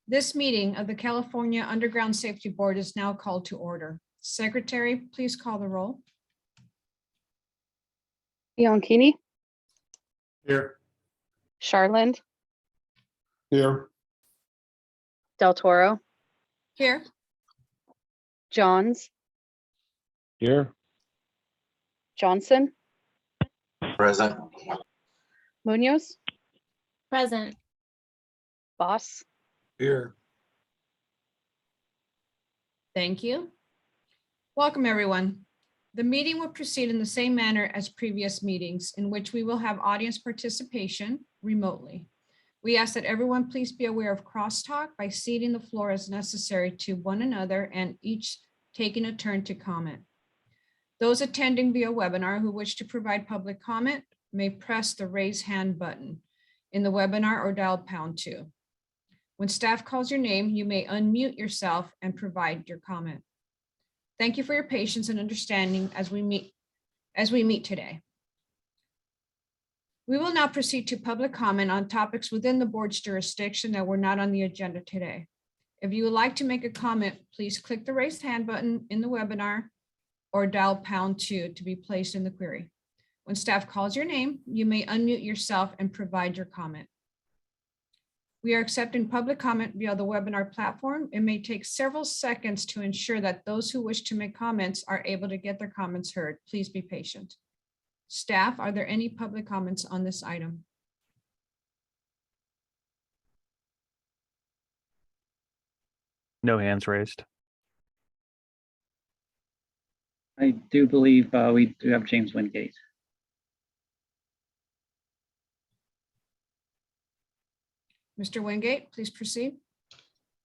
This meeting of the California Underground Safety Board is now called to order. Secretary, please call the roll. Bianchini, Here. Charland, Here. Del Toro, Here. Johns, Here. Johnson, Present. Munoz, Present. Boss, Here. Thank you. Welcome, everyone. The meeting will proceed in the same manner as previous meetings, in which we will have audience participation remotely. We ask that everyone please be aware of crosstalk by ceding the floor as necessary to one another and each taking a turn to comment. Those attending via webinar who wish to provide public comment may press the raise hand button in the webinar or dial #2. When staff calls your name, you may unmute yourself and provide your comment. Thank you for your patience and understanding as we meet today. We will now proceed to public comment on topics within the board's jurisdiction that were not on the agenda today. If you would like to make a comment, please click the raise hand button in the webinar or dial #2 to be placed in the query. When staff calls your name, you may unmute yourself and provide your comment. We are accepting public comment via the webinar platform. It may take several seconds to ensure that those who wish to make comments are able to get their comments heard. Please be patient. Staff, are there any public comments on this item? No hands raised. I do believe we do have James Wingate. Mr. Wingate, please proceed.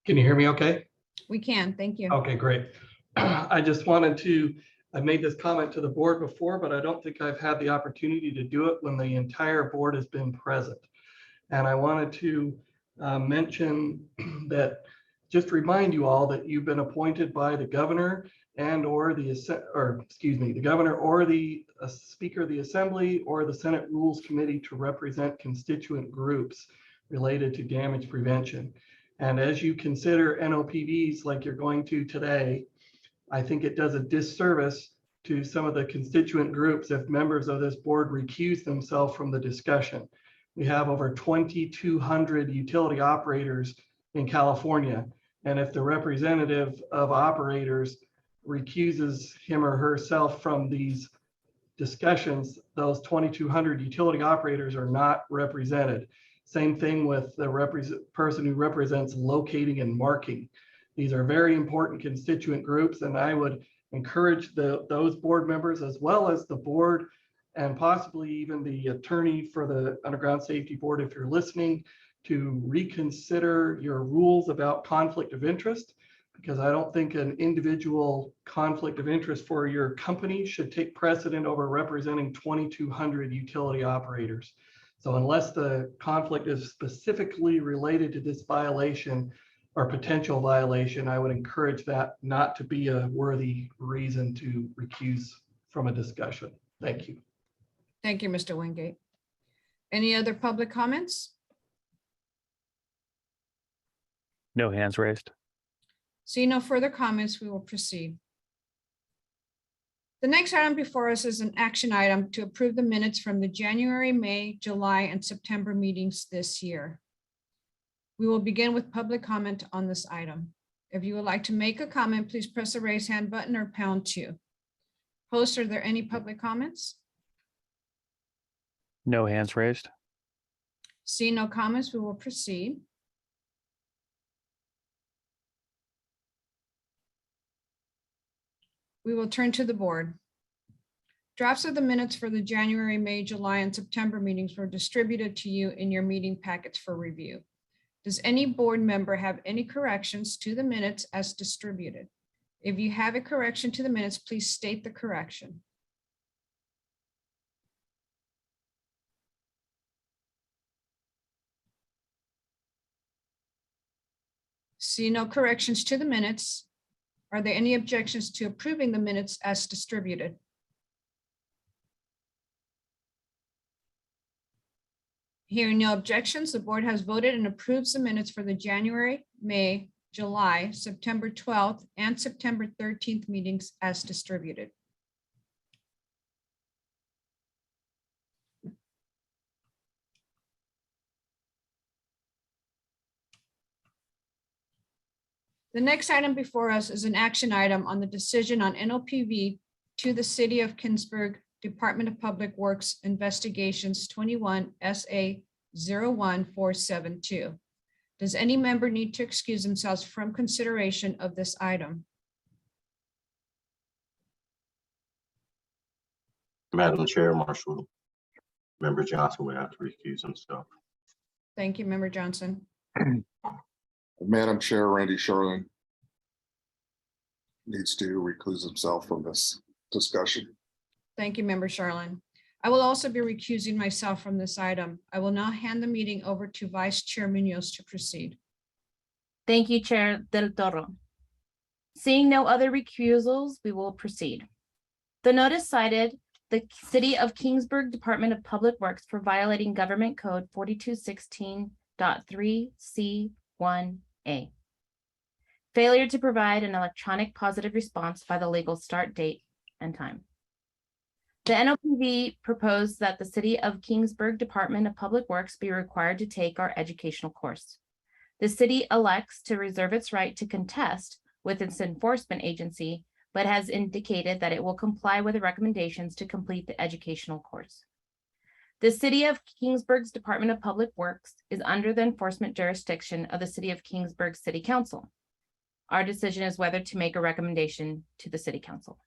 Can you hear me okay? We can, thank you. Okay, great. I just wanted to, I made this comment to the board before, but I don't think I've had the opportunity to do it when the entire board has been present. And I wanted to mention that, just remind you all that you've been appointed by the governor and or the governor or the Speaker of the Assembly or the Senate Rules Committee to represent constituent groups related to damage prevention. And as you consider NOPVs like you're going to today, I think it does a disservice to some of the constituent groups if members of this board recuse themselves from the discussion. We have over 2,200 utility operators in California. And if the representative of operators recuses him or herself from these discussions, those 2,200 utility operators are not represented. Same thing with the person who represents locating and marking. These are very important constituent groups, and I would encourage those board members, as well as the board and possibly even the attorney for the Underground Safety Board, if you're listening, to reconsider your rules about conflict of interest, because I don't think an individual conflict of interest for your company should take precedent over representing 2,200 utility operators. So unless the conflict is specifically related to this violation or potential violation, I would encourage that not to be a worthy reason to recuse from a discussion. Thank you. Thank you, Mr. Wingate. Any other public comments? No hands raised. See no further comments, we will proceed. The next item before us is an action item to approve the minutes from the January, May, July, and September meetings this year. We will begin with public comment on this item. If you would like to make a comment, please press the raise hand button or #2. Host, are there any public comments? No hands raised. See no comments, we will proceed. We will turn to the board. Drafts of the minutes for the January, May, July, and September meetings were distributed to you in your meeting packets for review. Does any board member have any corrections to the minutes as distributed? If you have a correction to the minutes, please state the correction. See no corrections to the minutes. Are there any objections to approving the minutes as distributed? Hearing no objections, the board has voted and approves the minutes for the January, May, July, September 12th, and September 13th meetings as distributed. The next item before us is an action item on the decision on NOPV to the City of Kingsburg Department of Public Works Investigations 21 SA 01472. Does any member need to excuse themselves from consideration of this item? Madam Chair, Marshall, Member Johnson would have to recuse himself. Thank you, Member Johnson. Madam Chair, Randy Sherlin needs to recuse himself from this discussion. Thank you, Member Sharlin. I will also be recusing myself from this item. I will now hand the meeting over to Vice Chair Munoz to proceed. Thank you, Chair Del Toro. Seeing no other recusals, we will proceed. The notice cited the City of Kingsburg Department of Public Works for violating Government Code 4216.3C1A. Failure to provide an electronic positive response by the legal start date and time. The NOPV proposed that the City of Kingsburg Department of Public Works be required to take our educational course. The city elects to reserve its right to contest with its enforcement agency, but has indicated that it will comply with the recommendations to complete the educational course. The City of Kingsburg's Department of Public Works is under the enforcement jurisdiction of the City of Kingsburg City Council. Our decision is whether to make a recommendation to the City Council.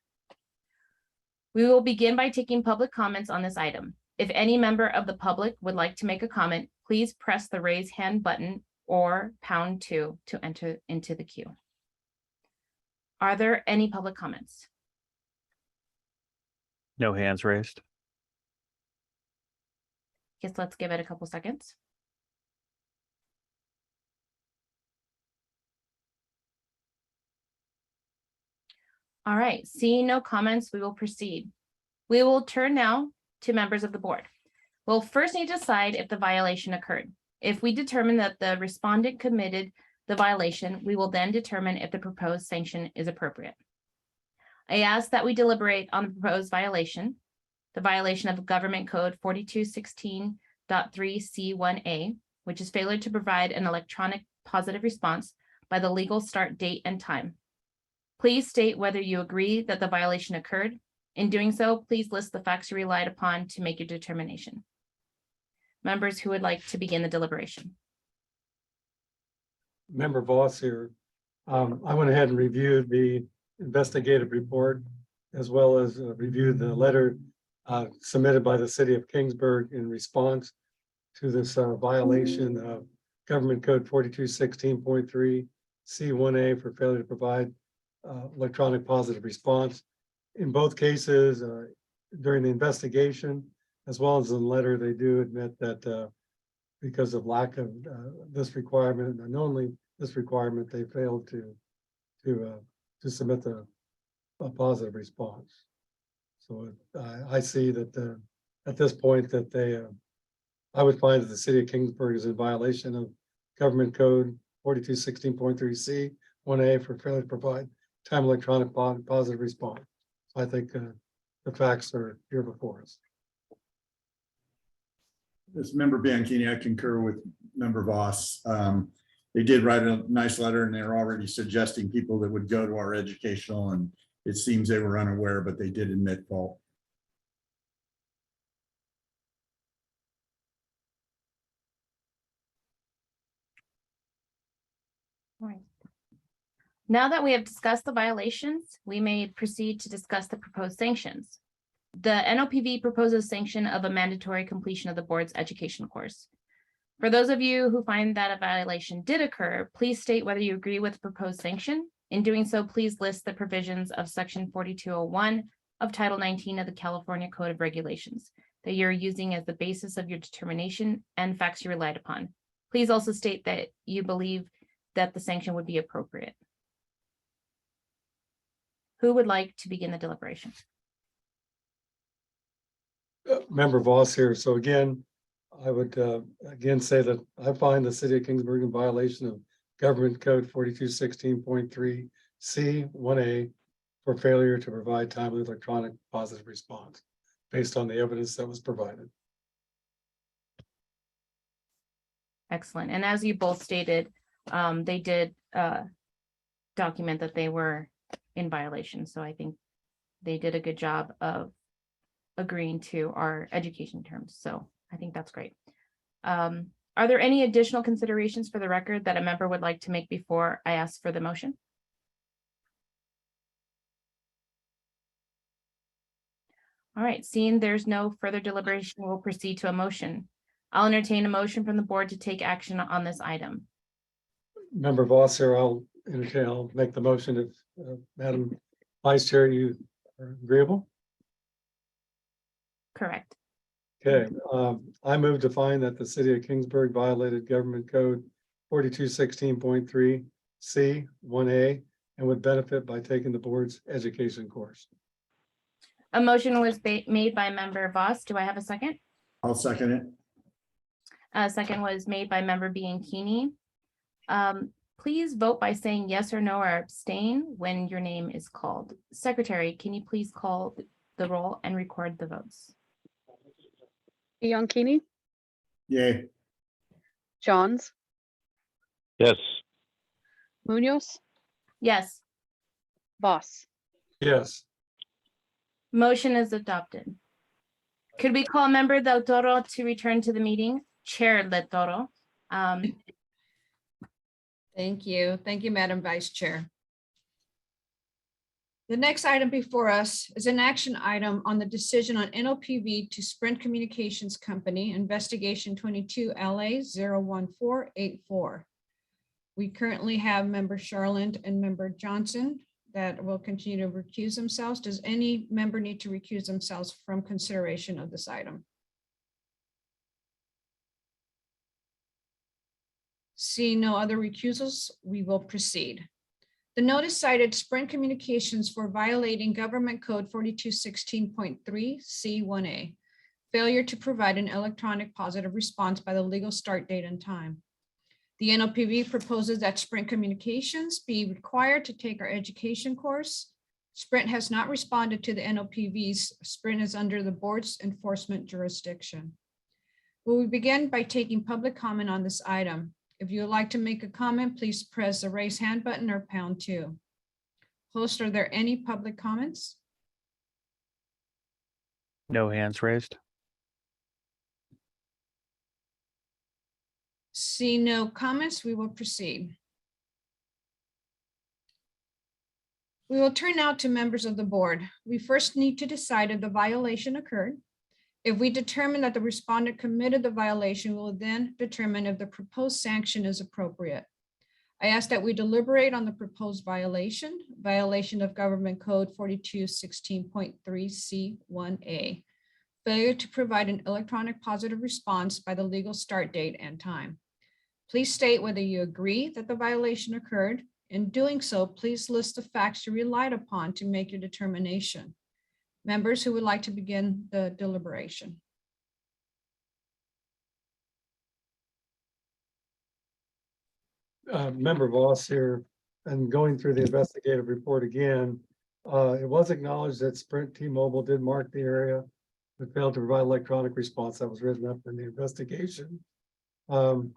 We will begin by taking public comments on this item. If any member of the public would like to make a comment, please press the raise hand button or #2 to enter into the queue. Are there any public comments? No hands raised. Guess let's give it a couple seconds. All right, seeing no comments, we will proceed. We will turn now to members of the board. We'll first need to decide if the violation occurred. If we determine that the respondent committed the violation, we will then determine if the proposed sanction is appropriate. I ask that we deliberate on the proposed violation, the violation of Government Code 4216.3C1A, which is failure to provide an electronic positive response by the legal start date and time. Please state whether you agree that the violation occurred. In doing so, please list the facts you relied upon to make your determination. Members who would like to begin the deliberation. Member Voss here. I went ahead and reviewed the investigative report as well as reviewed the letter submitted by the City of Kingsburg in response to this violation of Government Code 4216.3 C1A for failure to provide electronic positive response. In both cases, during the investigation, as well as in the letter, they do admit that because of lack of this requirement and only this requirement, they failed to submit a positive response. So I see that at this point that I would find that the City of Kingsburg is in violation of Government Code 4216.3 C1A for failure to provide time electronic positive response. So I think the facts are here before us. This Member Bianchini, I concur with Member Voss. They did write a nice letter and they're already suggesting people that would go to our educational, and it seems they were unaware, but they did admit fault. All right. Now that we have discussed the violations, we may proceed to discuss the proposed sanctions. The NOPV proposes sanction of a mandatory completion of the board's education course. For those of you who find that a violation did occur, please state whether you agree with the proposed sanction. In doing so, please list the provisions of Section 4201 of Title 19 of the California Code of Regulations that you're using as the basis of your determination and facts you relied upon. Please also state that you believe that the sanction would be appropriate. Who would like to begin the deliberation? Member Voss here. So again, I would again say that I find the city of Kingsburg in violation of Government Code 4216.3 C1A for failure to provide timely electronic positive response based on the evidence that was provided. Excellent. And as you both stated, they did document that they were in violation. So I think they did a good job of agreeing to our education terms. So I think that's great. Are there any additional considerations for the record that a member would like to make before I ask for the motion? All right, seeing there's no further deliberation, we'll proceed to a motion. I'll entertain a motion from the board to take action on this item. Member Voss here, I'll make the motion if Madam Vice Chair, you are agreeable. Correct. Okay, I move to find that the city of Kingsburg violated Government Code 4216.3 C1A and would benefit by taking the board's education course. A motion was made by member Voss. Do I have a second? I'll second it. A second was made by member Bianchini. Please vote by saying yes or no or abstain when your name is called. Secretary, can you please call the roll and record the votes? Bianchini, Yay. Johns, Yes. Munoz, Yes, Voss. Yes, motion is adopted. Could we call member Del Toro to return to the meeting? Chair Del Toro. Thank you. Thank you, Madam Vice Chair. The next item before us is an action item on the decision on NOPV to Sprint Communications Company, Investigation 22 LA 01484. We currently have member Charland and member Johnson that will continue to recuse themselves. Does any member need to recuse themselves from consideration of this item? See no other recusals, we will proceed. The notice cited Sprint Communications for violating Government Code 4216.3 C1A, failure to provide an electronic positive response by the legal start date and time. The NOPV proposes that Sprint Communications be required to take our education course. Sprint has not responded to the NOPV's. Sprint is under the board's enforcement jurisdiction. We will begin by taking public comment on this item. If you would like to make a comment, please press the raise hand button or #2. Host, are there any public comments? No hands raised. See no comments, we will proceed. We will turn now to members of the board. We first need to decide if the violation occurred. If we determine that the respondent committed the violation, we will then determine if the proposed sanction is appropriate. I ask that we deliberate on the proposed violation of Government Code 4216.3 C1A, failure to provide an electronic positive response by the legal start date and time. Please state whether you agree that the violation occurred. In doing so, please list the facts you relied upon to make your determination. Members who would like to begin the deliberation. Member Voss here, and going through the investigative report again, it was acknowledged that Sprint T-Mobile did mark the area, but failed to provide electronic response. That was written up in the investigation. And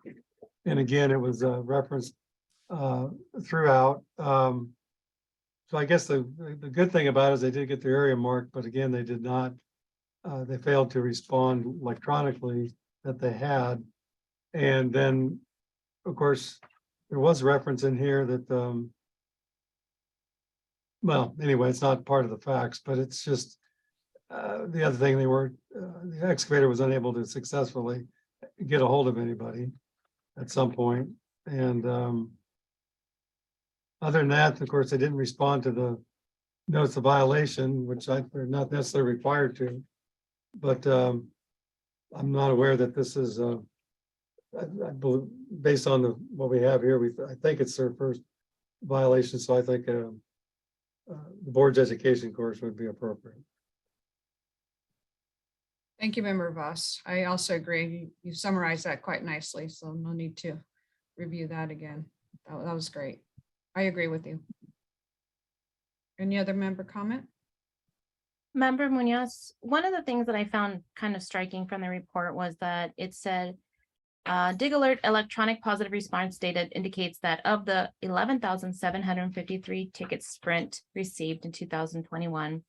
again, it was referenced throughout. So I guess the good thing about it is they did get the area marked, but again, they did not, they failed to respond electronically that they had. And then, of course, there was reference in here that, well, anyway, it's not part of the facts, but it's just the other thing, the excavator was unable to successfully get a hold of anybody at some point. And other than that, of course, they didn't respond to the notice of violation, which they're not necessarily required to. But I'm not aware that this is, I believe, based on what we have here, I think it's their first violation. So I think the board's education course would be appropriate. Thank you, Member Voss. I also agree. You summarized that quite nicely, so no need to review that again. That was great. I agree with you. Any other member comment? Member Munoz, one of the things that I found kind of striking from the report was that it said, Dig Alert electronic positive response data indicates that of the 11,753 tickets Sprint received in 2021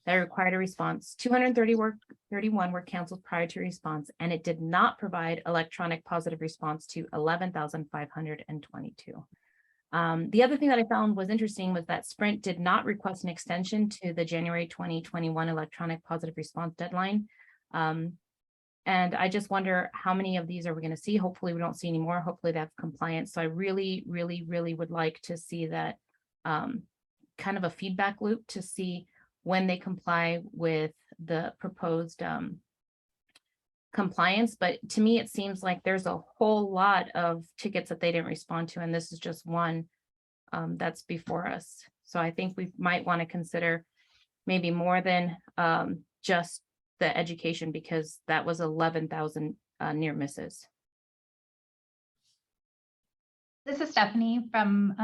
that required a response, 231 were canceled prior to response, and it did not provide electronic positive response to 11,522. The other thing that I found was interesting was that Sprint did not request an extension to the January 2021 electronic positive response deadline. And I just wonder how many of these are we going to see? Hopefully we don't see any more. Hopefully that's compliance. So I really would like to see that kind of a feedback loop to see when they comply with the proposed compliance. But to me, it seems like there's a whole lot of tickets that they didn't respond to, and this is just one that's before us. So I think we might want to consider maybe more than just the education, because that was 11,000 near misses. This is Stephanie from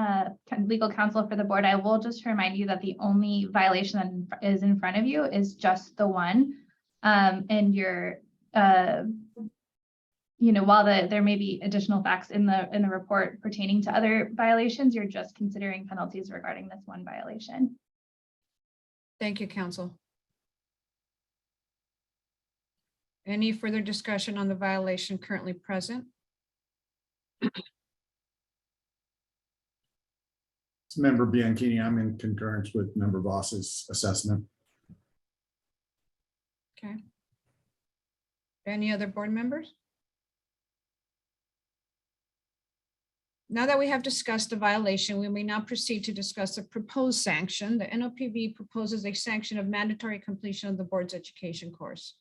legal counsel for the board. I will just remind you that the only violation that is in front of you is just the one. And you're, while there may be additional facts in the report pertaining to other violations, you're just considering penalties regarding this one violation. Thank you, counsel. Any further discussion on the violation currently present? Member Bianchini, I'm in concurrence with Member Voss's assessment. Okay. Any other board members? Now that we have discussed the violation, we may now proceed to discuss the proposed sanction. The NOPV proposes a sanction of mandatory completion of the board's education course.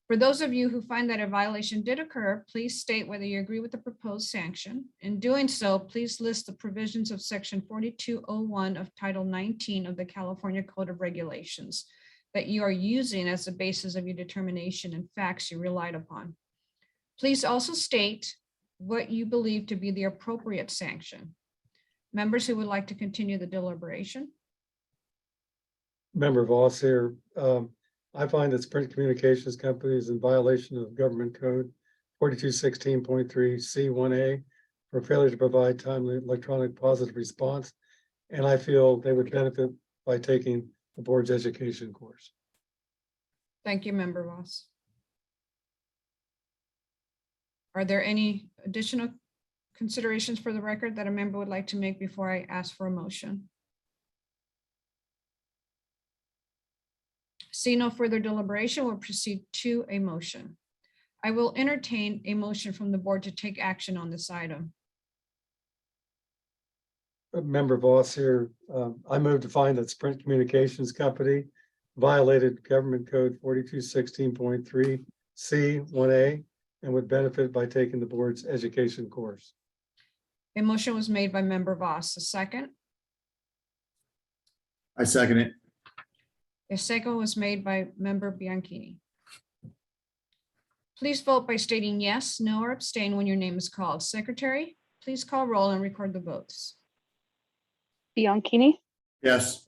For those of you who find that a violation did occur, please state whether you agree with the proposed sanction. In doing so, please list the provisions of section 4201 of Title 19 of the California Code of Regulations that you are using as the basis of your determination and facts you relied upon. Please also state what you believe to be the appropriate sanction. Members who would like to continue the deliberation. Member Voss here. I find that Sprint Communications Company is in violation of Government Code 4216.3 C1A for failure to provide timely electronic positive response. And I feel they would benefit by taking the board's education course. Thank you, Member Voss. Are there any additional considerations for the record that a member would like to make before I ask for a motion? See no further deliberation, we'll proceed to a motion. I will entertain a motion from the board to take action on this item. Member Voss here. I move to find that Sprint Communications Company violated Government Code 4216.3 C1A and would benefit by taking the board's education course. A motion was made by Member Voss. A second? I second it. A second was made by Member Bianchini. Please vote by stating yes, no, or abstain when your name is called. Secretary, please call roll and record the votes. Bianchini, Yes.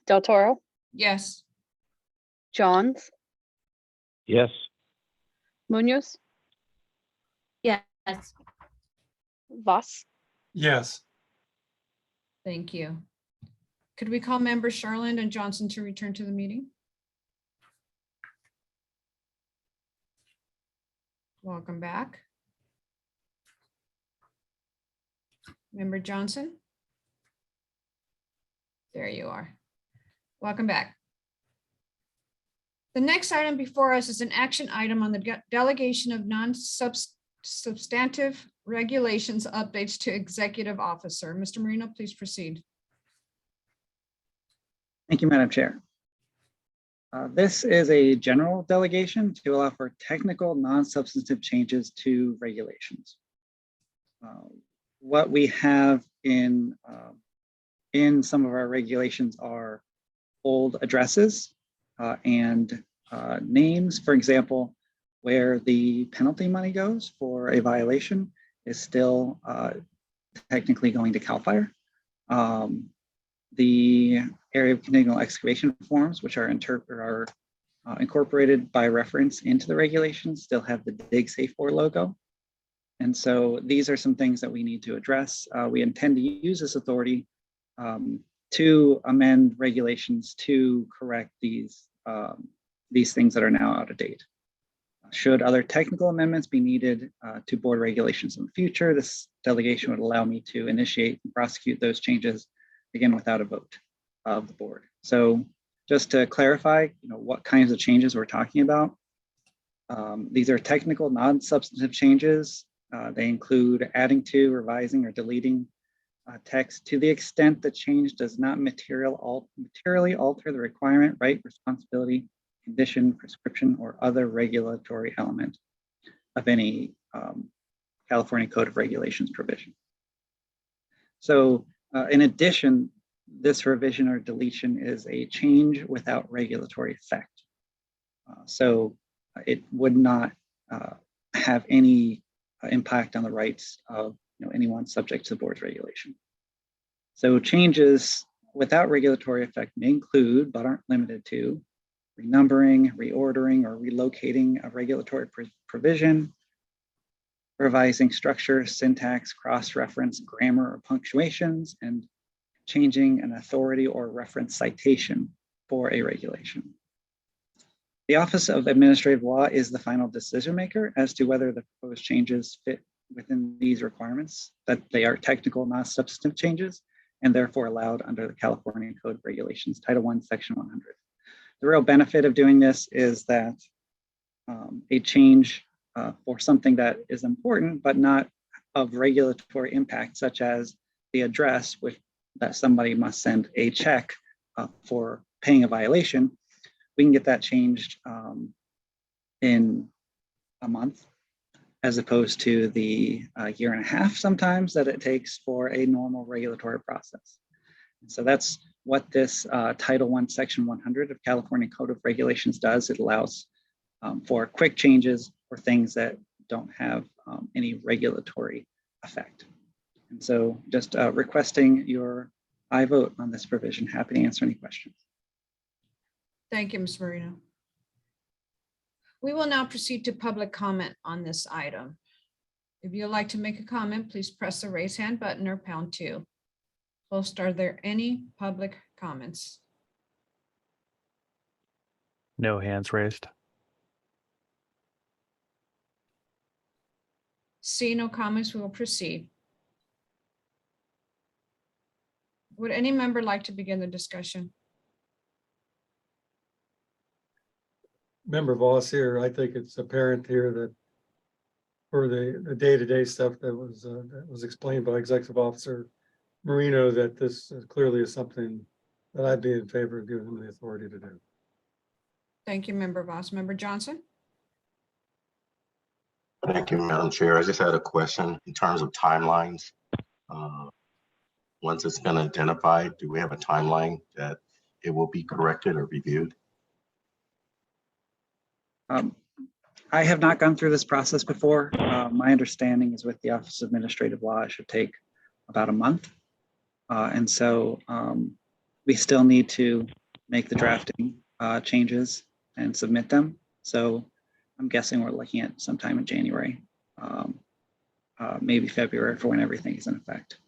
Del Toro, Yes. Johns, Yes. Munoz, Yes. Voss, Yes. Thank you. Could we call members Charland and Johnson to return to the meeting? Welcome back. Member Johnson? There you are. Welcome back. The next item before us is an action item on the delegation of non-substantive regulations updates to executive officer. Mr. Marino, please proceed. Thank you, Madam Chair. This is a general delegation to allow for technical non-substantive changes to regulations. What we have in some of our regulations are old addresses and names, for example, where the penalty money goes for a violation is still technically going to CAL FIRE. The area of continual excavation forms, which are incorporated by reference into the regulations, still have the DigSafe Board logo. And so these are some things that we need to address. We intend to use this authority to amend regulations to correct these things that are now out of date. Should other technical amendments be needed to board regulations in the future, this delegation would allow me to initiate and prosecute those changes, again, without a vote of the board. So just to clarify, what kinds of changes we're talking about. These are technical, non-substantive changes. They include adding to, revising, or deleting text to the extent the change does not materially alter the requirement, right, responsibility, condition, prescription, or other regulatory element of any California Code of Regulations provision. So in addition, this revision or deletion is a change without regulatory effect. So it would not have any impact on the rights of anyone subject to the board's regulation. So changes without regulatory effect may include, but aren't limited to, renumbering, reordering, or relocating a regulatory provision, revising structure, syntax, cross-reference, grammar, or punctuations, and changing an authority or reference citation for a regulation. The Office of Administrative Law is the final decision maker as to whether the proposed changes fit within these requirements, that they are technical, non-substantive changes, and therefore allowed under the California Code of Regulations, Title I, Section 100. The real benefit of doing this is that a change for something that is important, but not of regulatory impact, such as the address that somebody must send a check for paying a violation, we can get that changed in a month, as opposed to the year and a half sometimes that it takes for a normal regulatory process. And so that's what this Title I, Section 100 of California Code of Regulations does. It allows for quick changes for things that don't have any regulatory effect. And so just requesting your aye vote on this provision. Happy to answer any questions. Thank you, Ms. Marino. We will now proceed to public comment on this item. If you'd like to make a comment, please press the raise hand button or #2. Host, are there any public comments? No hands raised. See no comments, we will proceed. Would any member like to begin the discussion? Member Voss here, I think it's apparent here that for the day-to-day stuff that was explained by Executive Officer Marino, that this clearly is something that I'd be in favor of giving him the authority to do. Thank you, Member Voss. Member Johnson? Thank you, Madam Chair. I just had a question in terms of timelines. Once it's been identified, do we have a timeline that it will be corrected or reviewed? I have not gone through this process before. My understanding is with the Office of Administrative Law, it should take about a month. And so we still need to make the drafting changes and submit them. So I'm guessing we're looking at sometime in January, maybe February for when everything is in effect.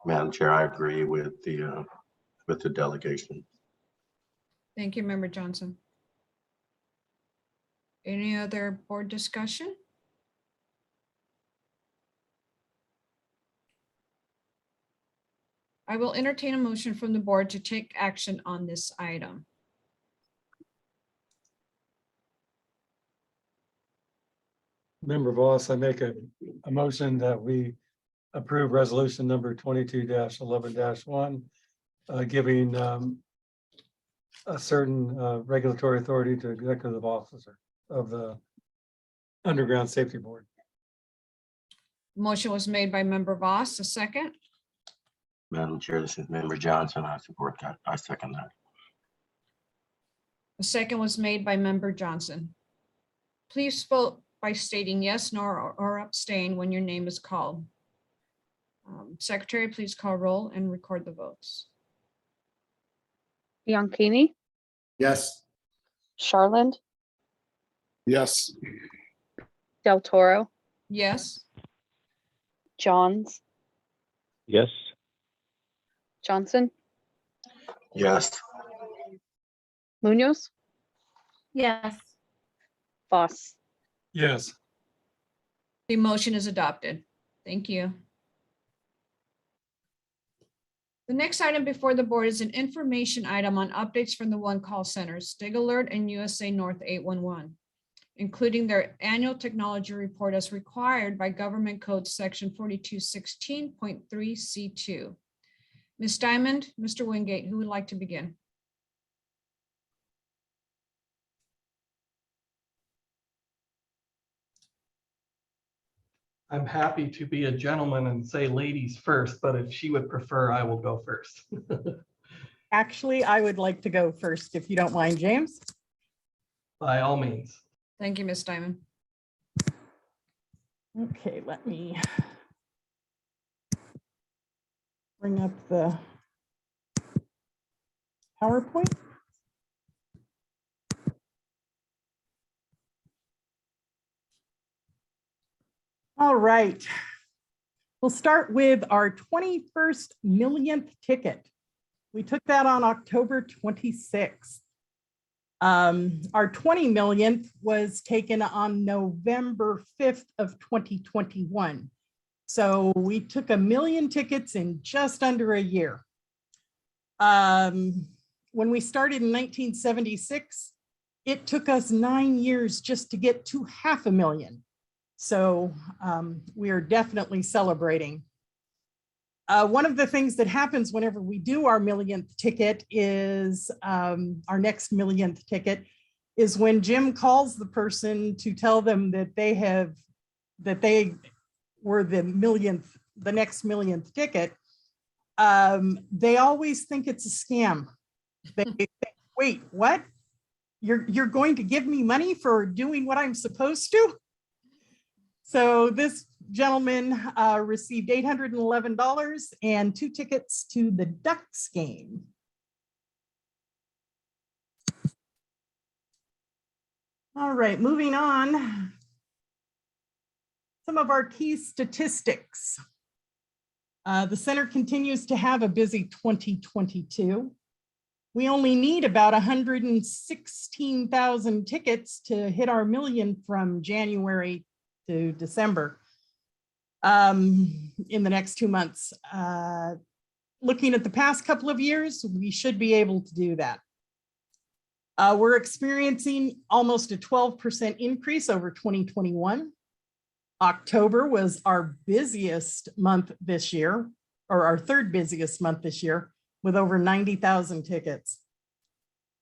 Madam Chair, I agree with the delegation. Thank you, Member Johnson. Any other board discussion? I will entertain a motion from the board to take action on this item. Member Voss, I make a motion that we approve resolution number 22-11-1, giving a certain regulatory authority to executive officer of the Underground Safety Board. Motion was made by Member Voss, a second. Madam Chair, this is Member Johnson. I support that. I second that. The second was made by Member Johnson. Please vote by stating yes, no, or abstain when your name is called. Secretary, please call roll and record the votes. Bianchini, Yes. Charland, Yes. Del Toro, Yes, Johns, Yes. Johnson, Yes, Munoz, Yes. Voss. Yes. the motion is adopted. Thank you. The next item before the board is an information item on updates from the One Call Centers, Dig Alert and USA North 811, including their annual technology report as required by Government Code Section 4216.3C2. Ms. Diamond, Mr. Wingate, who would like to begin? I'm happy to be a gentleman and say ladies first, but if she would prefer, I will go first. Actually, I would like to go first, if you don't mind, James. By all means. Thank you, Ms. Diamond. Okay, let me bring up the PowerPoint. All right. We'll start with our 21st millionth ticket. We took that on October 26th. Our 20 millionth was taken on November 5th of 2021. So we took 1 million tickets in just under a year. When we started in 1976, it took us 9 years just to get to 500,000. So we are definitely celebrating. One of the things that happens whenever we do our millionth ticket is our next millionth ticket is when Jim calls the person to tell them that they were the next millionth ticket. They always think it's a scam. They think, wait, what? You're going to give me money for doing what I'm supposed to? So this gentleman received $811 and 2 tickets to the Ducks game. All right, moving on. Some of our key statistics. The center continues to have a busy 2022. We only need about 116,000 tickets to hit our million from January to December in the next 2 months. Looking at the past couple of years, we should be able to do that. We're experiencing almost a 12% increase over 2021. October was our busiest month this year, or our third busiest month this year, with over 90,000 tickets.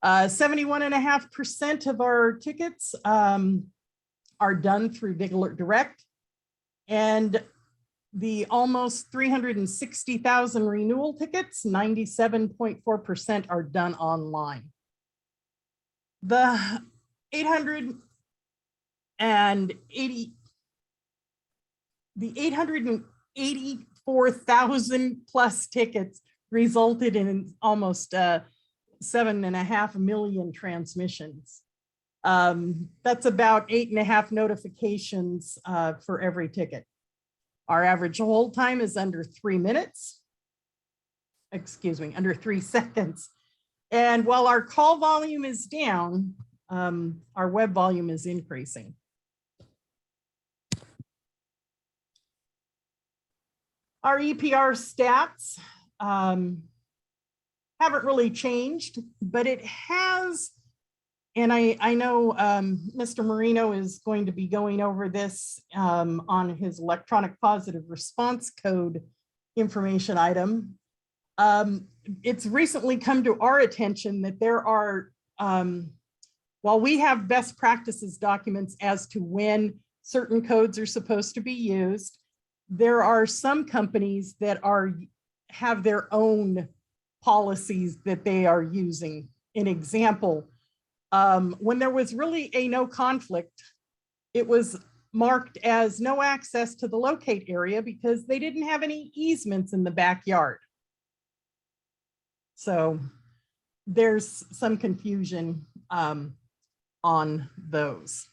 71.5% of our tickets are done through Dig Alert Direct, and the almost 360,000 renewal tickets, 97.4% are done online. The 884,000 plus tickets resulted in almost 7.5 million transmissions. That's about 8.5 notifications for every ticket. Our average hold time is under 3 minutes. Excuse me, under 3 seconds. And while our call volume is down, our web volume is increasing. Our EPR stats haven't really changed, but it has. And I know Mr. Marino is going to be going over this on his electronic positive response code information item. It's recently come to our attention that there are, while we have best practices documents as to when certain codes are supposed to be used, there are some companies that are have their own policies that they are using. An example, when there was really a no conflict, it was marked as no access to the locate area because they didn't have any easements in the backyard. So there's some confusion on those.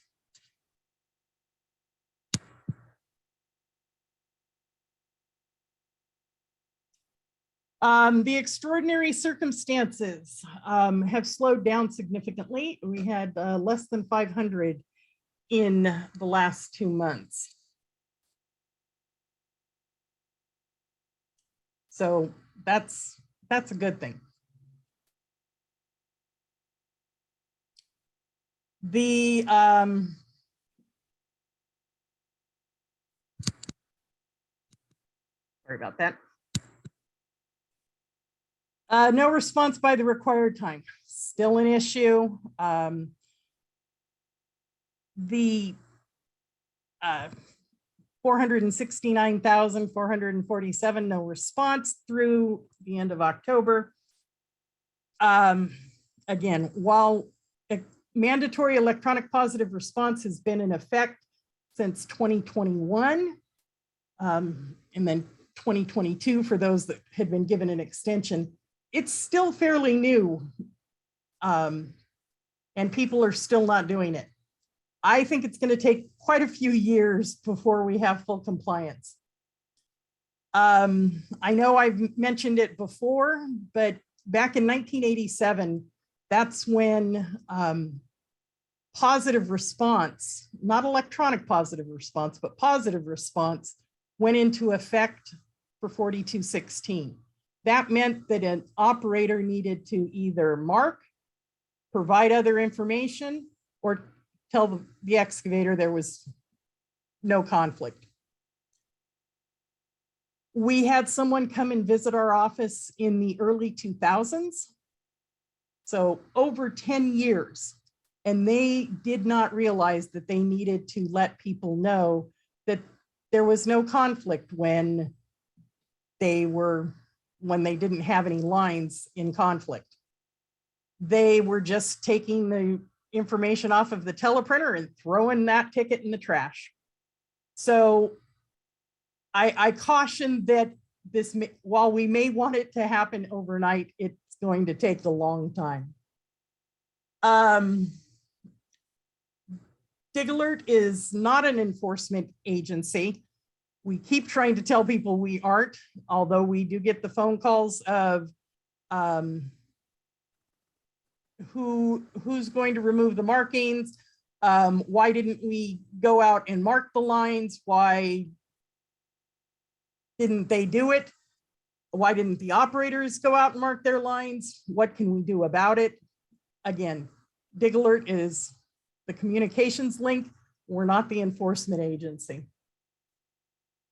The extraordinary circumstances have slowed down significantly. We had less than 500 in the last 2 months. So that's a good thing. The sorry about that. No response by the required time, still an issue. The 469,447, no response through the end of October. Again, while a mandatory electronic positive response has been in effect since 2021, and then 2022 for those that had been given an extension, it's still fairly new, and people are still not doing it. I think it's going to take quite a few years before we have full compliance. I know I've mentioned it before, but back in 1987, that's when positive response, not electronic positive response, but positive response went into effect for 4216. That meant that an operator needed to either mark, provide other information, or tell the excavator there was no conflict. We had someone come and visit our office in the early 2000s. So over 10 years, and they did not realize that they needed to let people know that there was no conflict when they didn't have any lines in conflict. They were just taking the information off of the teleprinter and throwing that ticket in the trash. So I caution that this, while we may want it to happen overnight, it's going to take a long time. DigAlert is not an enforcement agency. We keep trying to tell people we aren't, although we do get the phone calls of who's going to remove the markings? Why didn't we go out and mark the lines? Why didn't they do it? Why didn't the operators go out and mark their lines? What can we do about it? Again, DigAlert is the communications link. We're not the enforcement agency.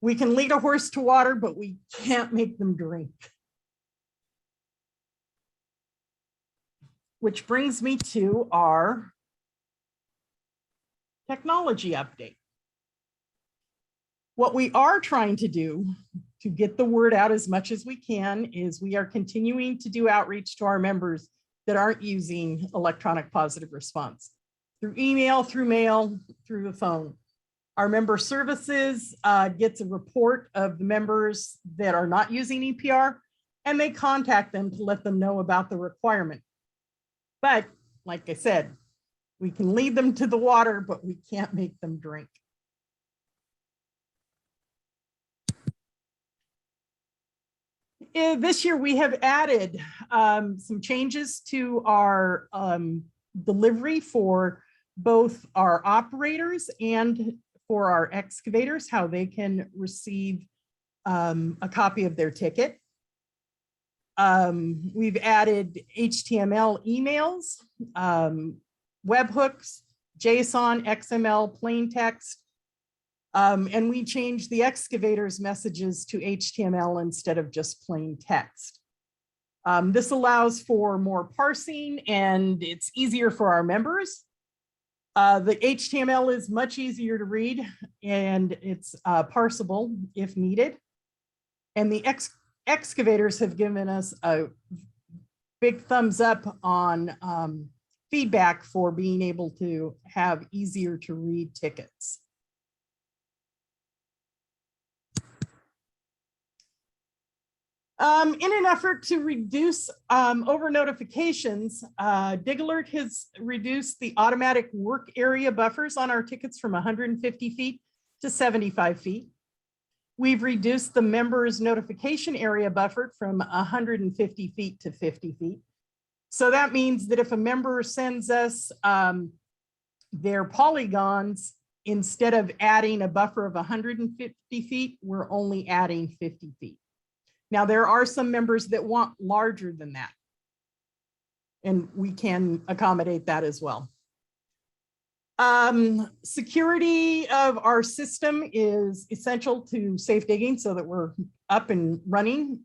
We can lead a horse to water, but we can't make them drink. Which brings me to our technology update. What we are trying to do to get the word out as much as we can is we are continuing to do outreach to our members that aren't using electronic positive response through email, through mail, through the phone. Our member services gets a report of the members that are not using EPR, and they contact them to let them know about the requirement. But like I said, we can lead them to the water, but we can't make them drink. This year we have added some changes to our delivery for both our operators and for our excavators, how they can receive a copy of their ticket. We've added HTML emails, webhooks, JSON, XML, plain text, and we changed the excavators messages to HTML instead of just plain text. This allows for more parsing and it's easier for our members. The HTML is much easier to read and it's parsable if needed. And the excavators have given us a big thumbs up on feedback for being able to have easier to read tickets. In an effort to reduce over notifications, DigAlert has reduced the automatic work area buffers on our tickets from 150 feet to 75 feet. We've reduced the members notification area buffer from 150 feet to 50 feet. So that means that if a member sends us their polygons, instead of adding a buffer of 150 feet, we're only adding 50 feet. Now, there are some members that want larger than that, and we can accommodate that as well. Security of our system is essential to safe digging so that we're up and running,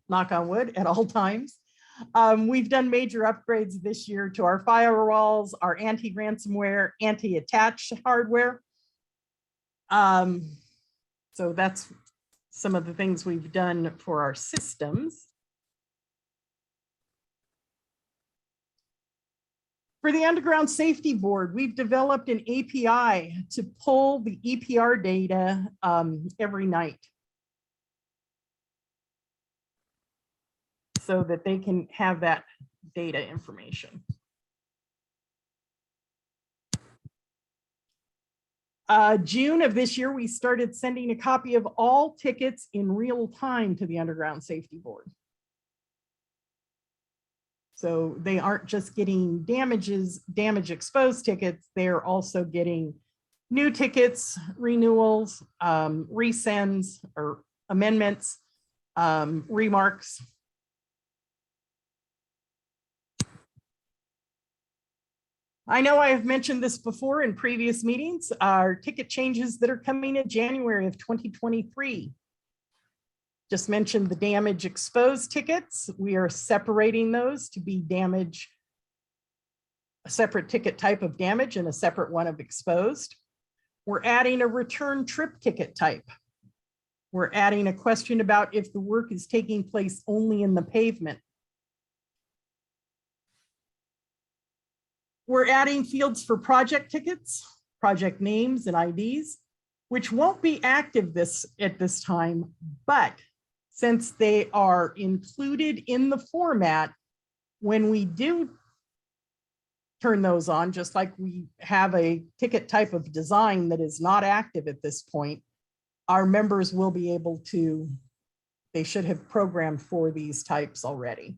knock on wood, at all times. We've done major upgrades this year to our firewalls, our anti-ransomware, anti-attach hardware. So that's some of the things we've done for our systems. For the Underground Safety Board, we've developed an API to pull the EPR data every night, so that they can have that data information. June of this year, we started sending a copy of all tickets in real time to the Underground Safety Board. So they aren't just getting damage exposed tickets, they're also getting new tickets, renewals, resends or amendments, remarks. I know I have mentioned this before in previous meetings, our ticket changes that are coming in January of 2023. Just mentioned the damage exposed tickets. We are separating those to be damage, a separate ticket type of damage and a separate one of exposed. We're adding a return trip ticket type. We're adding a question about if the work is taking place only in the pavement. We're adding fields for project tickets, project names and IDs, which won't be active at this time, but since they are included in the format, when we do turn those on, just like we have a ticket type of design that is not active at this point, our members will be able to, they should have programmed for these types already.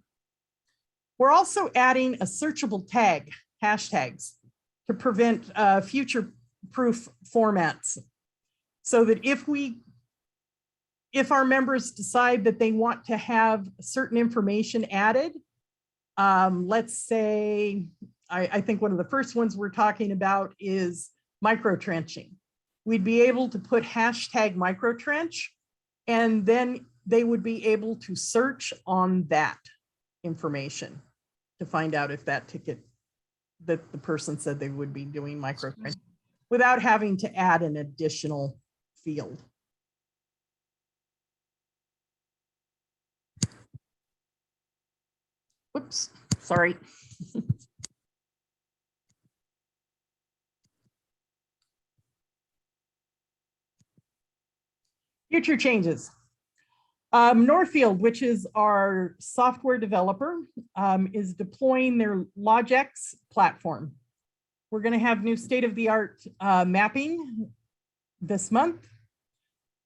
We're also adding a searchable tag, hashtags, to prevent future-proof formats, so that if our members decide that they want to have certain information added, let's say, I think one of the first ones we're talking about is microtrenching. We'd be able to put hashtag microtrench, and then they would be able to search on that information to find out if that ticket that the person said they would be doing microtrench without having to add an additional field. Whoops, sorry. Future changes. Northfield, which is our software developer, is deploying their Logix platform. We're going to have new state-of-the-art mapping this month.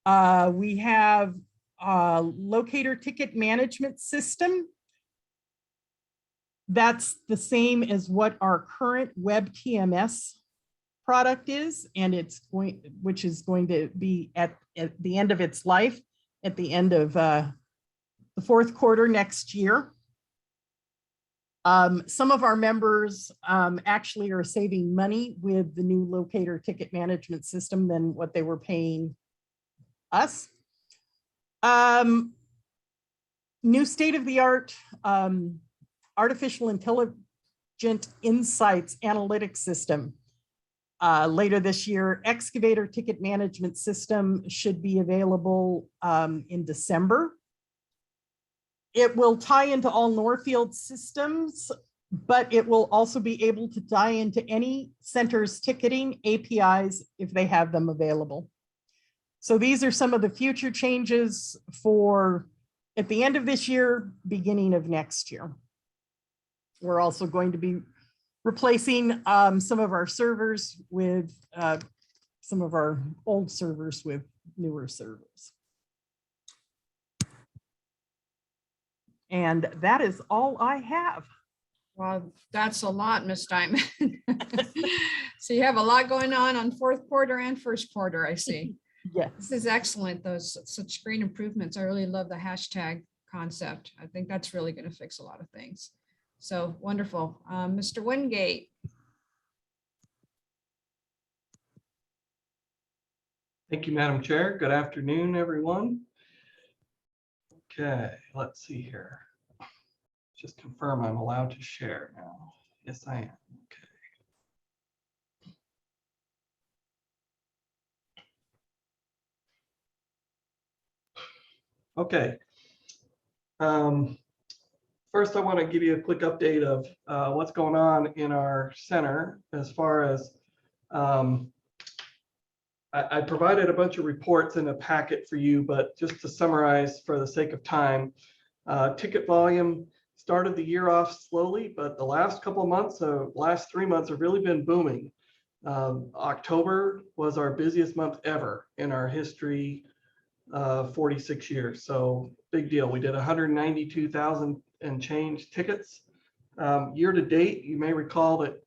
We have a locator ticket management system. That's the same as what our current web TMS product is, and which is going to be at the end of its life, at the end of the fourth quarter next year. Some of our members actually are saving money with the new locator ticket management system than what they were paying us. New state-of-the-art artificial intelligent insights analytics system. Later this year, excavator ticket management system should be available in December It will tie into all Northfield systems, but it will also be able to tie into any center's ticketing APIs if they have them available. So these are some of the future changes for at the end of this year, beginning of next year. We're also going to be replacing some of our servers with some of our old servers with newer servers. And that is all I have. Well, that's a lot, Ms. Diamond. So you have a lot going on fourth quarter and first quarter, I see. Yes. This is excellent. Those such great improvements. I really love the hashtag concept. I think that's really going to fix a lot of things. So wonderful. Mr. Wingate. Thank you, Madam Chair. Good afternoon, everyone. Okay, let's see here. Just confirm I'm allowed to share now. Yes, I am. Okay. First, I want to give you a quick update of what's going on in our center as far as I provided a bunch of reports in a packet for you, but just to summarize for the sake of time, ticket volume started the year off slowly, but the last couple of months, last 3 months have really been booming. October was our busiest month ever in our history, 46 years. So big deal. We did 192,000 and change tickets. Year to date, you may recall that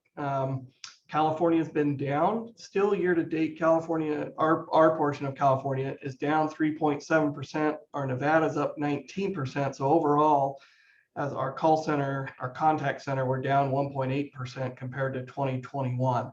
California has been down. Still year to date, California, our portion of California is down 3.7%. Our Nevada's up 19%. So overall, as our call center, our contact center, we're down 1.8% compared to 2021.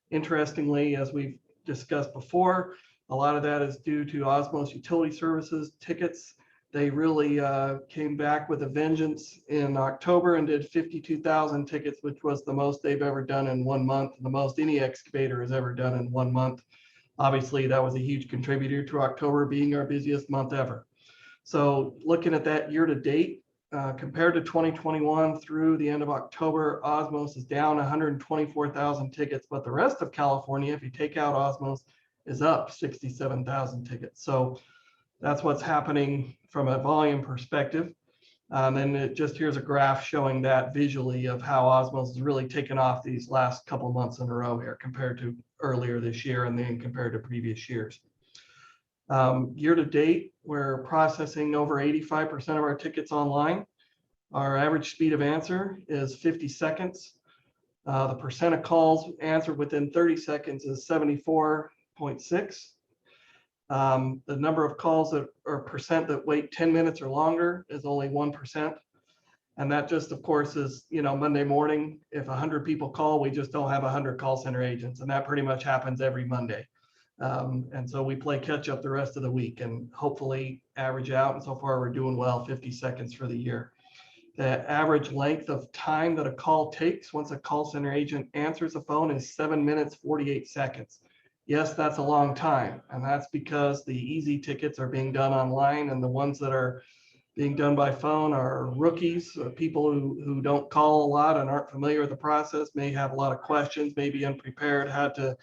Interestingly, as we've discussed before, a lot of that is due to Osmos Utility Services tickets. They really came back with a vengeance in October and did 52,000 tickets, which was the most they've ever done in 1 month, the most any excavator has ever done in 1 month. Obviously, that was a huge contributor to October being our busiest month ever. So looking at that year to date, compared to 2021 through the end of October, Osmos is down 124,000 tickets, but the rest of California, if you take out Osmos, is up 67,000 tickets. So that's what's happening from a volume perspective. And it just here's a graph showing that visually of how Osmos has really taken off these last couple of months in a row here compared to earlier this year and then compared to previous years. Year to date, we're processing over 85% of our tickets online. Our average speed of answer is 50 seconds. The percent of calls answered within 30 seconds is 74.6. The number of calls that or percent that wait 10 minutes or longer is only 1%. And that just, of course, is, Monday morning, if 100 people call, we just don't have 100 call center agents. And that pretty much happens every Monday. And so we play catch up the rest of the week and hopefully average out. And so far we're doing well, 50 seconds for the year. The average length of time that a call takes once a call center agent answers the phone is 7 minutes, 48 seconds. Yes, that's a long time. And that's because the easy tickets are being done online and the ones that are being done by phone are rookies, people who don't call a lot and aren't familiar with the process, may have a lot of questions, may be unprepared, had to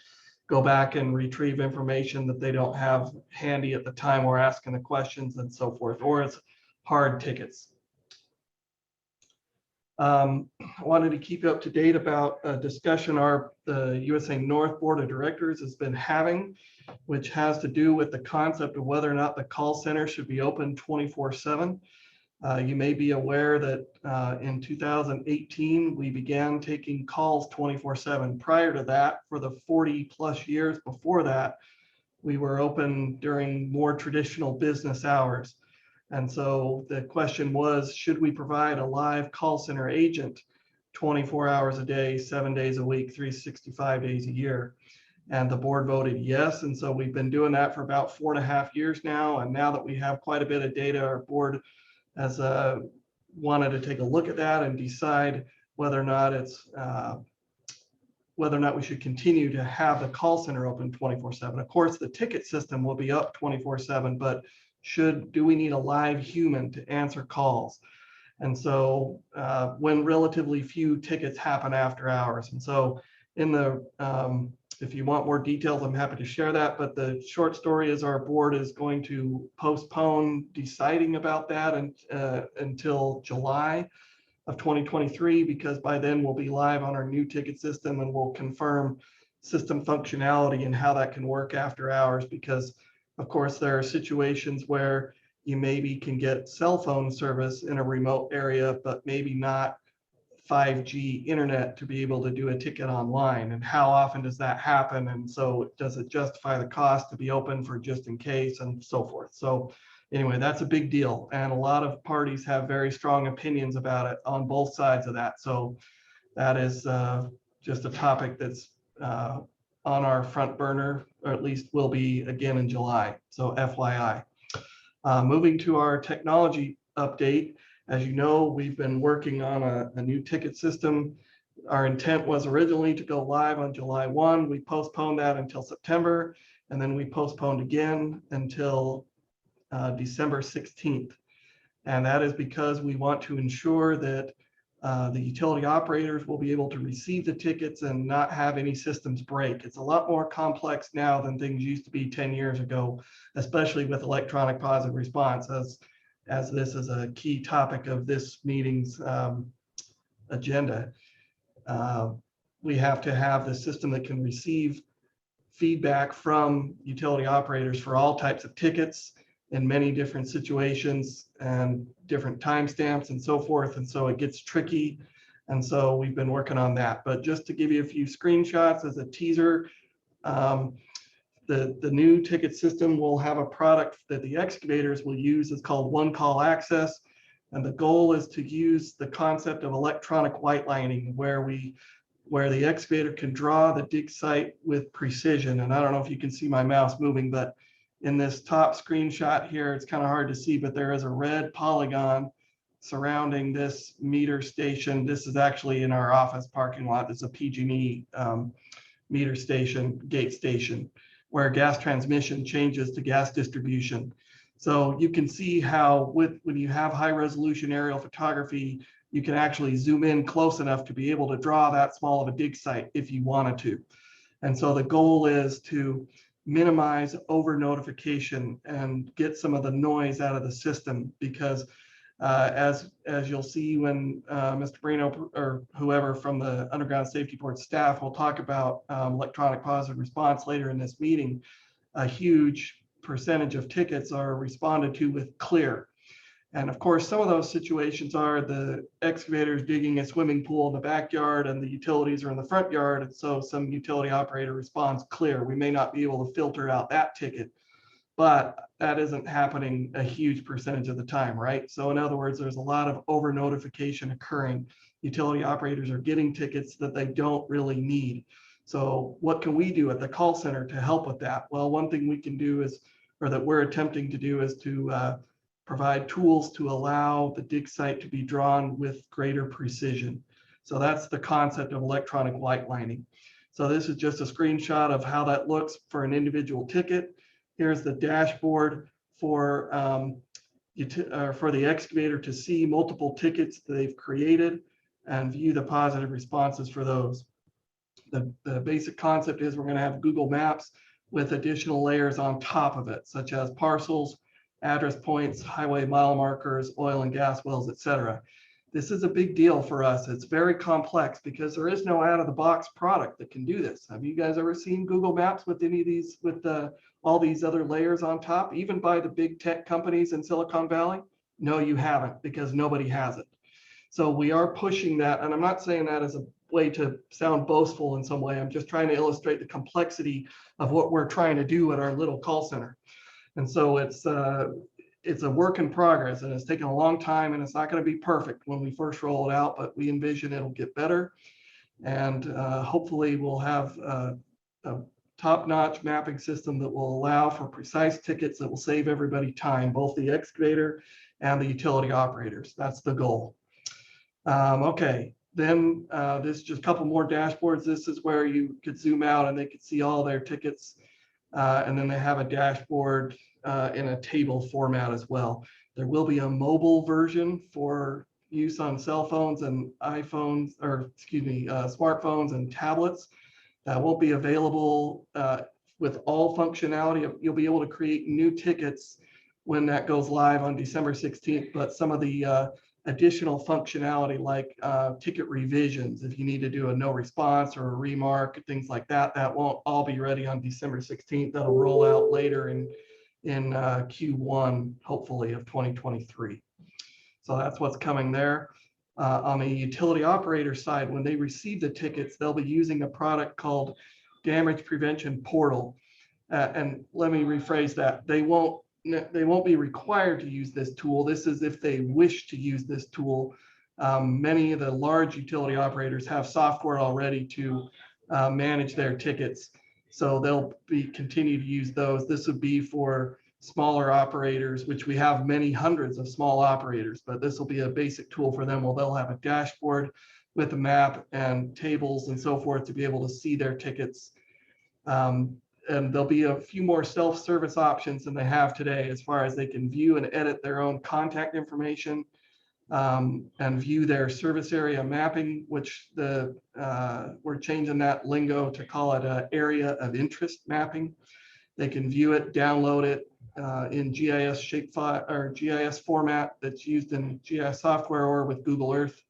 go back and retrieve information that they don't have handy at the time we're asking the questions and so forth, or it's hard tickets. I wanted to keep you up to date about a discussion the USA North Board of Directors has been having, which has to do with the concept of whether or not the call center should be open 24/7. You may be aware that in 2018, we began taking calls 24/7. Prior to that, for the 40 plus years before that, we were open during more traditional business hours. And so the question was, should we provide a live call center agent 24 hours a day, 7 days a week, 365 days a year? And the board voted yes. And so we've been doing that for about 4.5 years now. And now that we have quite a bit of data, our board has wanted to take a look at that and decide whether or not we should continue to have the call center open 24/7. Of course, the ticket system will be up 24/7, but do we need a live human to answer calls? And so when relatively few tickets happen after hours. And so in the, if you want more details, I'm happy to share that. But the short story is our board is going to postpone deciding about that until July of 2023, because by then we'll be live on our new ticket system and we'll confirm system functionality and how that can work after hours. Because of course there are situations where you maybe can get cell phone service in a remote area, but maybe not 5G internet to be able to do a ticket online. And how often does that happen? And so does it justify the cost to be open for just in case and so forth? So anyway, that's a big deal. And a lot of parties have very strong opinions about it on both sides of that. So that is just a topic that's on our front burner, or at least will be again in July. So FYI. Moving to our technology update. As you know, we've been working on a new ticket system. Our intent was originally to go live on July 1. We postponed that until September, and then we postponed again until December 16th. And that is because we want to ensure that the utility operators will be able to receive the tickets and not have any systems break. It's a lot more complex now than things used to be 10 years ago, especially with electronic positive response, as this is a key topic of this meeting's agenda. We have to have the system that can receive feedback from utility operators for all types of tickets in many different situations and different timestamps and so forth. And so it gets tricky. And so we've been working on that. But just to give you a few screenshots as a teaser, the new ticket system will have a product that the excavators will use. It's called One Call Access. And the goal is to use the concept of electronic white lining, where the excavator can draw the dig site with precision. And I don't know if you can see my mouse moving, but in this top screenshot here, it's kind of hard to see, but there is a red polygon surrounding this meter station. This is actually in our office parking lot. It's a PG&E meter station, gate station, where gas transmission changes to gas distribution. So you can see how when you have high resolution aerial photography, you can actually zoom in close enough to be able to draw that small of a dig site if you wanted to. And so the goal is to minimize over notification and get some of the noise out of the system, because as you'll see when Mr. Brino or whoever from the Underground Safety Board staff will talk about electronic positive response later in this meeting, a huge percentage of tickets are responded to with clear. And of course, some of those situations are the excavators digging a swimming pool in the backyard and the utilities are in the front yard. And so some utility operator responds clear. We may not be able to filter out that ticket, but that isn't happening a huge percentage of the time, right? So in other words, there's a lot of over notification occurring. Utility operators are getting tickets that they don't really need. So what can we do at the call center to help with that? Well, one thing we can do is, or that we're attempting to do, is to provide tools to allow the dig site to be drawn with greater precision. So that's the concept of electronic white lining. So this is just a screenshot of how that looks for an individual ticket. Here's the dashboard for the excavator to see multiple tickets they've created and view the positive responses for those. The basic concept is we're going to have Google Maps with additional layers on top of it, such as parcels, address points, highway mile markers, oil and gas wells, etc. This is a big deal for us. It's very complex because there is no out-of-the-box product that can do this. Have you guys ever seen Google Maps with any of these, with all these other layers on top, even by the big tech companies in Silicon Valley? No, you haven't, because nobody has it. So we are pushing that, and I'm not saying that as a way to sound boastful in some way. I'm just trying to illustrate the complexity of what we're trying to do at our little call center. And so it's a work in progress, and it's taken a long time, and it's not going to be perfect when we first roll it out, but we envision it'll get better. And hopefully we'll have a top-notch mapping system that will allow for precise tickets that will save everybody time, both the excavator and the utility operators. That's the goal. Okay, then this is just a couple more dashboards. This is where you could zoom out and they could see all their tickets. And then they have a dashboard in a table format as well. There will be a mobile version for use on cell phones and iPhones, or excuse me, smartphones and tablets. That won't be available with all functionality. You'll be able to create new tickets when that goes live on December 16th, but some of the additional functionality like ticket revisions, if you need to do a no response or a remark, things like that, that won't all be ready on December 16th. That'll roll out later in Q1, hopefully, of 2023. So that's what's coming there. On the utility operator side, when they receive the tickets, they'll be using a product called Damage Prevention Portal. And let me rephrase that. They won't be required to use this tool. This is if they wish to use this tool. Many of the large utility operators have software already to manage their tickets. So they'll continue to use those. This would be for smaller operators, which we have many hundreds of small operators, but this will be a basic tool for them. Well, they'll have a dashboard with a map and tables and so forth to be able to see their tickets. And there'll be a few more self-service options than they have today, as far as they can view and edit their own contact information and view their service area mapping, which we're changing that lingo to call it an area of interest mapping. They can view it, download it in GIS shapefile or GIS format that's used in GIS software or with Google Earth.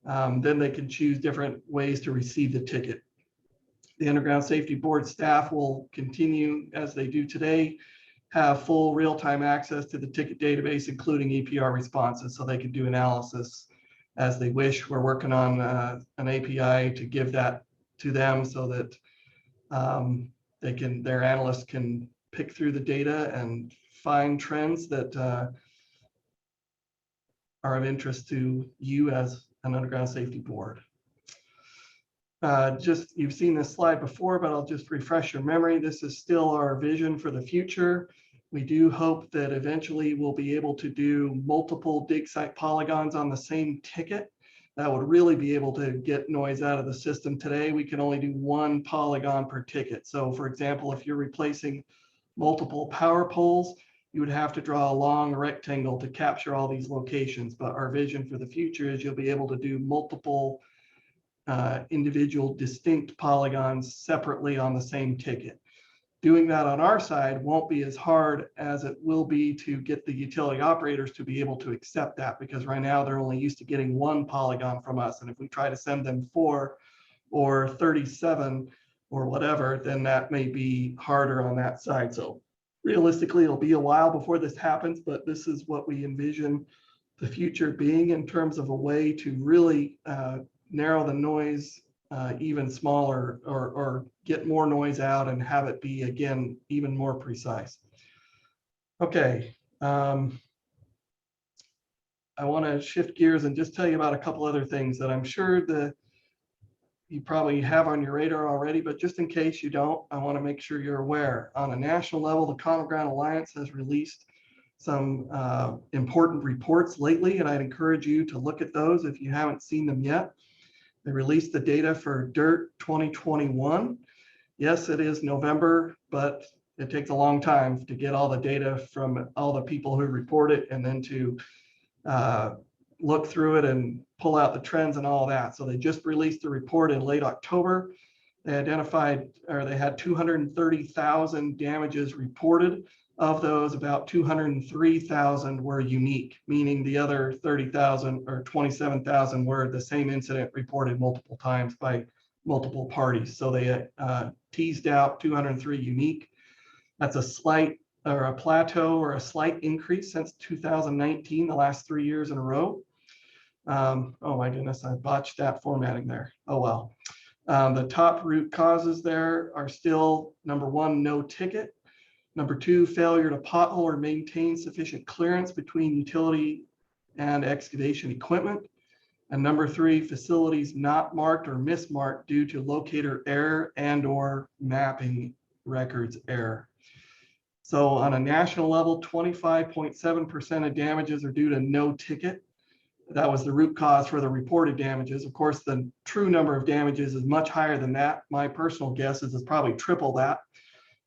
Then they can choose different ways to receive the ticket. The Underground Safety Board staff will continue, as they do today, have full real-time access to the ticket database, including EPR responses, so they can do analysis as they wish. We're working on an API to give that to them so that their analysts can pick through the data and find trends that are of interest to you as an Underground Safety Board. You've seen this slide before, but I'll just refresh your memory. This is still our vision for the future. We do hope that eventually we'll be able to do multiple dig site polygons on the same ticket. That would really be able to get noise out of the system. Today, we can only do one polygon per ticket. So for example, if you're replacing multiple power poles, you would have to draw a long rectangle to capture all these locations. But our vision for the future is you'll be able to do multiple individual distinct polygons separately on the same ticket. Doing that on our side won't be as hard as it will be to get the utility operators to be able to accept that, because right now they're only used to getting one polygon from us. And if we try to send them 4 or 37 or whatever, then that may be harder on that side. So realistically, it'll be a while before this happens, but this is what we envision the future being in terms of a way to really narrow the noise even smaller, or get more noise out and have it be, again, even more precise. Okay. I want to shift gears and just tell you about a couple other things that I'm sure that you probably have on your radar already, but just in case you don't, I want to make sure you're aware. On a national level, the Common Ground Alliance has released some important reports lately, and I'd encourage you to look at those if you haven't seen them yet. They released the data for DIRT 2021. Yes, it is November, but it takes a long time to get all the data from all the people who report it and then to look through it and pull out the trends and all that. So they just released the report in late October. They identified, or they had 230,000 damages reported. Of those, about 203,000 were unique, meaning the other 30,000 or 27,000 were the same incident reported multiple times by multiple parties. So they teased out 203 unique. That's a slight, or a plateau, or a slight increase since 2019, the last 3 years in a row. Oh my goodness, I botched that formatting there. Oh well. The top root causes there are still, number 1, no ticket. Number 2, failure to pothole or maintain sufficient clearance between utility and excavation equipment. And number 3, facilities not marked or mismarked due to locator error and or mapping records error. So on a national level, 25.7% of damages are due to no ticket. That was the root cause for the reported damages. Of course, the true number of damages is much higher than that. My personal guess is it's probably triple that.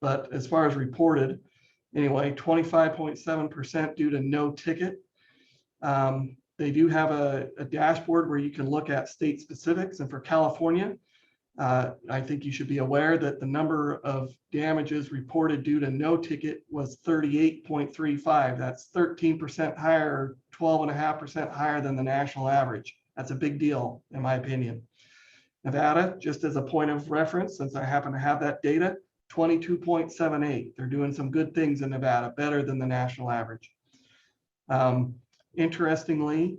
But as far as reported, Anyway, 25.7% due to no ticket. They do have a dashboard where you can look at state specifics, and for California, I think you should be aware that the number of damages reported due to no ticket was 38.35. That's 13% higher, 12.5% higher than the national average. That's a big deal, in my opinion. Nevada, just as a point of reference, since I happen to have that data, 22.78. They're doing some good things in Nevada, better than the national average. Interestingly,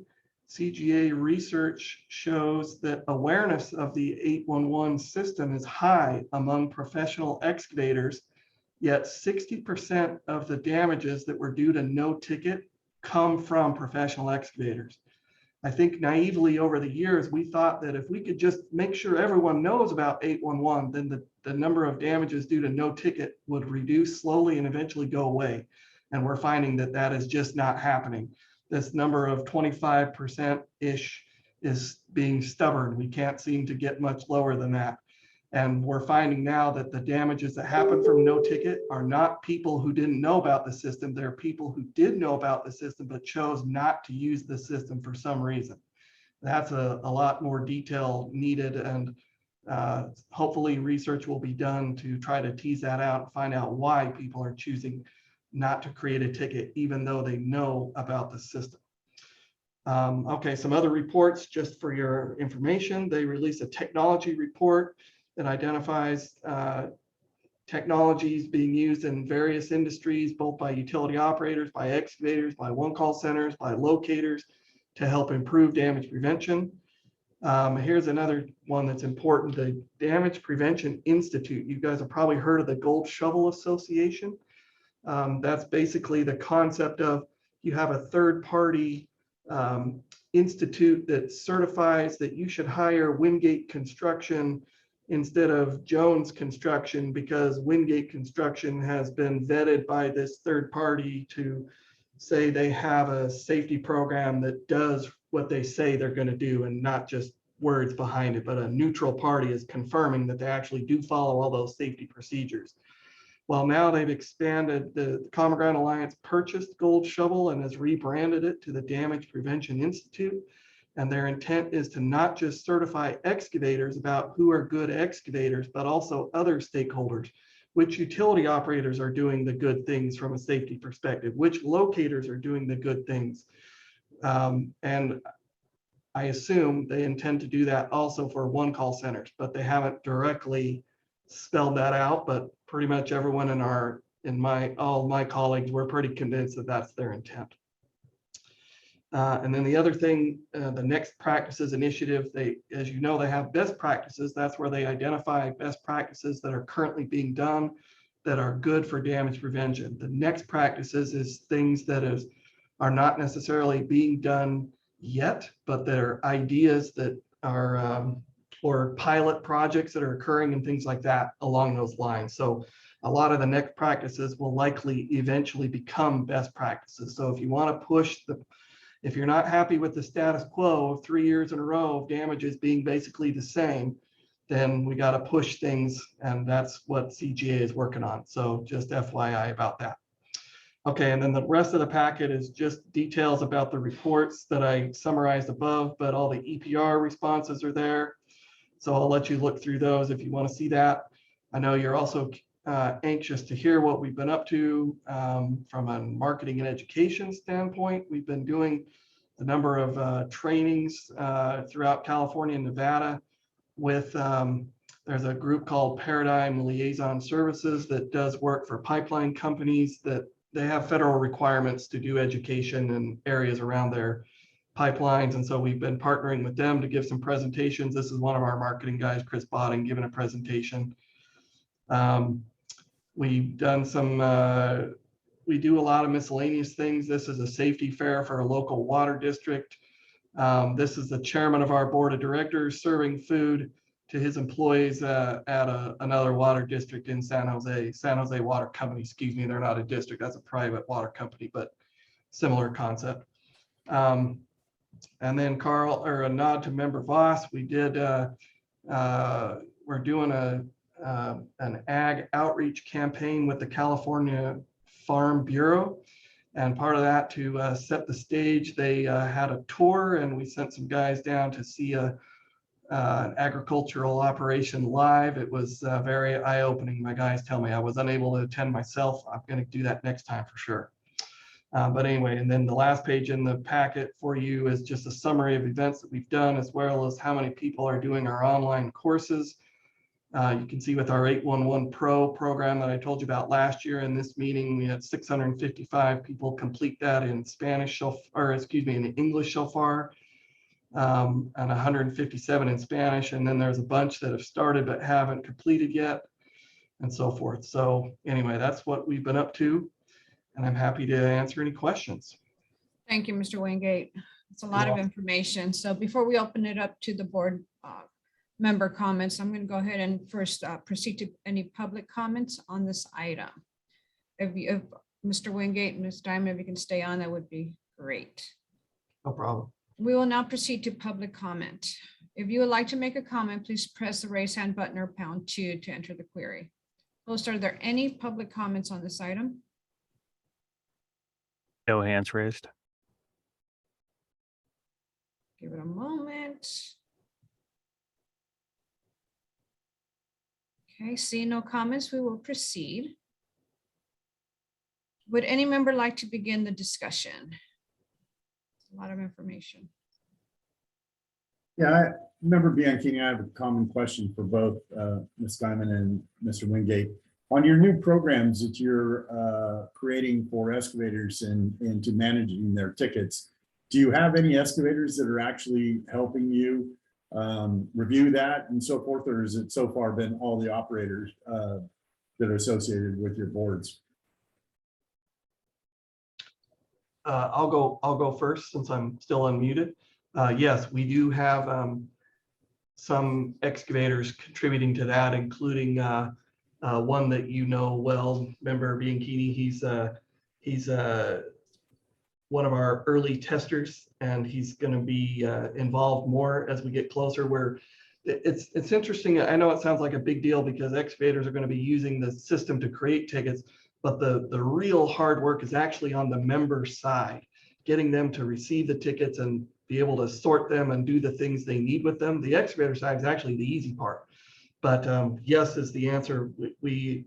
CGA research shows that awareness of the 811 system is high among professional excavators, yet 60% of the damages that were due to no ticket come from professional excavators. I think naively over the years, we thought that if we could just make sure everyone knows about 811, then the number of damages due to no ticket would reduce slowly and eventually go away. And we're finding that that is just not happening. This number of 25%-ish is being stubborn. We can't seem to get much lower than that. And we're finding now that the damages that happen from no ticket are not people who didn't know about the system. They're people who did know about the system, but chose not to use the system for some reason. That's a lot more detail needed, and hopefully research will be done to try to tease that out and find out why people are choosing not to create a ticket, even though they know about the system. Okay, some other reports just for your information. They released a technology report that identifies technologies being used in various industries, both by utility operators, by excavators, by one-call centers, by locators, to help improve damage prevention. Here's another one that's important, the Damage Prevention Institute. You guys have probably heard of the Gold Shovel Association. That's basically the concept of you have a third-party institute that certifies that you should hire Wingate Construction instead of Jones Construction, because Wingate Construction has been vetted by this third party to say they have a safety program that does what they say they're going to do, and not just words behind it, but a neutral party is confirming that they actually do follow all those safety procedures. Well, now they've expanded, the Common Ground Alliance purchased Gold Shovel and has rebranded it to the Damage Prevention Institute. And their intent is to not just certify excavators about who are good excavators, but also other stakeholders, which utility operators are doing the good things from a safety perspective, which locators are doing the good things. And I assume they intend to do that also for one-call centers, but they haven't directly spelled that out. But pretty much everyone all my colleagues, we're pretty convinced that that's their intent. And then the other thing, the Next Practices Initiative, as you know, they have best practices. That's where they identify best practices that are currently being done that are good for damage prevention. The Next Practices is things that are not necessarily being done yet, but they're ideas that are, or pilot projects that are occurring and things like that along those lines. So a lot of the Next Practices will likely eventually become best practices. So if you want to push if you're not happy with the status quo of 3 years in a row of damages being basically the same, then we got to push things, and that's what CGA is working on. So just FYI about that. Okay, and then the rest of the packet is just details about the reports that I summarized above, but all the EPR responses are there. So I'll let you look through those if you want to see that. I know you're also anxious to hear what we've been up to from a marketing and education standpoint. We've been doing a number of trainings throughout California and Nevada with, there's a group called Paradigm Liaison Services that does work for pipeline companies, that they have federal requirements to do education in areas around their pipelines. And so we've been partnering with them to give some presentations. This is one of our marketing guys, Chris Botting, giving a presentation. We've done some, we do a lot of miscellaneous things. This is a safety fair for a local water district. This is the chairman of our board of directors serving food to his employees at another water district in San Jose Water Company, excuse me, they're not a district, that's a private water company, but similar concept. And then Carl, or a nod to member Voss, we did, we're doing an ag outreach campaign with the California Farm Bureau. And part of that, to set the stage, they had a tour, and we sent some guys down to see an agricultural operation live. It was very eye-opening. My guys tell me I was unable to attend myself. I'm going to do that next time for sure. But anyway, and then the last page in the packet for you is just a summary of events that we've done, as well as how many people are doing our online courses. You can see with our 811 Pro program that I told you about last year, in this meeting, we had 655 people complete that in Spanish, or excuse me, in English so far, and 157 in Spanish. And then there's a bunch that have started but haven't completed yet, and so forth. So anyway, that's what we've been up to, and I'm happy to answer any questions. Thank you, Mr. Wingate. It's a lot of information. So before we open it up to the board member comments, I'm going to go ahead and first proceed to any public comments on this item. If Mr. Wingate and Ms. Diamond, if you can stay on, that would be great. No problem. We will now proceed to public comment. If you would like to make a comment, please press the raise hand button or #2 to enter the query. Host, are there any public comments on this item? No hands raised. Give it a moment. Okay, seeing no comments, we will proceed. Would any member like to begin the discussion? A lot of information. Yeah, Member Bianchini, I have a common question for both Ms. Diamond and Mr. Wingate. On your new programs that you're creating for excavators and into managing their tickets, do you have any excavators that are actually helping you review that and so forth, or has it so far been all the operators that are associated with your boards? I'll go first since I'm still unmuted. Yes, we do have some excavators contributing to that, including one that you know well, Member Bianchini. He's one of our early testers, and he's going to be involved more as we get closer. Where it's interesting. I know it sounds like a big deal because excavators are going to be using the system to create tickets, but the real hard work is actually on the member side, getting them to receive the tickets and be able to sort them and do the things they need with them. The excavator side is actually the easy part. But yes is the answer. We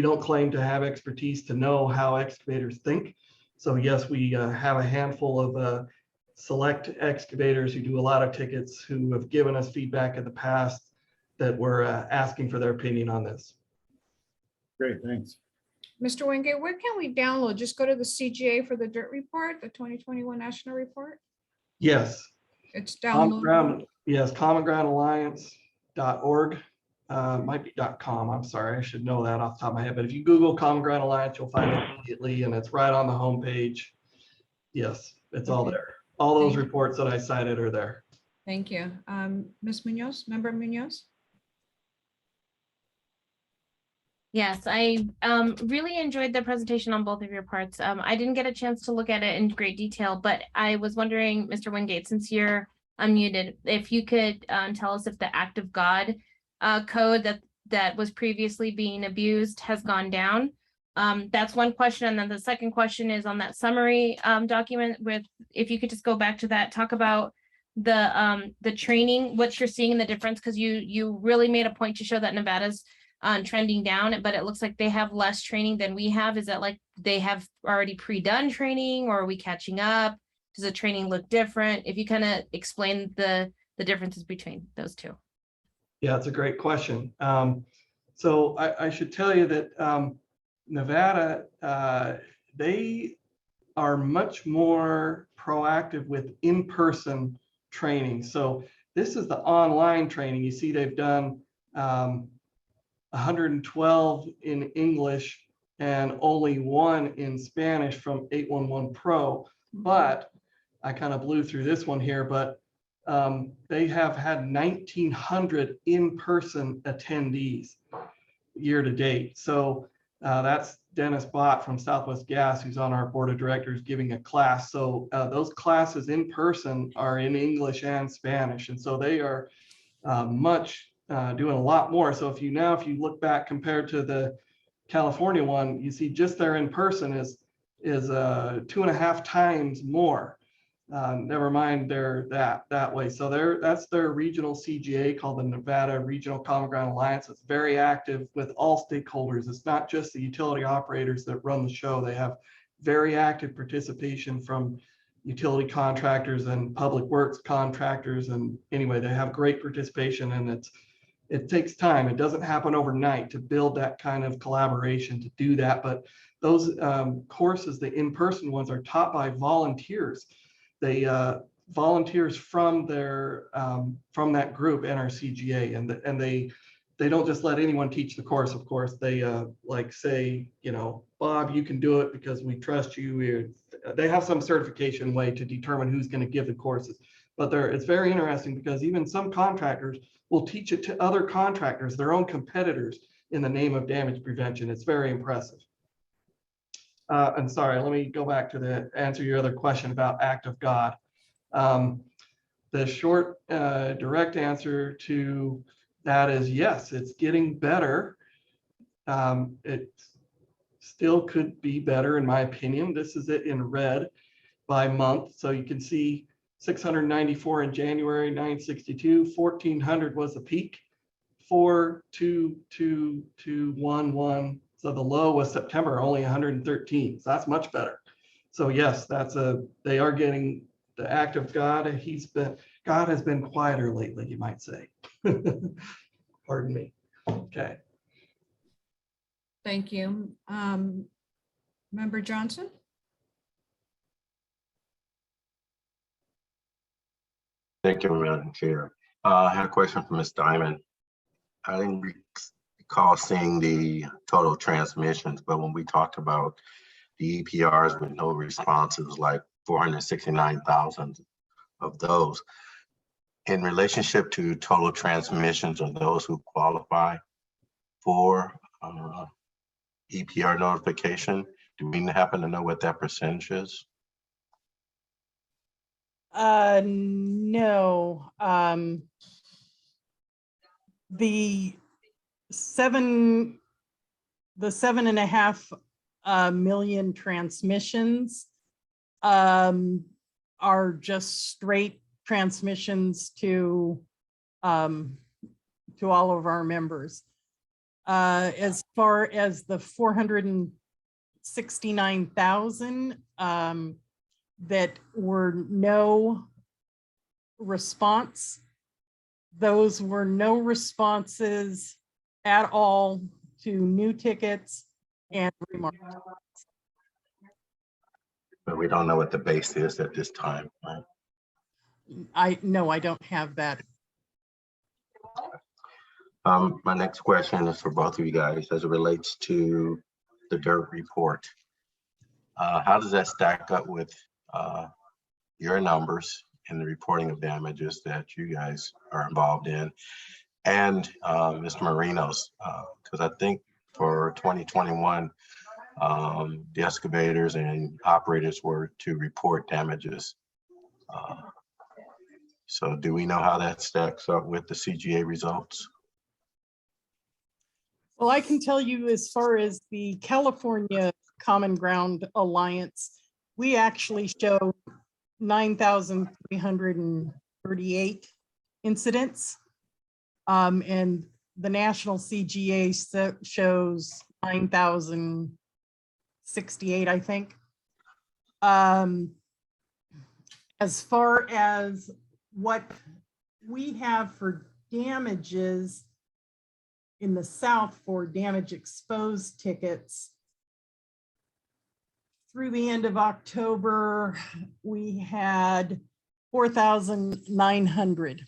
don't claim to have expertise to know how excavators think. So yes, we have a handful of select excavators who do a lot of tickets who have given us feedback in the past that we're asking for their opinion on this. Great, thanks. Mr. Wingate, where can we download? Just go to the CGA for the DIRT report, the 2021 National Report? Yes. It's Common downloadable. Ground, yes, commongroundalliance.org. Might be .com. I'm sorry, I should know that off the top of my head. But if you Google Common Ground Alliance, you'll find it immediately, and it's right on the homepage. Yes, it's all there. All those reports that I cited are there. Thank you. Ms. Munoz, Member Munoz? Yes, I really enjoyed the presentation on both of your parts. I didn't get a chance to look at it in great detail, but I was wondering, Mr. Wingate, since you're unmuted, if you could tell us if the Act of God code that was previously being abused has gone down. That's one question. And then the second question is on that summary document with, if you could just go back to that, talk about the training, what you're seeing in the difference, because you really made a point to show that Nevada's trending down, but it looks like they have less training than we have. Is that like they have already pre-done training, or are we catching up? Does the training look different? If you kind of explain the differences between those two. Yeah, it's a great question. So I should tell you that Nevada, they are much more proactive with in-person training. So this is the online training. You see they've done 112 in English and only 1 in Spanish from 811 Pro. But I kind of blew through this one here, but they have had 1,900 in-person attendees year to date. So that's Dennis Bott from Southwest Gas, who's on our board of directors, giving a class. So those classes in person are in English and Spanish. And so they are doing a lot more. So if you look back compared to the California one, you see just their in-person is 2.5 times more. Never mind their that way. So that's their regional CGA called the Nevada Regional Common Ground Alliance. It's very active with all stakeholders. It's not just the utility operators that run the show. They have very active participation from utility contractors and public works contractors. And anyway, they have great participation, and it takes time. It doesn't happen overnight to build that kind of collaboration to do that. But those courses, the in-person ones, are taught by volunteers. They volunteers from their from that group, NRCGA, and they don't just let anyone teach the course. Of course, they like say, you know, Bob, you can do it because we trust you. They have some certification way to determine who's going to give the courses. But it's very interesting because even some contractors will teach it to other contractors, their own competitors, in the name of damage prevention. It's very impressive. And sorry, let me go back to answer your other question about act of God. The short, direct answer to that is yes, it's getting better. It still could be better, in my opinion. This is it in red by month. So you can see 694 in January, 962, 1400 was the peak, 42211. So the low was September, only 113. So that's much better. So yes, they are getting the act of God. God has been quieter lately, you might say. Pardon me. Okay. Thank you. Member Johnson? Thank you, Madam Chair. I had a question for Ms. Diamond. I didn't recall seeing the total transmissions, but when we talked about the EPRs with no responses, like 469,000 of those, in relationship to total transmissions of those who qualify for EPR notification, do we happen to know what that percentage is? No. The 7.5 million transmissions are just straight transmissions to all of our members. As far as the 469,000 that were no response, those were no responses at all to new tickets and remarks. But we don't know what the base is at this time, right? I don't have that. My next question is for both of you guys as it relates to the DIRT report. How does that stack up with your numbers in the reporting of damages that you guys are involved in, and Mr. Marino's? Because I think for 2021, the excavators and operators were to report damages. So do we know how that stacks up with the CGA results? Well, I can tell you as far as the California Common Ground Alliance, we actually show 9,338 incidents. And the national CGA shows 9,068, I think. As far as what we have for damages in the South for damage exposed tickets, through the end of October, we had 4,900.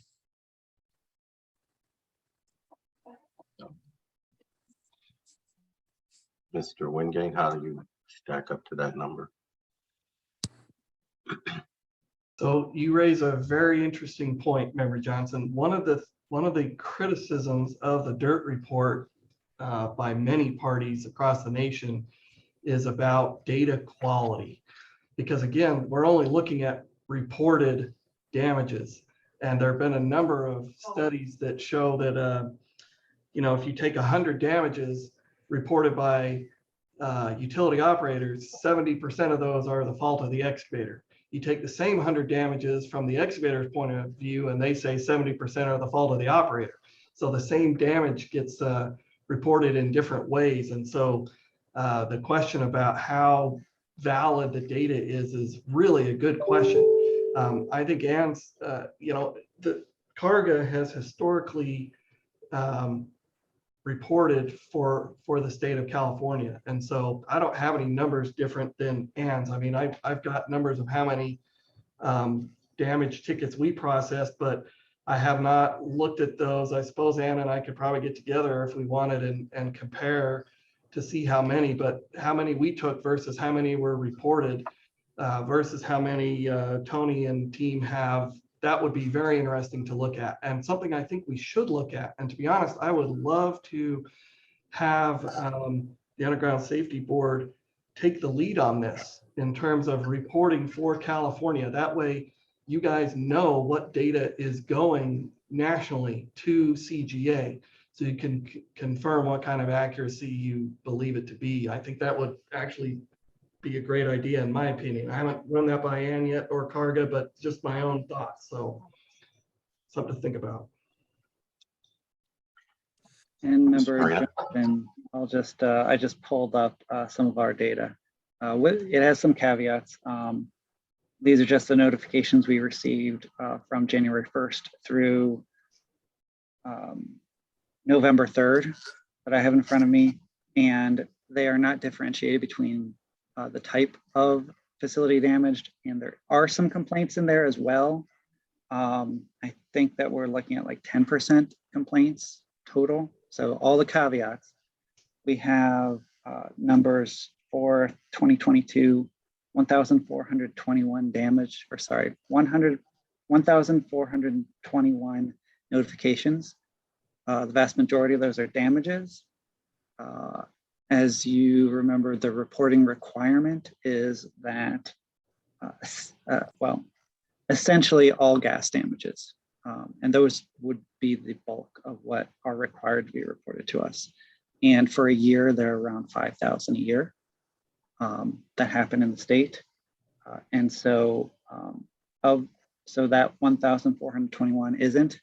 Mr. Wingate, how do you stack up to that number? So you raise a very interesting point, Member Johnson. One of the criticisms of the DIRT report by many parties across the nation is about data quality, because again, we're only looking at reported damages, and there have been a number of studies that show that if you take 100 damages reported by utility operators, 70% of those are the fault of the excavator. You take the same 100 damages from the excavator's point of view, and they say 70% are the fault of the operator. So the same damage gets reported in different ways. And so the question about how valid the data is really a good question. I think Ann's, the Carga has historically reported for the state of California. And so I don't have any numbers different than Ann's. I mean, I've got numbers of how many damage tickets we processed, but I have not looked at those. I suppose Ann and I could probably get together if we wanted and compare to see how many, but how many we took versus how many were reported versus how many Tony and team have. That would be very interesting to look at, and something I think we should look at. And to be honest, I would love to have the Underground Safety Board take the lead on this in terms of reporting for California. That way, you guys know what data is going nationally to CGA, so you can confirm what kind of accuracy you believe it to be. I think that would actually be a great idea, in my opinion. I haven't run that by Ann yet or Carga, but just my own thoughts. So something to think about. And member Johnson, I'll just I just pulled up some of our data. It has some caveats. These are just the notifications we received from January 1st through November 3rd that I have in front of me, and they are not differentiated between the type of facility damaged, and there are some complaints in there as well. I think that we're looking at like 10% complaints total. So all the caveats, we have numbers for 2022, 1,421 damage, or sorry, 1,421 notifications. The vast majority of those are damages. As you remember, the reporting requirement is that, well, essentially all gas damages. And those would be the bulk of what are required to be reported to us. And for a year, they're around 5,000 a year that happen in the state. And so, so that 1,421 isn't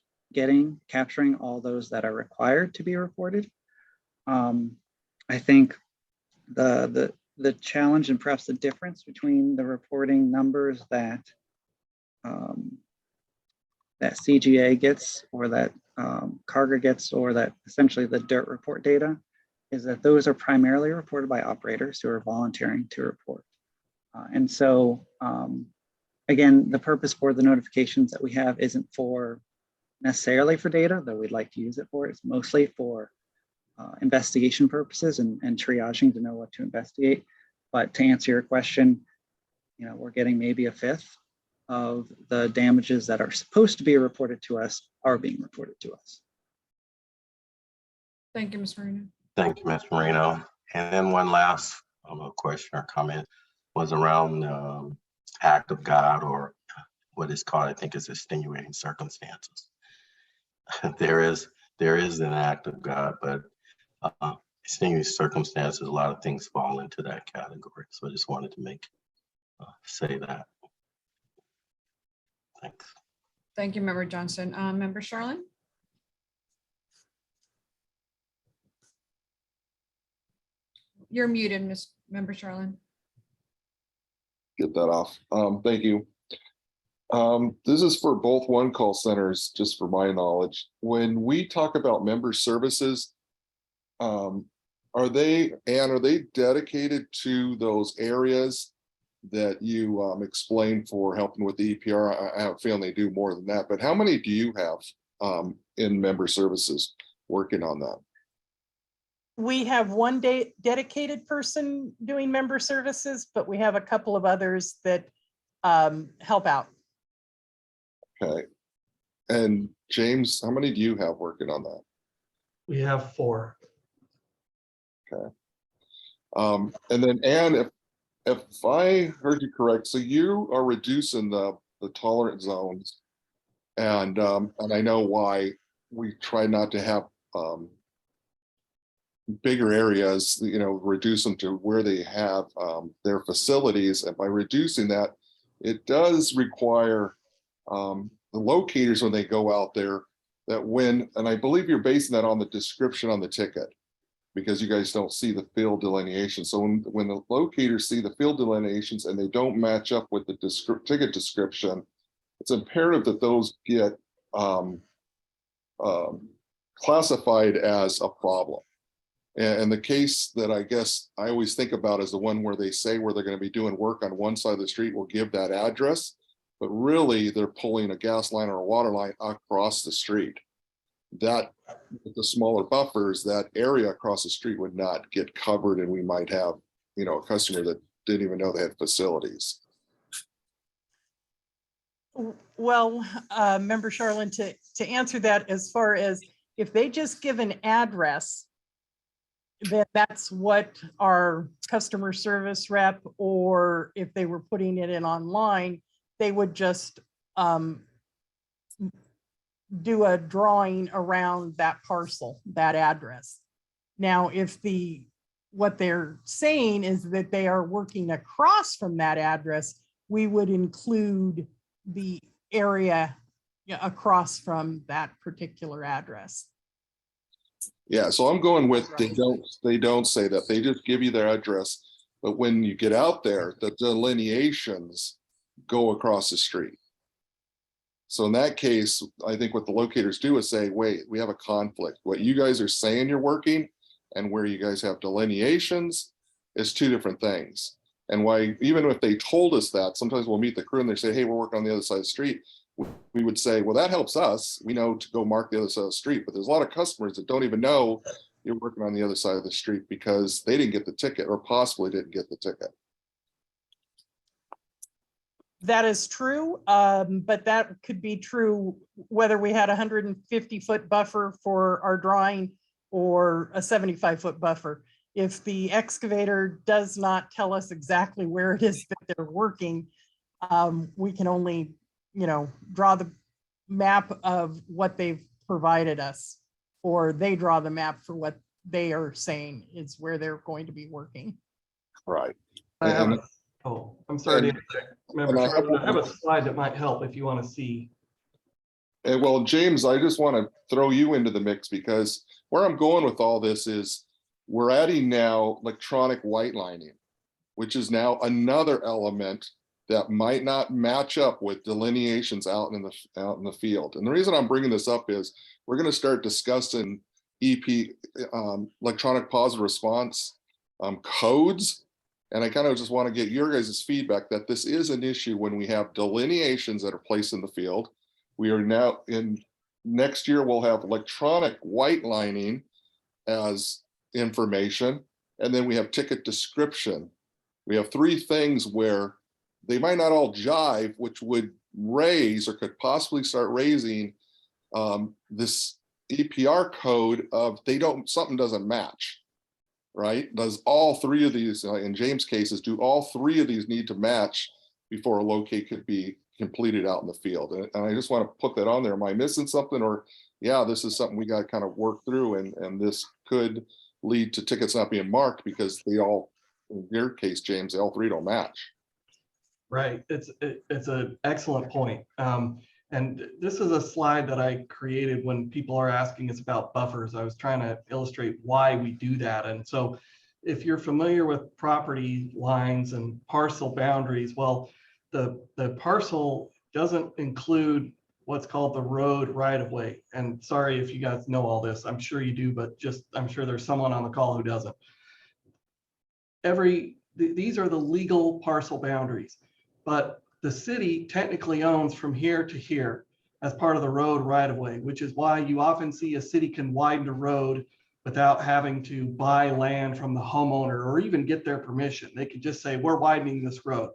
capturing all those that are required to be reported. I think the challenge and perhaps the difference between the reporting numbers that that CGA gets, or that Carga gets, or that essentially the DIRT report data, is that those are primarily reported by operators who are volunteering to report. And so, again, the purpose for the notifications that we have isn't for necessarily for data, though we'd like to use it for. It's mostly for investigation purposes and triaging to know what to investigate. But to answer your question, we're getting maybe a fifth of the damages that are supposed to be reported to us are being reported to us. Thank you, Ms. Marino. Thank you, Ms. Marino. And then one last question or comment was around act of God, or what is called, I think, is extenuating circumstances. There is an act of God, but extenuating circumstances, a lot of things fall into that category. So I just wanted to say that. Thanks. Thank you, Member Johnson. Member Sharlin? You're muted, Member Sharlin. Get that off. Thank you. This is for both one call centers, just for my knowledge. When we talk about member services, are they dedicated to those areas that you explained for helping with the EPR? I have a feeling they do more than that, but how many do you have in member services working on that? We have one dedicated person doing member services, but we have a couple of others that help out. Okay. And James, how many do you have working on that? We have 4. Okay. And then Ann, if I heard you correct, so you are reducing the tolerance zones, and I know why we try not to have bigger areas, reduce them to where they have their facilities. And by reducing that, it does require the locators when they go out there that and I believe you're basing that on the description on the ticket, because you guys don't see the field delineation. So when the locators see the field delineations and they don't match up with the ticket description, it's imperative that those get classified as a problem. And the case that I guess I always think about is the one where they say where they're going to be doing work on one side of the street will give that address, but really they're pulling a gas line or a water line across the street. That with the smaller buffers, that area across the street would not get covered, and we might have, a customer that didn't even know they had facilities. Well, Member Charlin, to answer that, as far as if they just give an address, then that's what our customer service rep, or if they were putting it in online, they would just do a drawing around that parcel, that address. Now, if what they're saying is that they are working across from that address, we would include the area across from that particular address. Yeah, so I'm going with they don't say that. They just give you their address, but when you get out there, the delineations go across the street. So in that case, I think what the locators do is say, wait, we have a conflict. What you guys are saying you're working and where you guys have delineations is two different things. And why, even if they told us that, sometimes we'll meet the crew and they say, hey, we're working on the other side of the street. We would say, well, that helps us. We know to go mark the other side of the street, but there's a lot of customers that don't even know you're working on the other side of the street because they didn't get the ticket or possibly didn't get the ticket. That is true, but that could be true whether we had a 150-foot buffer for our drawing or a 75-foot buffer. If the excavator does not tell us exactly where it is that they're working, we can only, draw the map of what they've provided us, or they draw the map for what they are saying is where they're going to be working. Right. I'm sorry to interject. I have a slide that might help if you want to see. And well, James, I just want to throw you into the mix because where I'm going with all this is we're adding now electronic white lining, which is now another element that might not match up with delineations out in the field. And the reason I'm bringing this up is we're going to start discussing electronic positive response codes. And I kind of just want to get your guys' feedback that this is an issue when we have delineations that are placed in the field. We are now next year, we'll have electronic white lining as information. And then we have ticket description. We have three things where they might not all jive, which would raise or could possibly start raising this EPR code of something doesn't match. Right? Does all three of these, in James' cases, do all three of these need to match before a locate could be completed out in the field? And I just want to put that on there. Am I missing something? Or, yeah, this is something we got to kind of work through, and this could lead to tickets not being marked because they all, in your case, James, they all three don't match. Right. It's an excellent point. And this is a slide that I created when people are asking us about buffers. I was trying to illustrate why we do that. And so if you're familiar with property lines and parcel boundaries, well, the parcel doesn't include what's called the road right of way. And sorry if you guys know all this, I'm sure you do, but I'm sure there's someone on the call who doesn't. These are the legal parcel boundaries, but the city technically owns from here to here as part of the road right of way, which is why you often see a city can widen a road without having to buy land from the homeowner or even get their permission. They could just say, we're widening this road.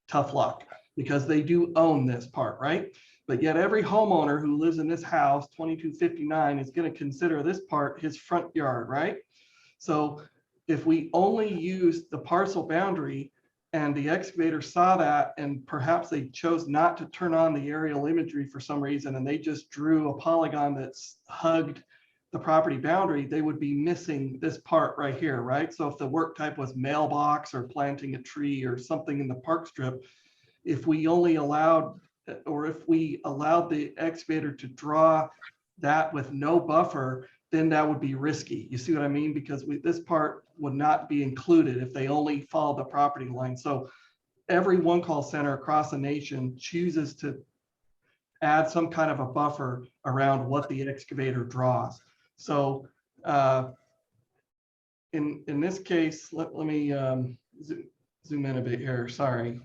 Tough luck, because they do own this part, right? But yet every homeowner who lives in this house, 2259, is going to consider this part his front yard, right? So if we only use the parcel boundary and the excavator saw that, and perhaps they chose not to turn on the aerial imagery for some reason, and they just drew a polygon that's hugged the property boundary, they would be missing this part right here, right? So if the work type was mailbox or planting a tree or something in the park strip, if we only allowed, or if we allowed the excavator to draw that with no buffer, then that would be risky. You see what I mean? Because this part would not be included if they only follow the property line. So every one call center across the nation chooses to add some kind of a buffer around what the excavator draws. So in this case, let me zoom in a bit here. Sorry.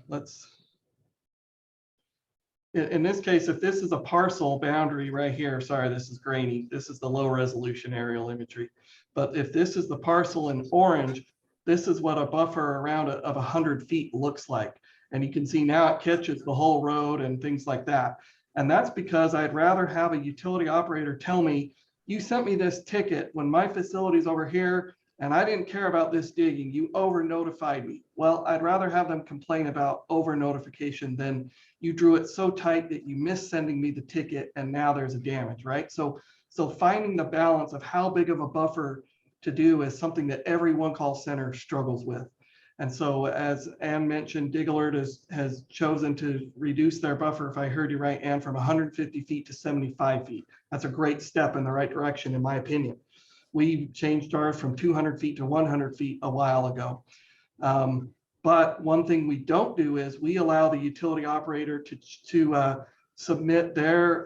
In this case, if this is a parcel boundary right here, sorry, this is grainy. This is the low resolution aerial imagery. But if this is the parcel in orange, this is what a buffer around of 100 feet looks like. And you can see now it catches the whole road and things like that. And that's because I'd rather have a utility operator tell me, you sent me this ticket when my facility's over here and I didn't care about this digging, you over notified me. Well, I'd rather have them complain about over notification than you drew it so tight that you missed sending me the ticket and now there's a damage, right? So finding the balance of how big of a buffer to do is something that every one call center struggles with. And so as Ann mentioned, DigAlert has chosen to reduce their buffer, if I heard you right, Ann, from 150 feet to 75 feet. That's a great step in the right direction, in my opinion. We changed ours from 200 feet to 100 feet a while ago. But one thing we don't do is we allow the utility operator to submit their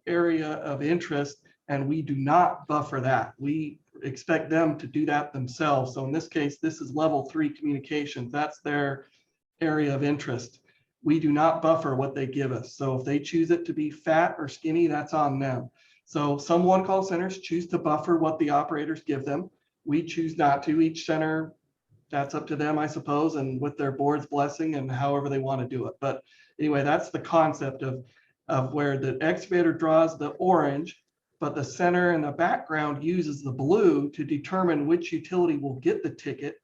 area of interest, and we do not buffer that. We expect them to do that themselves. So in this case, this is level 3 communications. That's their area of interest. We do not buffer what they give us. So if they choose it to be fat or skinny, that's on them. So some one call centers choose to buffer what the operators give them. We choose not to. Each center, that's up to them, I suppose, and with their board's blessing and however they want to do it. But anyway, that's the concept of where the excavator draws the orange, but the center in the background uses the blue to determine which utility will get the ticket.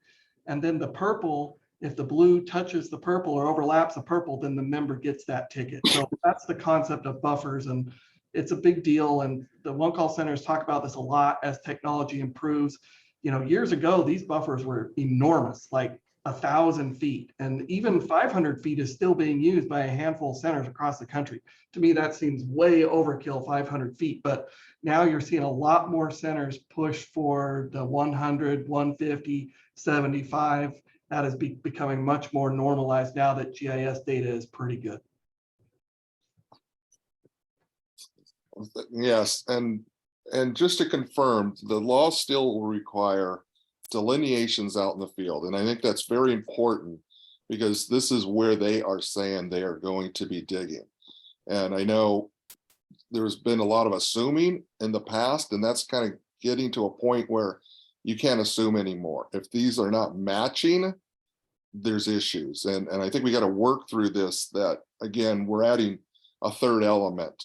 And then the purple, if the blue touches the purple or overlaps the purple, then the member gets that ticket. So that's the concept of buffers, and it's a big deal. And the one call centers talk about this a lot as technology improves. You know, years ago, these buffers were enormous, like 1,000 feet, and even 500 feet is still being used by a handful of centers across the country. To me, that seems way overkill, 500 feet, but now you're seeing a lot more centers push for the 100, 150, 75. That is becoming much more normalized now that GIS data is pretty good. Yes, and just to confirm, the law still will require delineations out in the field. And I think that's very important because this is where they are saying they are going to be digging. And I know there's been a lot of assuming in the past, and that's kind of getting to a point where you can't assume anymore. If these are not matching, there's issues. And I think we got to work through this, that again, we're adding a third element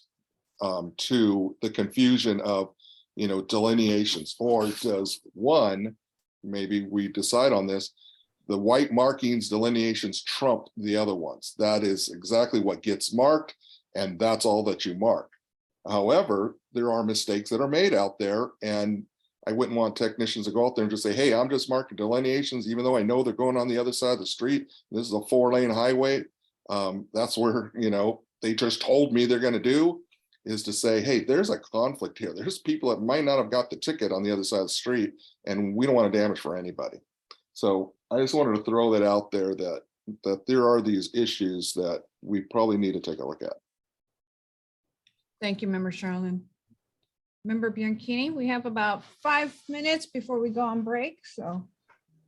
to the confusion of, you know, delineations. Or does one, maybe we decide on this, the white markings delineations trump the other ones. That is exactly what gets marked, and that's all that you mark. However, there are mistakes that are made out there, and I wouldn't want technicians to go out there and just say, hey, I'm just marking delineations, even though I know they're going on the other side of the street. This is a 4-lane highway. That's where, you know, they just told me they're going to do, is to say, hey, there's a conflict here. There's people that might not have got the ticket on the other side of the street, and we don't want to damage for anybody. So I just wanted to throw that out there, that there are these issues that we probably need to take a look at. Thank you, Member Sharlin. Member Bianchini, we have about 5 minutes before we go on break, so.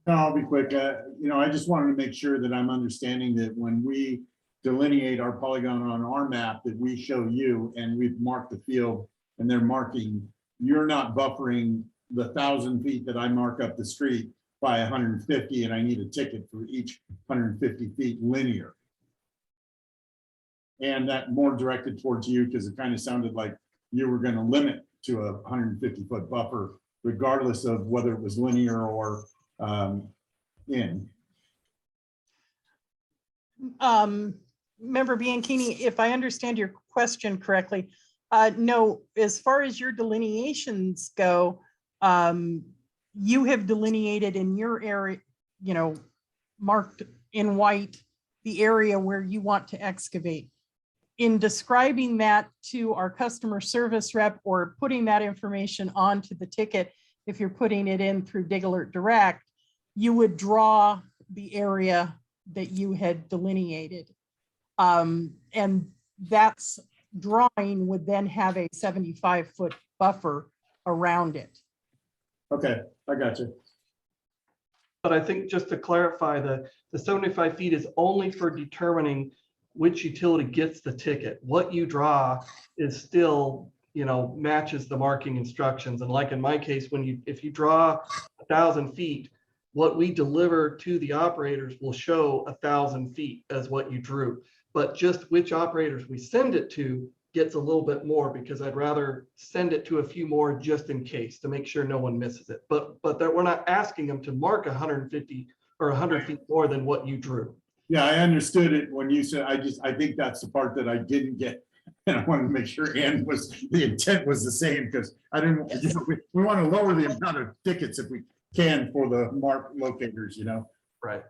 No, I'll be quick. You know, I just wanted to make sure that I'm understanding that when we delineate our polygon on our map that we show you, and we've marked the field and they're marking, you're not buffering the 1,000 feet that I mark up the street by 150, and I need a ticket for each 150 feet linear. And that more directed towards you, because it kind of sounded like you were going to limit to a 150-foot buffer, regardless of whether it was linear or in. Member Bianchini, if I understand your question correctly, No, as far as your delineations go, you have delineated in your area, you know, marked in white, the area where you want to excavate. In describing that to our customer service rep or putting that information onto the ticket, if you're putting it in through Dig Alert Direct, you would draw the area that you had delineated. And that's drawing would then have a 75-foot buffer around it. Okay, I got you. But I think just to clarify, the 75 feet is only for determining which utility gets the ticket. What you draw is still, you know, matches the marking instructions. And like in my case, if you draw 1,000 feet, what we deliver to the operators will show 1,000 feet as what you drew. But just which operators we send it to gets a little bit more, because I'd rather send it to a few more just in case, to make sure no one misses it. But that we're not asking them to mark 150 or 100 feet more than what you drew. Yeah, I understood it when you said, I think that's the part that I didn't get. And I wanted to make sure the intent was the same, because I didn't, we want to lower the amount of tickets if we can for the mark locators, you know? Right.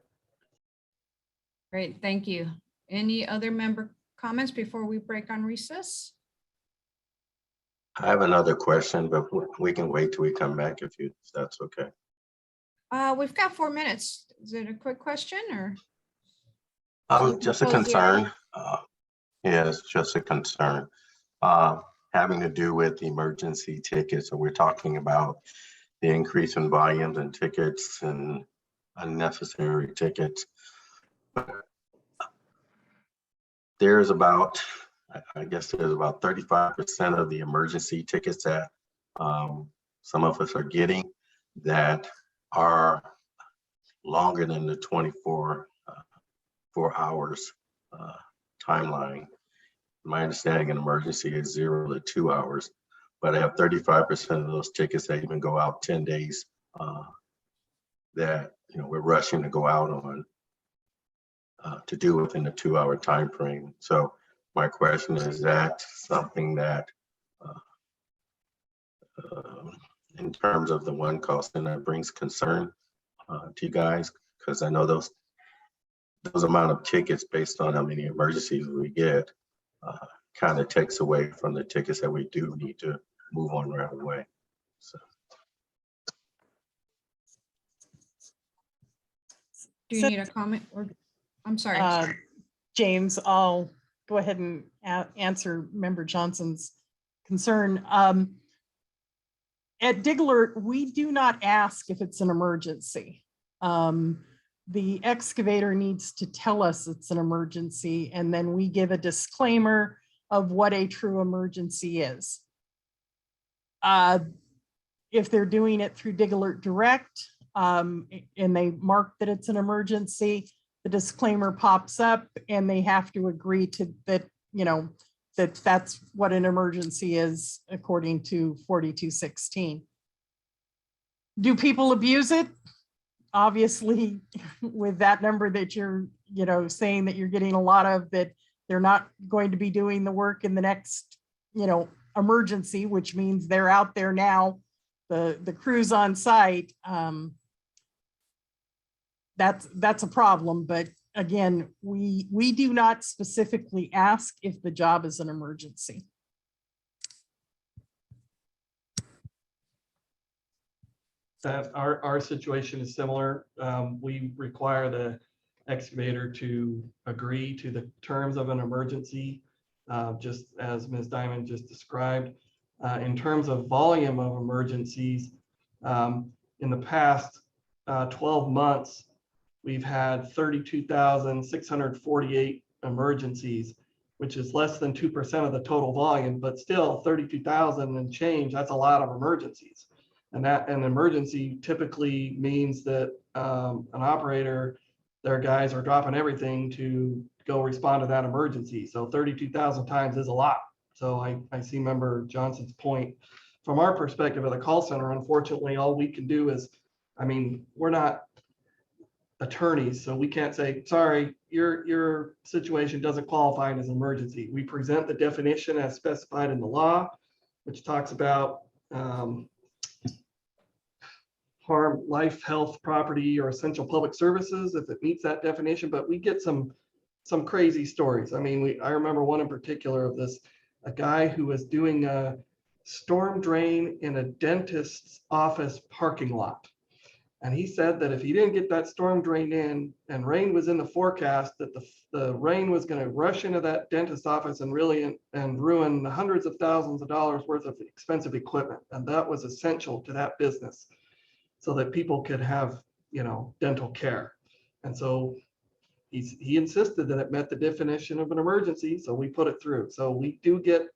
Great, thank you. Any other member comments before we break on recess? I have another question, but we can wait till we come back if that's okay. We've got 4 minutes. Is it a quick question or? Just a concern. Yeah, it's just a concern. Having to do with emergency tickets. So we're talking about the increase in volumes and tickets and unnecessary tickets. There's about, I guess there's about 35% of the emergency tickets that some of us are getting that are longer than the 24 hours timeline. My understanding an emergency is 0 to 2 hours, but I have 35% of those tickets that even go out 10 days that, you know, we're rushing to go out on to do within the 2-hour time frame. So my question is that something that in terms of the one cost, and that brings concern to you guys, because I know those amount of tickets based on how many emergencies we get kind of takes away from the tickets that we do need to move on right away. So. Do you need a comment or, I'm sorry. James, I'll go ahead and answer Member Johnson's concern. At Dig Alert, we do not ask if it's an emergency. The excavator needs to tell us it's an emergency, and then we give a disclaimer of what a true emergency is. If they're doing it through Dig Alert Direct and they mark that it's an emergency, the disclaimer pops up and they have to agree to that, you know, that's what an emergency is according to 4216. Do people abuse it? Obviously, with that number that you're, you know, saying that you're getting a lot of, that they're not going to be doing the work in the next, you know, emergency, which means they're out there now, the crews on site. That's a problem. But again, we do not specifically ask if the job is an emergency. That our situation is similar. We require the excavator to agree to the terms of an emergency, just as Ms. Diamond just described. In terms of volume of emergencies, in the past 12 months, we've had 32,648 emergencies, which is less than 2% of the total volume, but still 32,000 and change, that's a lot of emergencies. And that an emergency typically means that an operator, their guys are dropping everything to go respond to that emergency. So 32,000 times is a lot. So I see Member Johnson's point. From our perspective of the call center, unfortunately, all we can do is, I mean, we're not, attorneys. So we can't say, sorry, your situation doesn't qualify as an emergency. We present the definition as specified in the law, which talks about harm, life, health, property, or essential public services if it meets that definition. But we get some crazy stories. I mean, I remember one in particular of this, a guy who was doing a storm drain in a dentist's office parking lot. And he said that if he didn't get that storm drain in and rain was in the forecast, that the rain was going to rush into that dentist office and really and ruin hundreds of thousands of dollars worth of expensive equipment. And that was essential to that business so that people could have, dental care. And so he insisted that it met the definition of an emergency. So we put it through. So we do get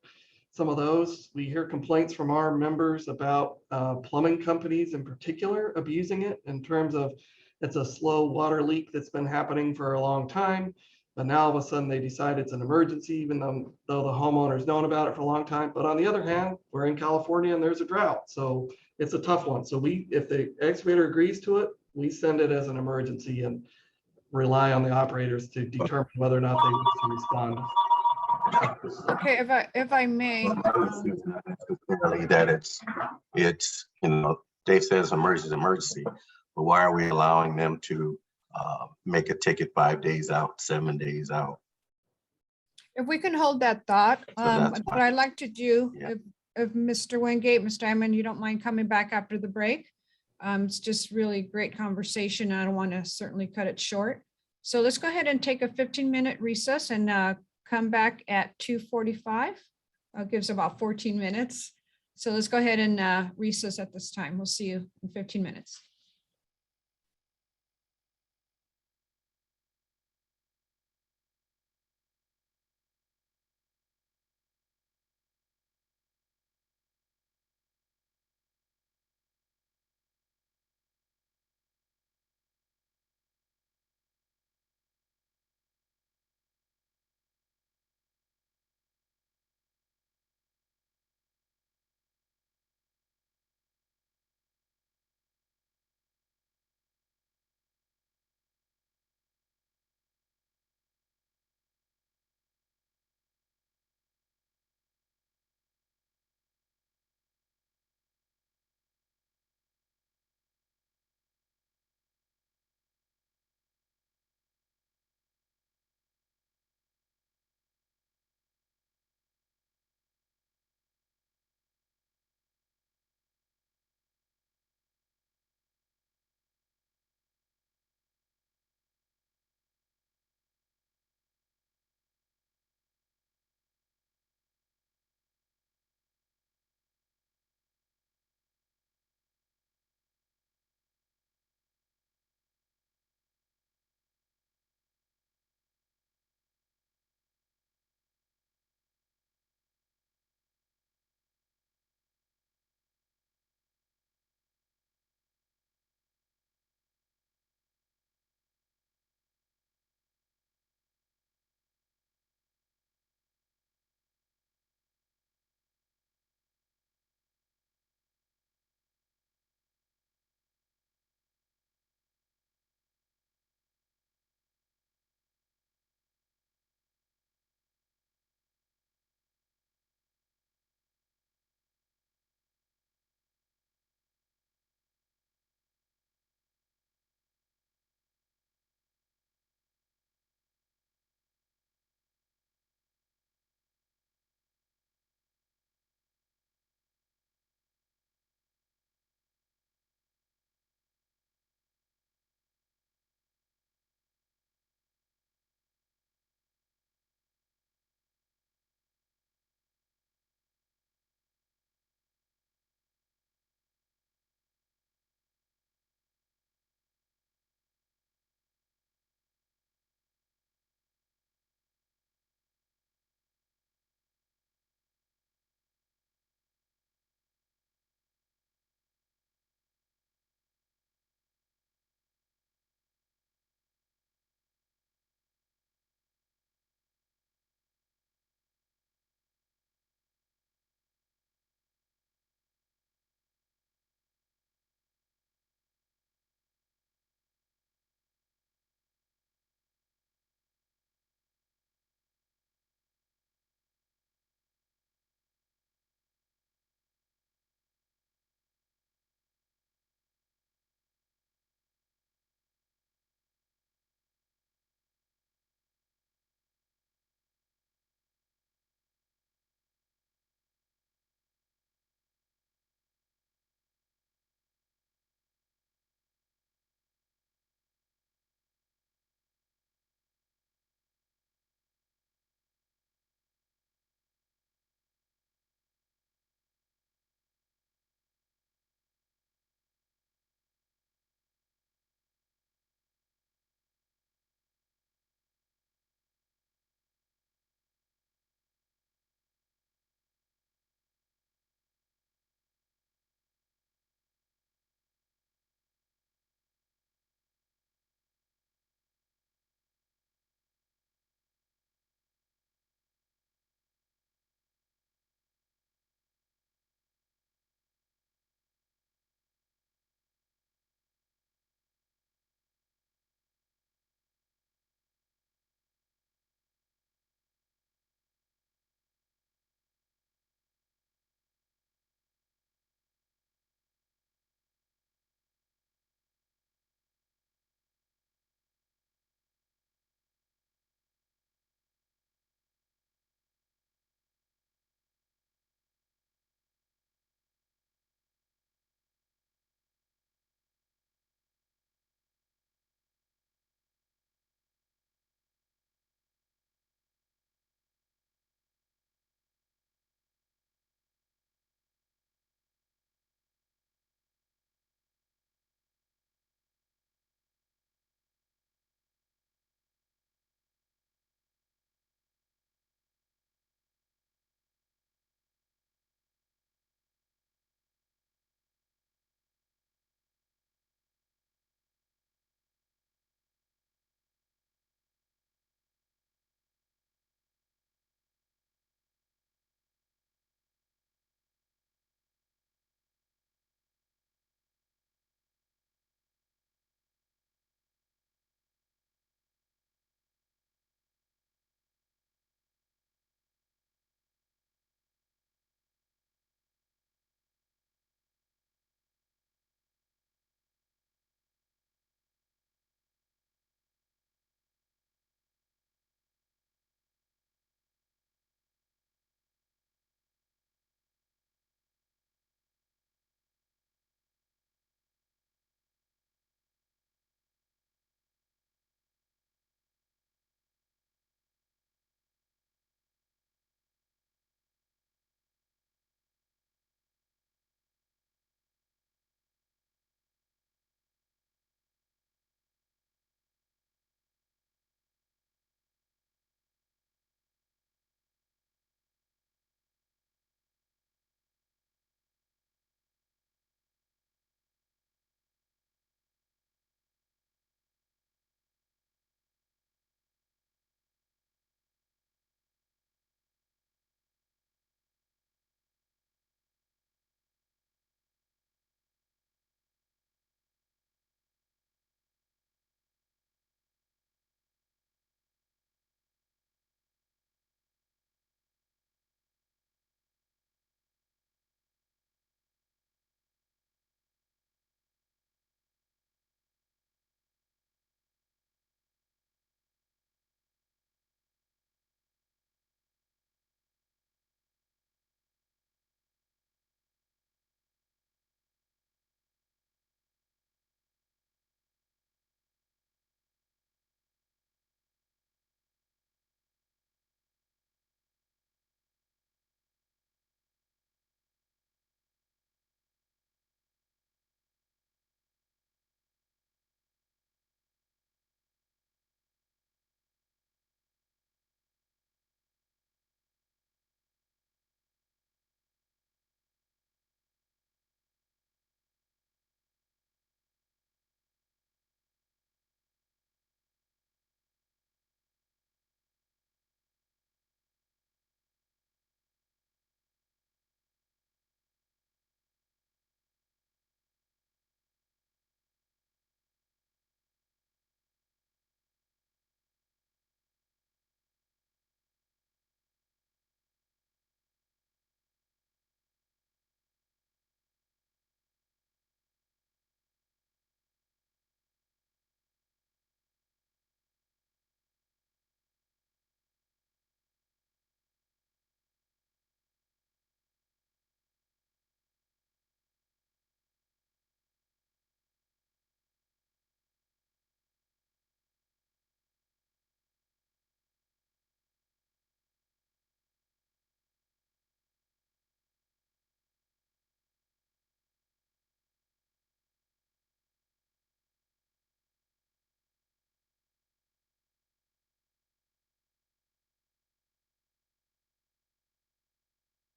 some of those. We hear complaints from our members about plumbing companies in particular abusing it in terms of it's a slow water leak that's been happening for a long time. But now all of a sudden they decide it's an emergency, even though the homeowner's known about it for a long time. But on the other hand, we're in California and there's a drought. So it's a tough one. So if the excavator agrees to it, we send it as an emergency and rely on the operators to determine whether or not they wish to respond. Okay, if I may, Really that it's, Dave says emergency, but why are we allowing them to make a ticket 5 days out, 7 days out? if we can hold that thought, that's what I'd like to do, Yeah. if Mr. Wingate, Mr. Diamond, you don't mind coming back after the break. It's just really great conversation. I don't want to certainly cut it short. So let's go ahead and take a 15-minute recess and come back at 2:45. Gives about 14 minutes. So let's go ahead and recess at this time. We'll see you in 15 minutes.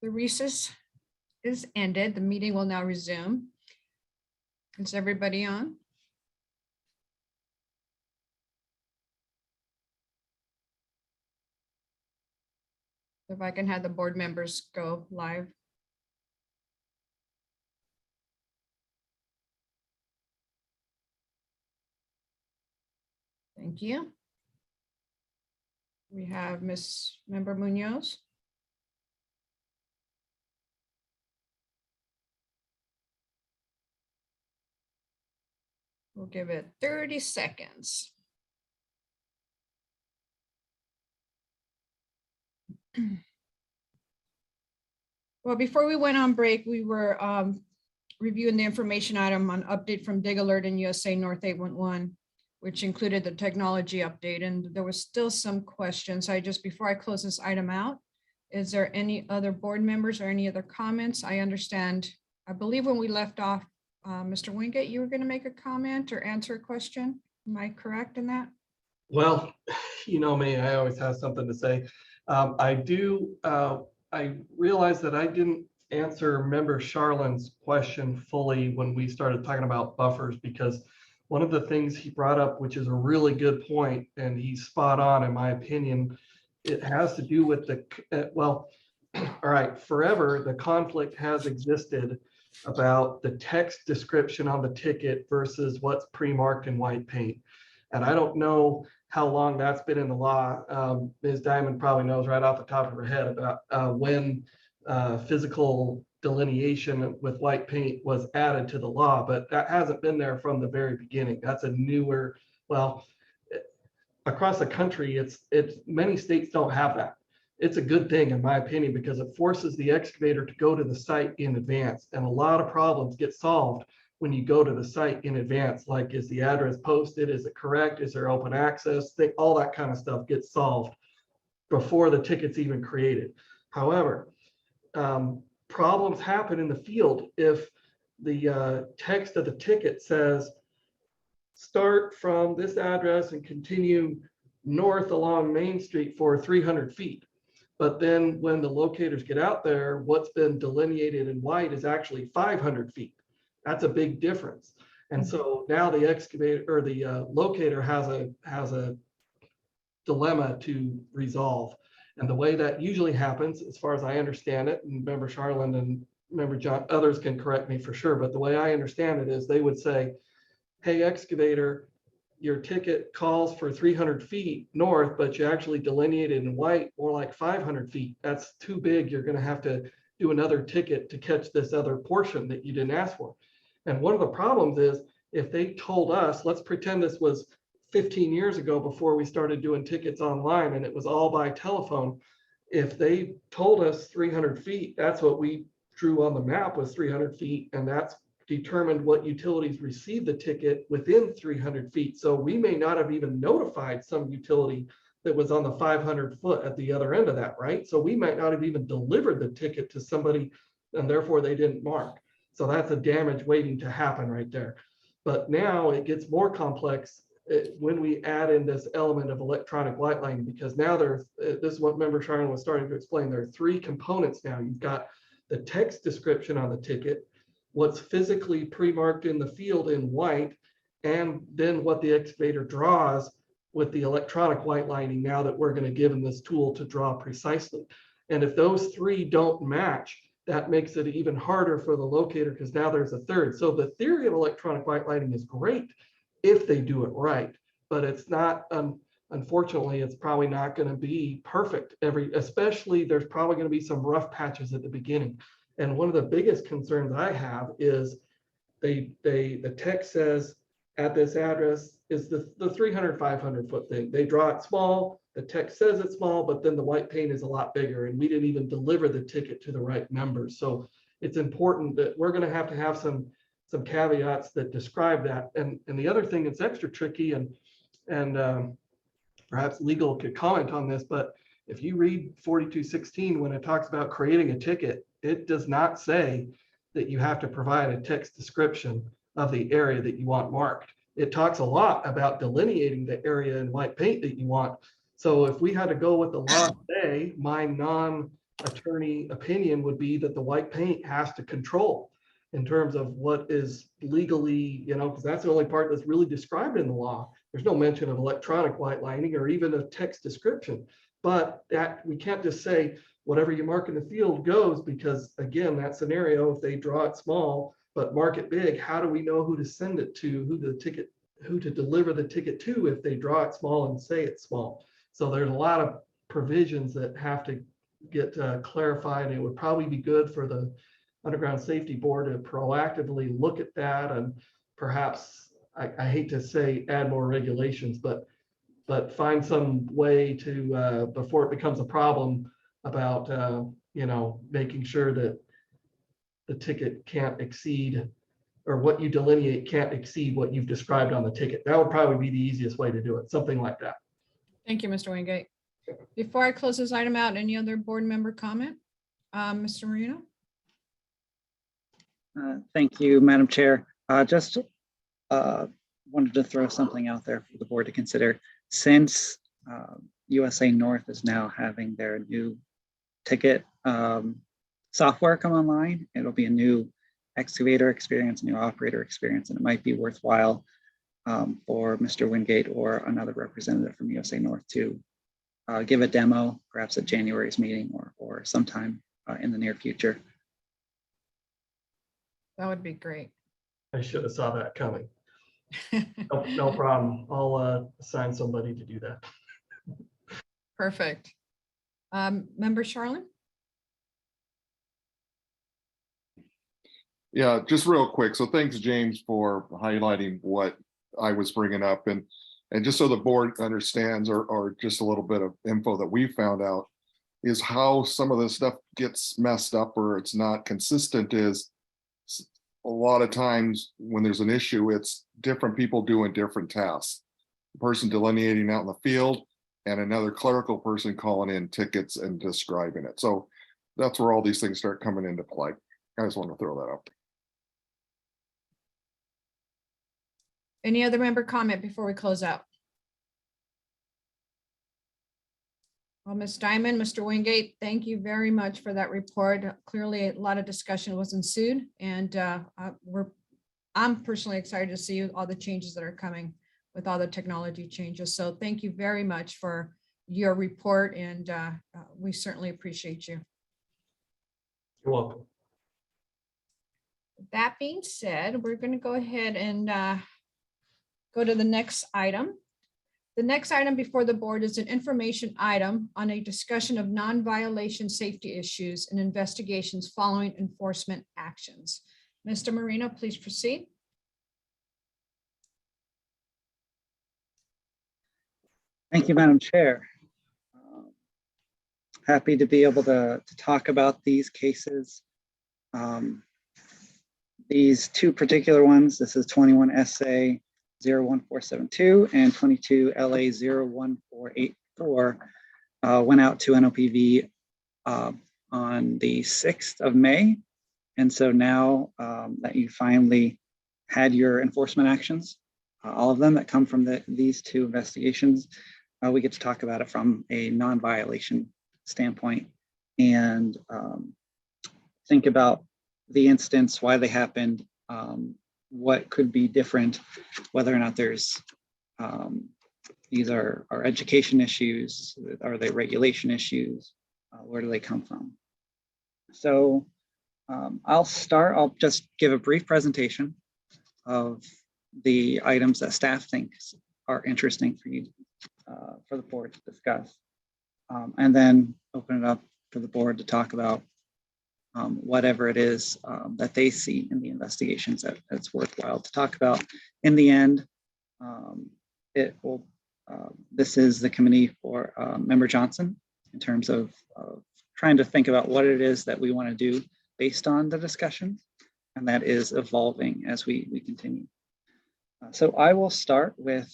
The recess is ended. The meeting will now resume. Is everybody on? If I can have the board members go live. Thank you. We have Ms. Member Munoz. We'll give it 30 seconds. Well, before we went on break, we were reviewing the information item on update from Dig Alert and USA North 811, which included the technology update, and there was still some questions. Before I close this item out, is there any other board members or any other comments? I understand, I believe when we left off, Mr. Wingate, you were going to make a comment or answer a question. Am I correct in that? Well, you know me, I always have something to say. I realized that I didn't answer Member Charlin's question fully when we started talking about buffers, because one of the things he brought up, which is a really good point, and he's spot on in my opinion, it has to do with the, well, all right, forever the conflict has existed about the text description on the ticket versus what's pre-marked in white paint. And I don't know how long that's been in the law. Ms. Diamond probably knows right off the top of her head about when physical delineation with white paint was added to the law, but that hasn't been there from the very beginning. That's a newer, well, across the country, it's many states don't have that. It's a good thing in my opinion, because it forces the excavator to go to the site in advance, and a lot of problems get solved when you go to the site in advance. Like, is the address posted? Is it correct? Is there open access? All that kind of stuff gets solved before the ticket's even created. However, problems happen in the field if the text of the ticket says, start from this address and continue north along Main Street for 300 feet. But then when the locators get out there, what's been delineated in white is actually 500 feet. That's a big difference. And so now the excavator or the locator has a dilemma to resolve. And the way that usually happens, as far as I understand it, and Member Charlin and Member John, others can correct me for sure, but the way I understand it is they would say, hey, excavator, your ticket calls for 300 feet north, but you actually delineated in white more like 500 feet. That's too big. You're going to have to do another ticket to catch this other portion that you didn't ask for. And one of the problems is if they told us, let's pretend this was 15 years ago before we started doing tickets online and it was all by telephone. If they told us 300 feet, that's what we drew on the map was 300 feet. And that's determined what utilities received the ticket within 300 feet. So we may not have even notified some utility that was on the 500 foot at the other end of that, right? So we might not have even delivered the ticket to somebody and therefore they didn't mark. So that's a damage waiting to happen right there. But now it gets more complex when we add in this element of electronic white lining, because now there's, this is what Member Sharon was starting to explain, there are three components now. You've got the text description on the ticket, what's physically pre-marked in the field in white, and then what the excavator draws with the electronic white lining now that we're going to give them this tool to draw precisely. And if those three don't match, that makes it even harder for the locator because now there's a third. So the theory of electronic white lining is great if they do it right, but it's not, unfortunately, it's probably not going to be perfect especially there's probably going to be some rough patches at the beginning. And one of the biggest concerns I have is the text says at this address, is the 300, 500 foot thing. They draw it small, the text says it's small, but then the white paint is a lot bigger, and we didn't even deliver the ticket to the right members. So it's important that we're gonna have to have some caveats that describe that. And the other thing that's extra tricky, and perhaps legal could comment on this, but if you read 4216, when it talks about creating a ticket, it does not say that you have to provide a text description of the area that you want marked. It talks a lot about delineating the area in white paint that you want. So if we had to go with the law today, my non-attorney opinion would be that the white paint has to control in terms of what is legally, because that's the only part that's really described in the law. There's no mention of electronic white lining or even a text description. But that we can't just say whatever you mark in the field goes, because again, that scenario, if they draw it small but mark it big, how do we know who to send it to, who to deliver the ticket to if they draw it small and say it's small? So there's a lot of provisions that have to get clarified. And it would probably be good for the Underground Safety Board to proactively look at that, and perhaps, I hate to say add more regulations, but find some way to, before it becomes a problem, about, making sure that the ticket can't exceed, or what you delineate can't exceed what you've described on the ticket. That would probably be the easiest way to do it, something like that. Thank you, Mr. Wingate. Before I close this item out, any other board member comment? Mr. Marino? Thank you, Madam Chair. Just wanted to throw something out there for the board to consider. Since USA North is now having their new ticket software come online, it'll be a new excavator experience, new operator experience, and it might be worthwhile for Mr. Wingate or another representative from USA North to give a demo, perhaps at January's meeting or sometime in the near future. That would be great. I should have saw that coming. No problem. I'll assign somebody to do that. Perfect. Member Charlene? Yeah, just real quick. So thanks, James, for highlighting what I was bringing up. And just so the board understands, or just a little bit of info that we found out, is how some of this stuff gets messed up or it's not consistent is a lot of times when there's an issue, it's different people doing different tasks. The person delineating out in the field and another clerical person calling in tickets and describing it. So that's where all these things start coming into play. I just want to throw that out. Any other member comment before we close out? Well, Ms. Diamond, Mr. Wingate, thank you very much for that report. Clearly, a lot of discussion was ensued, and I'm personally excited to see all the changes that are coming with all the technology changes. So thank you very much for your report, and we certainly appreciate you. You're welcome. That being said, we're going to go ahead and go to the next item. The next item before the board is an information item on a discussion of non-violation safety issues and investigations following enforcement actions. Mr. Marino, please proceed. Thank you, Madam Chair. Happy to be able to talk about these cases. These two particular ones, this is 21 SA 01472 and 22 LA 01484, went out to NOPV on the 6th of May. And so now that you finally had your enforcement actions, all of them that come from these two investigations, we get to talk about it from a non-violation standpoint and think about the instance, why they happened, what could be different, whether or not there's, these are education issues, are they regulation issues, where do they come from? So I'll just give a brief presentation of the items that staff thinks are interesting for you, for the board to discuss, and then open it up for the board to talk about whatever it is that they see in the investigations that's worthwhile to talk about. In the end, it will, this is the committee for Member Johnson in terms of trying to think about what it is that we want to do based on the discussion, and that is evolving as we continue. So I will start with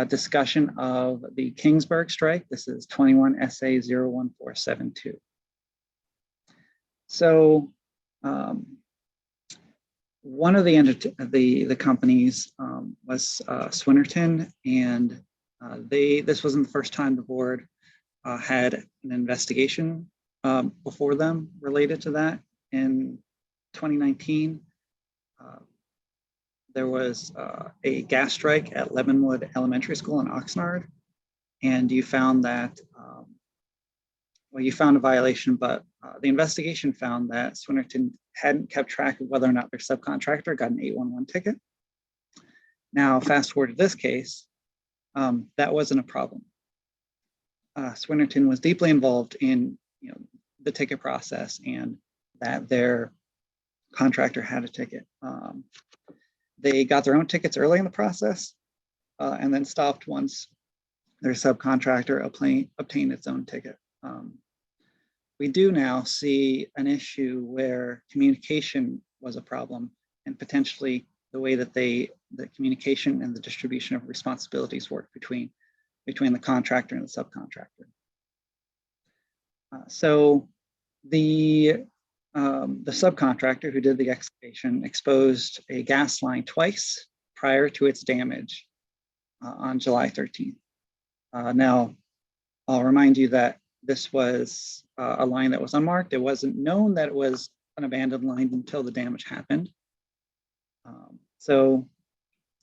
discussion of the Kingsburg strike. This is 21 SA 01472. So one of the companies was Swinerton, and this wasn't the first time the board had an investigation before them related to that. In 2019, there was a gas strike at Leavenwood Elementary School in Oxnard, and you found that, well, you found a violation, but the investigation found that Swinerton hadn't kept track of whether or not their subcontractor got an 811 ticket. Now, fast forward to this case, that wasn't a problem. Swinerton was deeply involved in the ticket process, and that their contractor had a ticket. They got their own tickets early in the process and then stopped once their subcontractor obtained its own ticket. We do now see an issue where communication was a problem, and potentially the way that the communication and the distribution of responsibilities work between the contractor and the subcontractor. So the subcontractor who did the excavation exposed a gas line twice prior to its damage on July 13th. Now, I'll remind you that this was a line that was unmarked. It wasn't known that it was an abandoned line until the damage happened. So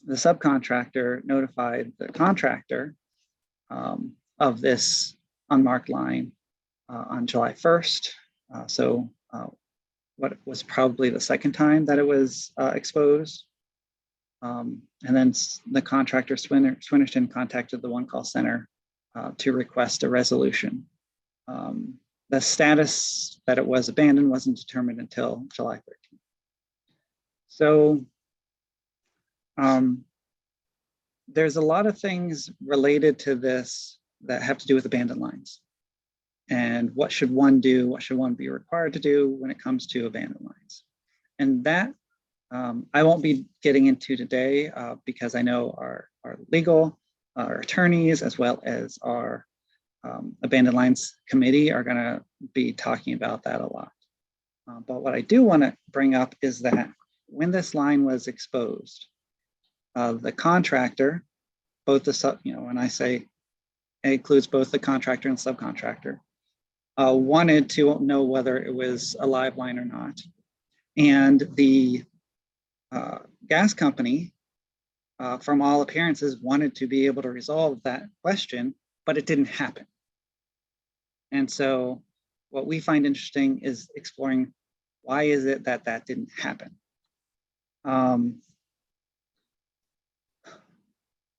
the subcontractor notified the contractor of this unmarked line on July 1st. What was probably the second time that it was exposed. And then the contractor Swinerton contacted the one call center to request a resolution. The status that it was abandoned wasn't determined until July 13th. So there's a lot of things related to this that have to do with abandoned lines. And what should one do? What should one be required to do when it comes to abandoned lines? And that I won't be getting into today because I know our legal, our attorneys, as well as our abandoned lines committee are going to be talking about that a lot. But what I do want to bring up is that when this line was exposed, the contractor, both the when I say it includes both the contractor and subcontractor, wanted to know whether it was a live line or not. And the gas company, from all appearances, wanted to be able to resolve that question, but it didn't happen. And so what we find interesting is exploring why is it that that didn't happen.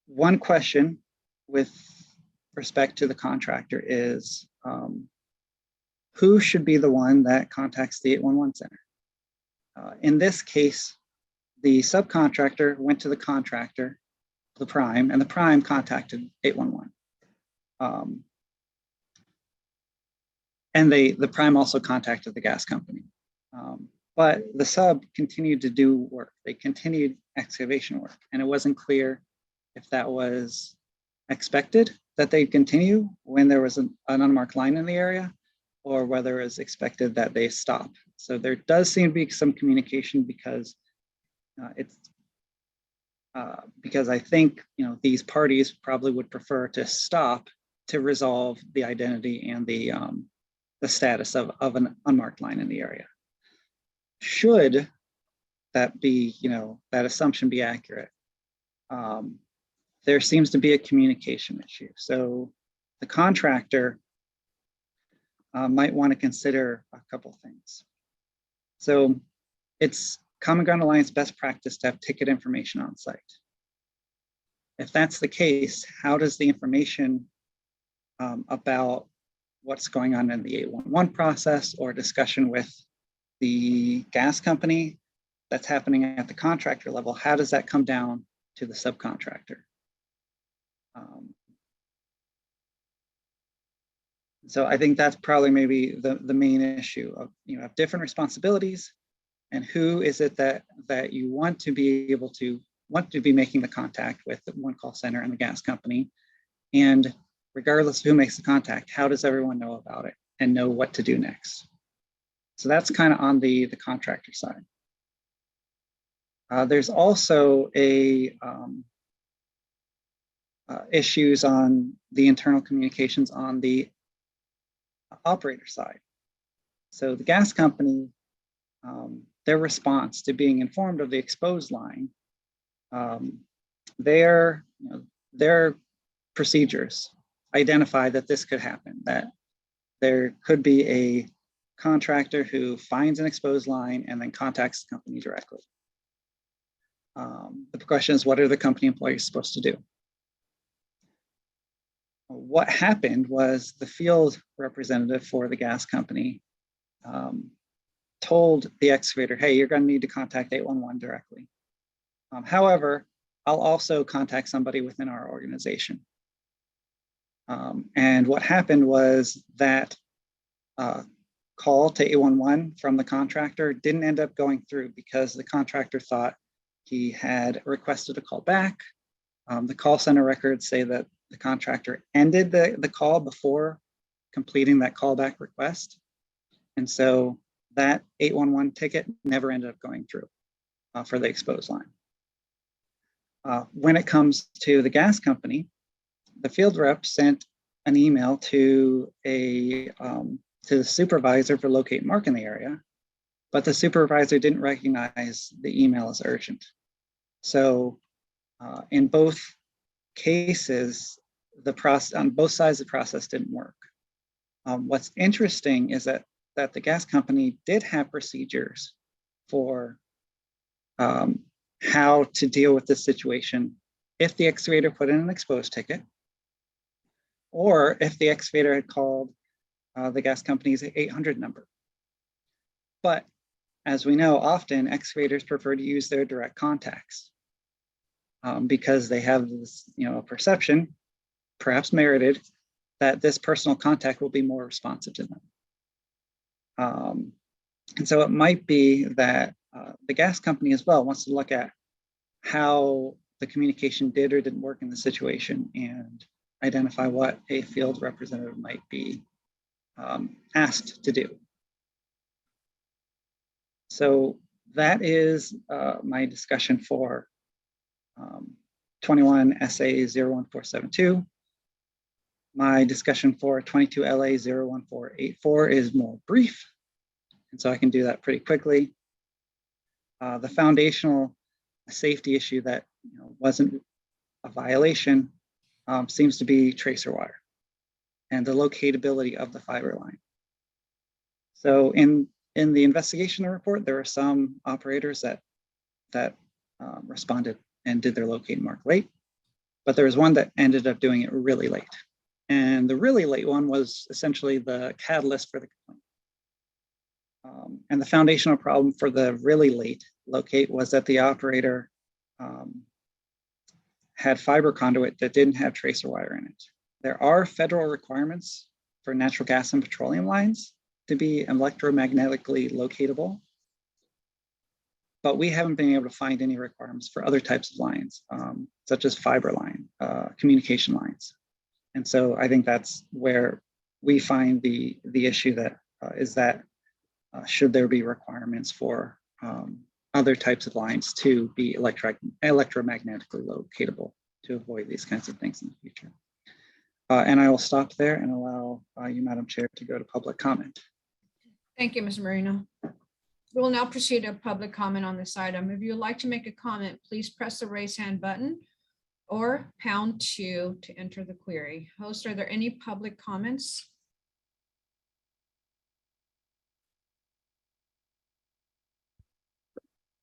One question with respect to the contractor is, who should be the one that contacts the 811 center? In this case, the subcontractor went to the contractor, the prime, and the prime contacted 811. And the prime also contacted the gas company. But the sub continued to do work. They continued excavation work, and it wasn't clear if that was expected that they'd continue when there was an unmarked line in the area, or whether it's expected that they stop. So there does seem to be some communication because because I think these parties probably would prefer to stop to resolve the identity and the status of an unmarked line in the area. Should that be, that assumption be accurate, there seems to be a communication issue. So the contractor might want to consider a couple of things. So it's Common Ground Alliance best practice to have ticket information on site. If that's the case, how does the information about what's going on in the 811 process or discussion with the gas company that's happening at the contractor level, how does that come down to the subcontractor? So I think that's probably maybe the main issue of, have different responsibilities, and who is it that you want to be making the contact with the one call center and the gas company. And regardless of who makes the contact, how does everyone know about it and know what to do next? So that's kind of on the contractor side. There's also issues on the internal communications on the operator side. So the gas company, their response to being informed of the exposed line, their procedures identify that this could happen, that there could be a contractor who finds an exposed line and then contacts the company directly. The question is, what are the company employees supposed to do? What happened was the field representative for the gas company told the excavator, hey, you're going to need to contact 811 directly. However, I'll also contact somebody within our organization. And what happened was that call to 811 from the contractor didn't end up going through because the contractor thought he had requested a call back. The call center records say that the contractor ended the call before completing that callback request. And so that 811 ticket never ended up going through for the exposed line. When it comes to the gas company, the field rep sent an email to the supervisor for locate and mark in the area, but the supervisor didn't recognize the email as urgent. So in both cases, the process on both sides of the process didn't work. What's interesting is that the gas company did have procedures for how to deal with this situation if the excavator put in an exposed ticket, or if the excavator had called the gas company's 800 number. But as we know, often excavators prefer to use their direct contacts because they have this, a perception, perhaps merited, that this personal contact will be more responsive to them. And so it might be that the gas company as well wants to look at how the communication did or didn't work in the situation and identify what a field representative might be asked to do. So that is my discussion for 21 SA 01472. My discussion for 22 LA 01484 is more brief, and so I can do that pretty quickly. The foundational safety issue that wasn't a violation seems to be tracer wire and the locatability of the fiber line. So in the investigation report, there were some operators that responded and did their locate and mark late, but there was one that ended up doing it really late. And the really late one was essentially the catalyst for the complaint. And the foundational problem for the really late locate was that the operator had fiber conduit that didn't have tracer wire in it. There are federal requirements for natural gas and petroleum lines to be electromagnetically locatable, but we haven't been able to find any requirements for other types of lines, such as fiber line, communication lines. And so I think that's where we find the issue that should there be requirements for other types of lines to be electromagnetically locatable to avoid these kinds of things in the future. And I will stop there and allow you, Madam Chair, to go to public comment. Thank you, Ms. Marino. We will now proceed to public comment on this item. If you would like to make a comment, please press the raise hand button or #2 to enter the query. Host, are there any public comments?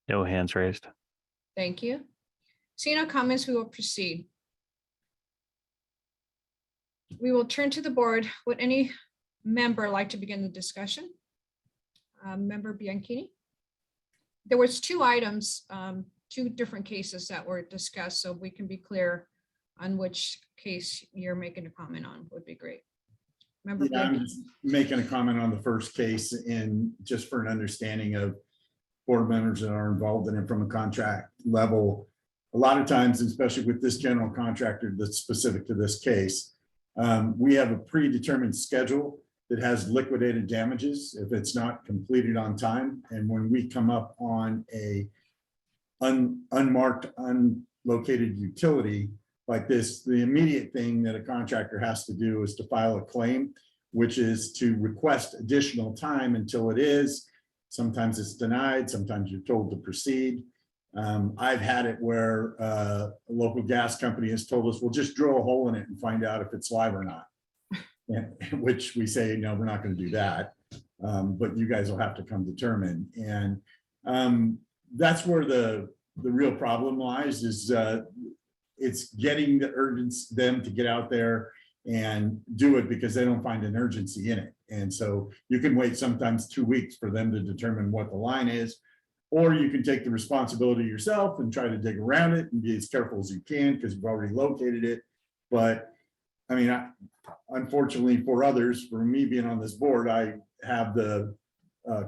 No hands raised. Thank you. Seeing no comments, we will proceed. We will turn to the board. Would any member like to begin the discussion? Member Bianchini? There was 2 items, 2 different cases that were discussed, so we can be clear on which case you're making a comment on would be great. Member Yeah, I'm Bianchi? just making a comment on the first case and just for an understanding of board members that are involved in it from a contract level. A lot of times, especially with this general contractor that's specific to this case, we have a predetermined schedule that has liquidated damages if it's not completed on time. And when we come up on a unmarked, unlocated utility like this, the immediate thing that a contractor has to do is to file a claim, which is to request additional time until it is. Sometimes it's denied, sometimes you're told to proceed. I've had it where a local gas company has told us, we'll just drill a hole in it and find out if it's live or not. And, which we say, no, we're not going to do that. But you guys will have to come determine. And that's where the real problem lies is it's getting them to get out there and do it because they don't find an urgency in it. And so you can wait sometimes 2 weeks for them to determine what the line is, or you can take the responsibility yourself and try to dig around it and be as careful as you can because you've already located it. But I mean, unfortunately for others, for me being on this board, I have the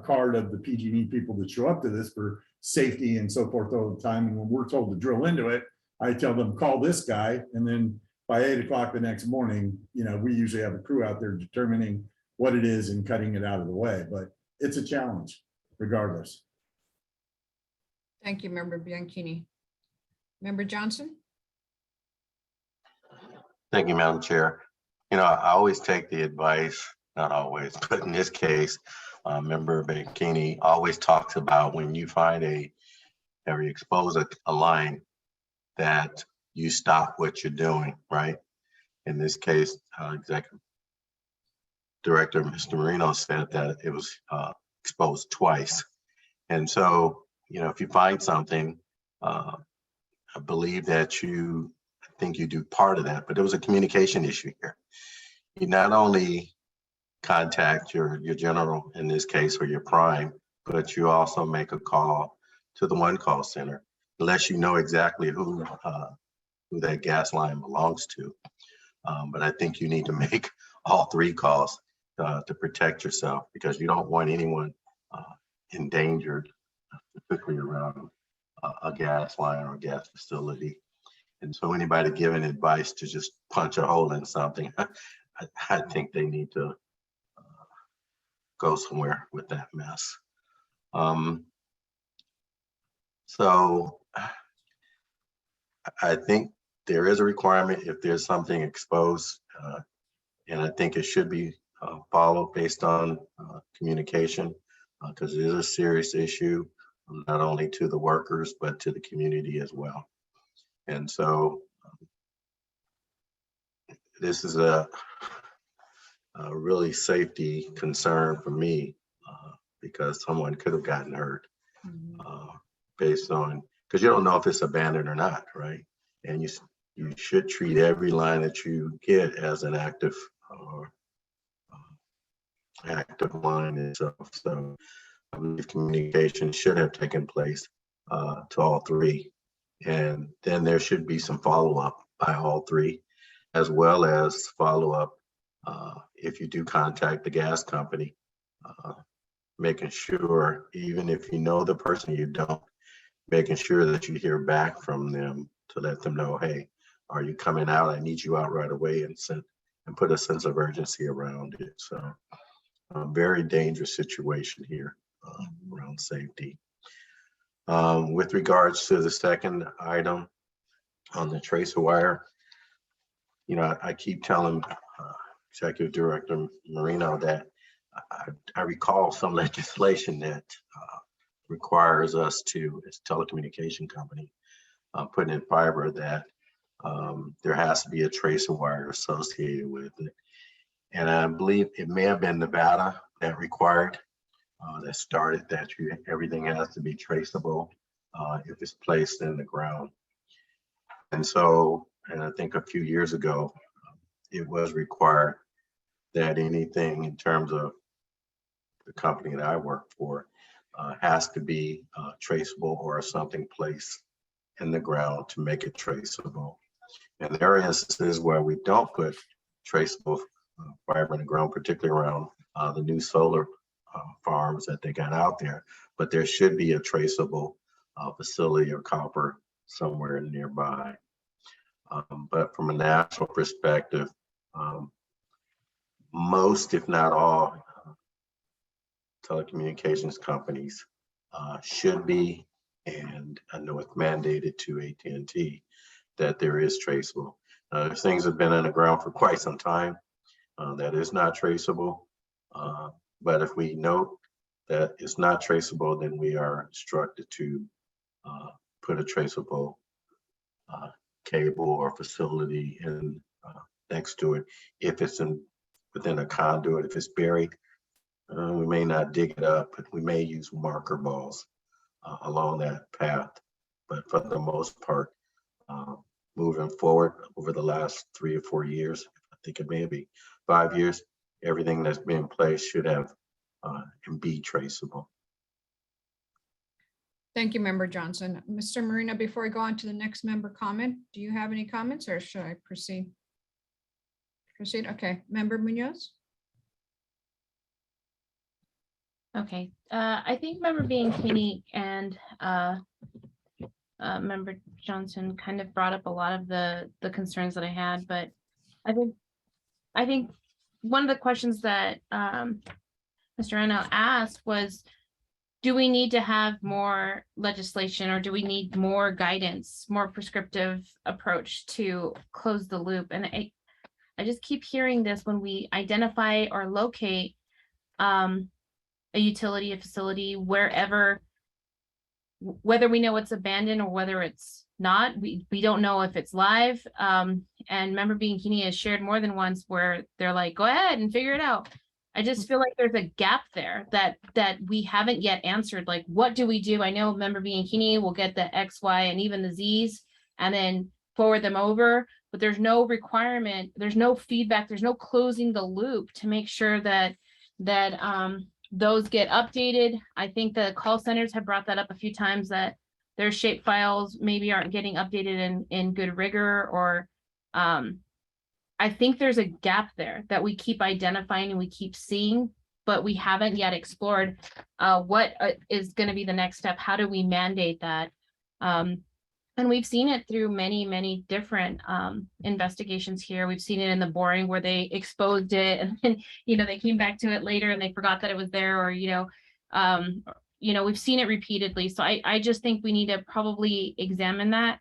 card of the PG&E people that show up to this for safety and so forth all the time. And when we're told to drill into it, I tell them, call this guy. And then by 8 o'clock the next morning, we usually have a crew out there determining what it is and cutting it out of the way. But it's a challenge regardless. Thank you, Member Bianchini. Member Johnson? Thank you, Madam Chair. I always take the advice, not always, but in this case, Member Bianchini always talks about when you find or you expose a line that you stop what you're doing, right? In this case, Executive Director, Mr. Marino said that it was exposed twice. And so, if you find something, I believe that I think you do part of that, but there was a communication issue here. You not only contact your general in this case or your prime, but you also make a call to the one call center, unless you know exactly who that gas line belongs to. But I think you need to make all 3 calls to protect yourself because you don't want anyone endangered, particularly around a gas line or a gas facility. And so anybody giving advice to just punch a hole in something, I think they need to go somewhere with that mess. So I think there is a requirement if there's something exposed, and I think it should be followed based on communication because it is a serious issue, not only to the workers, but to the community as well. And so this is a really safety concern for me because someone could have gotten hurt based on, because you don't know if it's abandoned or not, right? And you should treat every line that you get as an active line itself. So I believe communication should have taken place to all 3. And then there should be some follow-up by all 3, as well as follow-up if you do contact the gas company, making sure, even if you know the person, you don't, making sure that you hear back from them to let them know, hey, are you coming out? I need you out right away, and put a sense of urgency around it. So a very dangerous situation here around safety. With regards to the second item on the tracer wire, I keep telling Executive Director Marino that I recall some legislation that requires us to, as a telecommunication company, putting in fiber that there has to be a tracer wire associated with it. And I believe it may have been Nevada that required that started that everything has to be traceable if it's placed in the ground. And so, and I think a few years ago, it was required that anything in terms of the company that I work for has to be traceable or something placed in the ground to make it traceable. And there are instances where we don't put traceable fiber in the ground, particularly around the new solar farms that they got out there. But there should be a traceable facility or copper somewhere nearby. But from a national perspective, most, if not all, telecommunications companies should be, and I know it's mandated to AT&T that there is traceable. If things have been in the ground for quite some time, that is not traceable. But if we note that it's not traceable, then we are instructed to put a traceable cable or facility in next to it. If it's within a conduit, if it's buried, we may not dig it up, but we may use marker balls along that path. But for the most part, moving forward over the last 3 or 4 years, I think it may be 5 years, everything that's been in place should have and be traceable. Thank you, Member Johnson. Mr. Marino, before I go on to the next member comment, do you have any comments or should I proceed? Proceed, okay. Member Munoz? Okay, I think Member Bianchini and Member Johnson kind of brought up a lot of the concerns that I had, but I think one of the questions that Mr. Eno asked was, do we need to have more legislation or do we need more guidance, more prescriptive approach to close the loop? And I just keep hearing this when we identify or locate a utility, a facility, wherever, whether we know it's abandoned or whether it's not, we don't know if it's live. And Member Bianchini has shared more than once where they're like, go ahead and figure it out. I just feel like there's a gap there that we haven't yet answered. Like, what do we do? I know Member Bianchini will get the X, Y, and even the Z's and then forward them over, but there's no requirement, there's no feedback, there's no closing the loop to make sure that those get updated. I think the call centers have brought that up a few times, that their shape files maybe aren't getting updated in good rigor, or I think there's a gap there that we keep identifying and we keep seeing, but we haven't yet explored what is going to be the next step. How do we mandate that? And we've seen it through many, many different investigations here. We've seen it in the boring where they exposed it and then, they came back to it later and they forgot that it was there, or, we've seen it repeatedly. So I just think we need to probably examine that.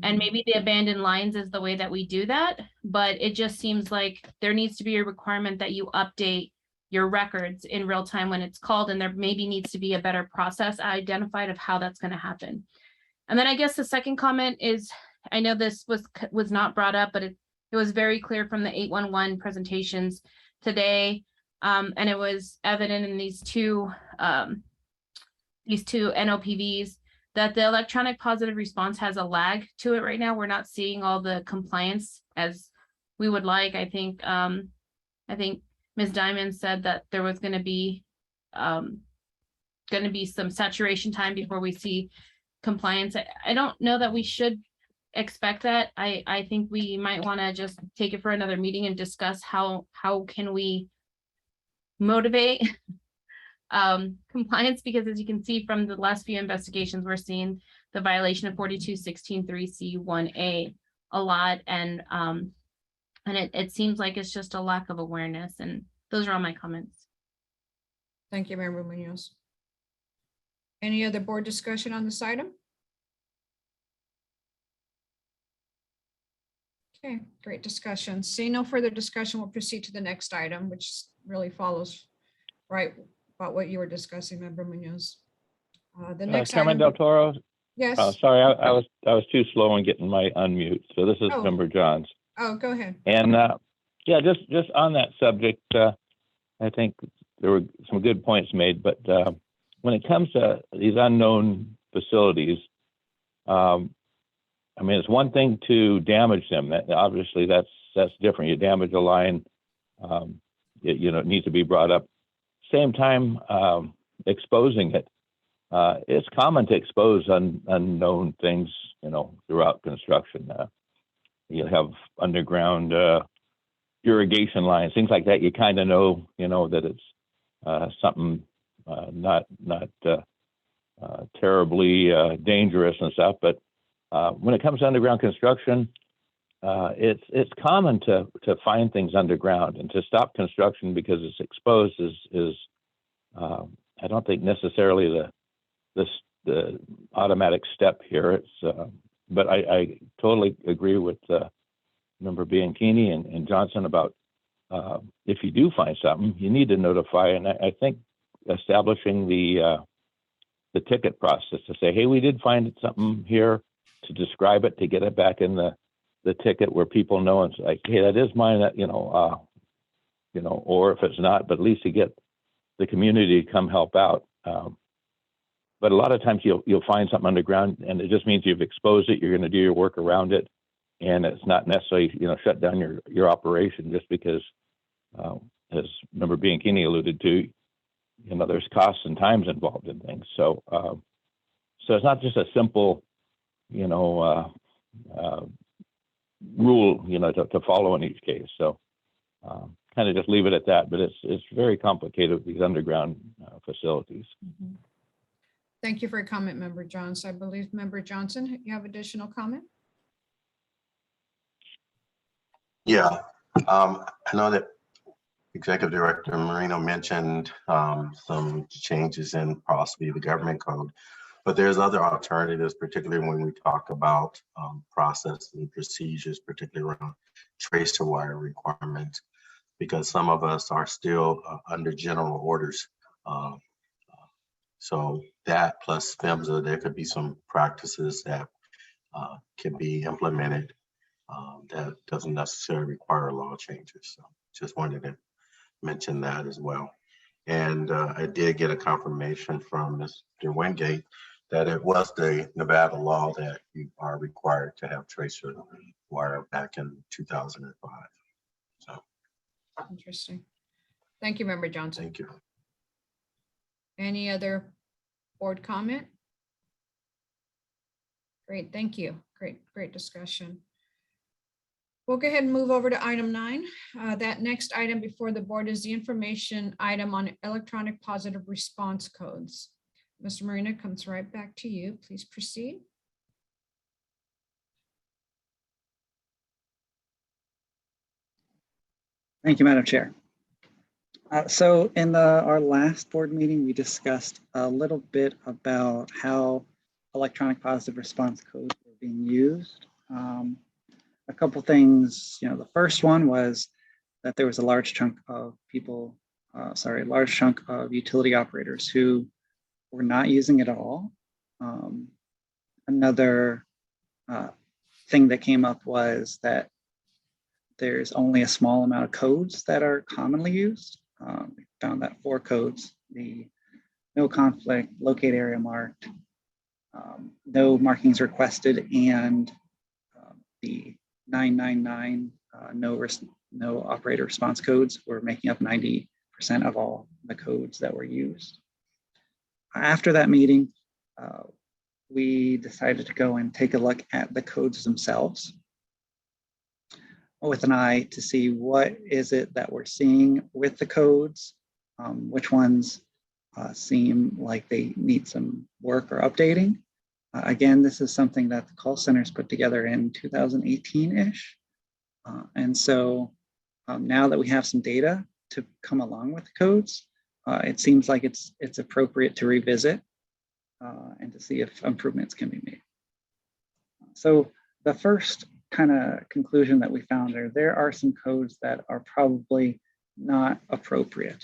And maybe the abandoned lines is the way that we do that, but it just seems like there needs to be a requirement that you update your records in real time when it's called, and there maybe needs to be a better process identified of how that's going to happen. And then I guess the second comment is, I know this was not brought up, but it was very clear from the 811 presentations today, and it was evident in these two NOPVs, that the electronic positive response has a lag to it right now. We're not seeing all the compliance as we would like. I think Ms. Diamond said that there was going to be some saturation time before we see compliance. I don't know that we should expect that. I think we might want to just take it for another meeting and discuss how can we motivate compliance, because as you can see from the last few investigations, we're seeing the violation of 4216(3)(c)(1)(a) a lot, and it seems like it's just a lack of awareness. And those are all my comments. Thank you, Member Munoz. Any other board discussion on this item? Okay, great discussion. Seeing no further discussion, we'll proceed to the next item, which really follows right about what you were discussing, Member Munoz. The next Chairman item. Del Toro. Yes. Sorry, I was too slow in getting my unmute. So this is Member Johns. Oh, go ahead. And yeah, just on that subject, I think there were some good points made. But when it comes to these unknown facilities, I mean, it's one thing to damage them. That obviously that's different. You damage a line, it needs to be brought up. Same time, exposing it. It's common to expose unknown things, throughout construction. you have underground irrigation lines, things like that. You kind of know, that it's something not terribly dangerous and stuff. But when it comes to underground construction, it's common to find things underground, and to stop construction because it's exposed is I don't think necessarily the automatic step here. It's but I totally agree with Member Bianchini and Johnson about if you do find something, you need to notify. And I think establishing the ticket process to say, hey, we did find something here, to describe it, to get it back in the ticket where people know it's like, hey, that is mine, that, or if it's not, but at least to get the community to come help out. But a lot of times you'll find something underground, and it just means you've exposed it. You're going to do your work around it, and it's not necessarily shut down your operation just because, as Member Bianchini alluded to, there's costs and times involved in things. So so it's not just a simple rule to follow in each case. So kind of just leave it at that. But it's very complicated with these underground facilities. Mhm. Thank you for your comment, Member Johnson. I believe Member Johnson, you have additional comment? Yeah, I know that Executive Director Marino mentioned some changes in possibly the government code, but there's other alternatives, particularly when we talk about process and procedures, particularly around tracer wire requirements, because some of us are still under general orders. So that plus PHMSA, there could be some practices that can be implemented that doesn't necessarily require law changes. So just wanted to mention that as well. And I did get a confirmation from Mr. Wingate that it was the Nevada law that you are required to have tracer wire back in 2005. So Interesting. Thank you, Member Johnson. thank you. Any other board comment? Great, thank you. Great discussion. We'll go ahead and move over to item 9. That next item before the board is the information item on electronic positive response codes. Mr. Marina, comes right back to you. Please proceed. Thank you, Madam Chair. So in our last board meeting, we discussed a little bit about how electronic positive response codes were being used. A couple things, the first one was that there was a large chunk of people, large chunk of utility operators who were not using it at all. Another thing that came up was that there's only a small amount of codes that are commonly used. We found that 4 codes, the no conflict, locate area marked, no markings requested, and the 999 no operator response codes were making up 90% of all the codes that were used. After that meeting, we decided to go and take a look at the codes themselves with an eye to see what is it that we're seeing with the codes, which ones seem like they need some work or updating. Again, this is something that the call centers put together in 2018-ish. And so now that we have some data to come along with the codes, it seems like it's appropriate to revisit and to see if improvements can be made. So the first kind of conclusion that we found there are some codes that are probably not appropriate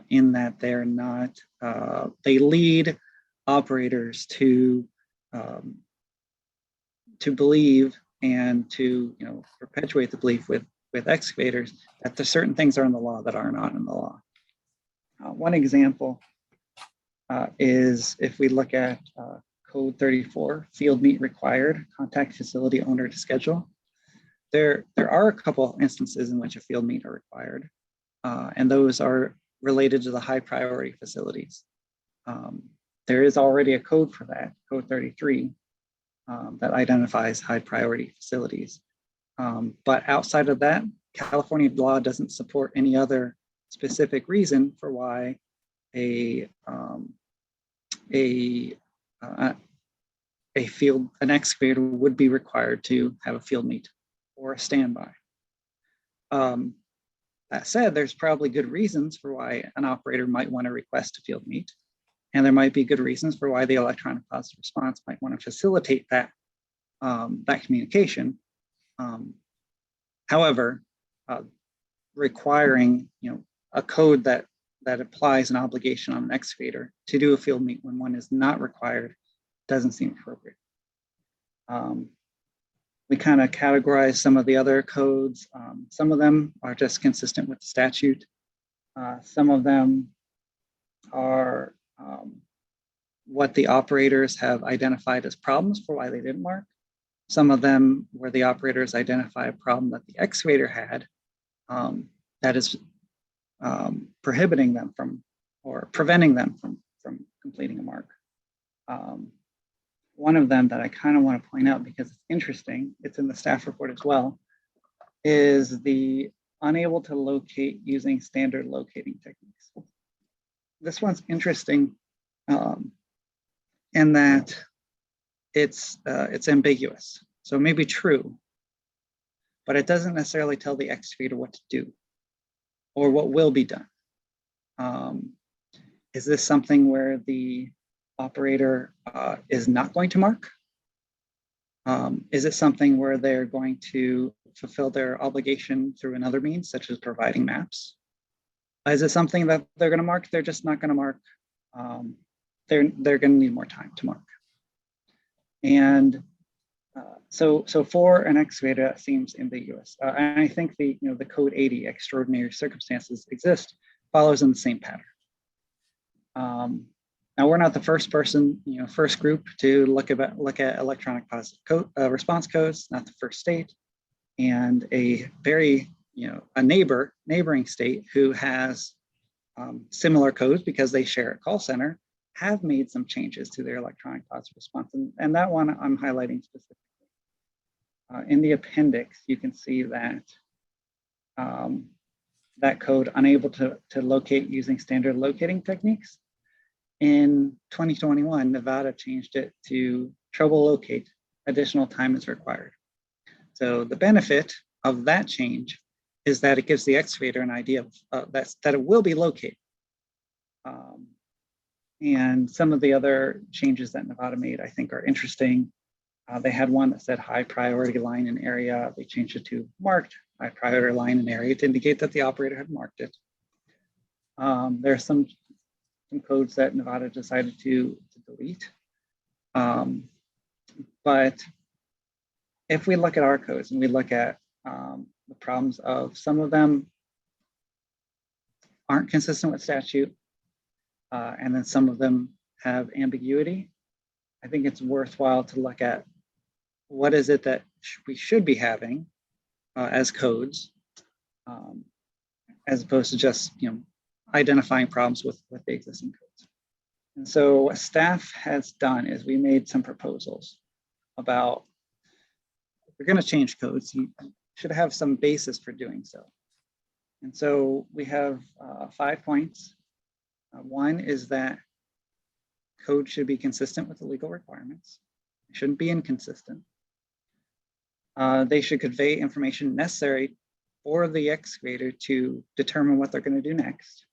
in that they're not, they lead operators to believe and to perpetuate the belief with excavators that there's certain things are in the law that are not in the law. One example is if we look at Code 34, field meet required, contact facility owner to schedule. There are a couple instances in which a field meet are required, and those are related to the high priority facilities. There is already a code for that, Code 33, that identifies high priority facilities. But outside of that, California law doesn't support any other specific reason for why an excavator would be required to have a field meet or a standby. That said, there's probably good reasons for why an operator might want to request a field meet. And there might be good reasons for why the electronic positive response might want to facilitate that, that communication. However, requiring a code that applies an obligation on an excavator to do a field meet when one is not required doesn't seem appropriate. We kind of categorize some of the other codes. Some of them are just consistent with the statute. Some of them are what the operators have identified as problems for why they didn't mark. Some of them where the operators identify a problem that the excavator had that is prohibiting them from or preventing them from completing a mark. One of them that I kind of want to point out because it's interesting, it's in the staff report as well, is the unable to locate using standard locating techniques. This one's interesting in that it's ambiguous. So it may be true, but it doesn't necessarily tell the excavator what to do or what will be done. Is this something where the operator is not going to mark? Is it something where they're going to fulfill their obligation through another means, such as providing maps? Is it something that they're going to mark? They're just not going to mark. They're going to need more time to mark. And so for an excavator, that seems ambiguous. And I think the code 80 extraordinary circumstances exist follows in the same pattern. Now we're not the first group to look at electronic positive response codes, not the first state, and a neighboring state who has similar codes because they share a call center have made some changes to their electronic positive response, and that one I'm highlighting specifically. In the appendix, you can see that that code unable to locate using standard locating techniques. In 2021, Nevada changed it to trouble locate, additional time is required. So the benefit of that change is that it gives the excavator an idea of that it will be located. And some of the other changes that Nevada made, I think, are interesting. They had one that said high priority line and area. They changed it to marked high priority line and area to indicate that the operator had marked it. There are some codes that Nevada decided to delete. But if we look at our codes and we look at the problems of some of them aren't consistent with statute, and then some of them have ambiguity, I think it's worthwhile to look at what is it that we should be having as codes, as opposed to just identifying problems with the existing codes. And so what staff has done is we made some proposals about, if we're going to change codes, you should have some basis for doing so. And so we have 5 points. One is that code should be consistent with the legal requirements. It shouldn't be inconsistent. They should convey information necessary for the excavator to determine what they're going to do next.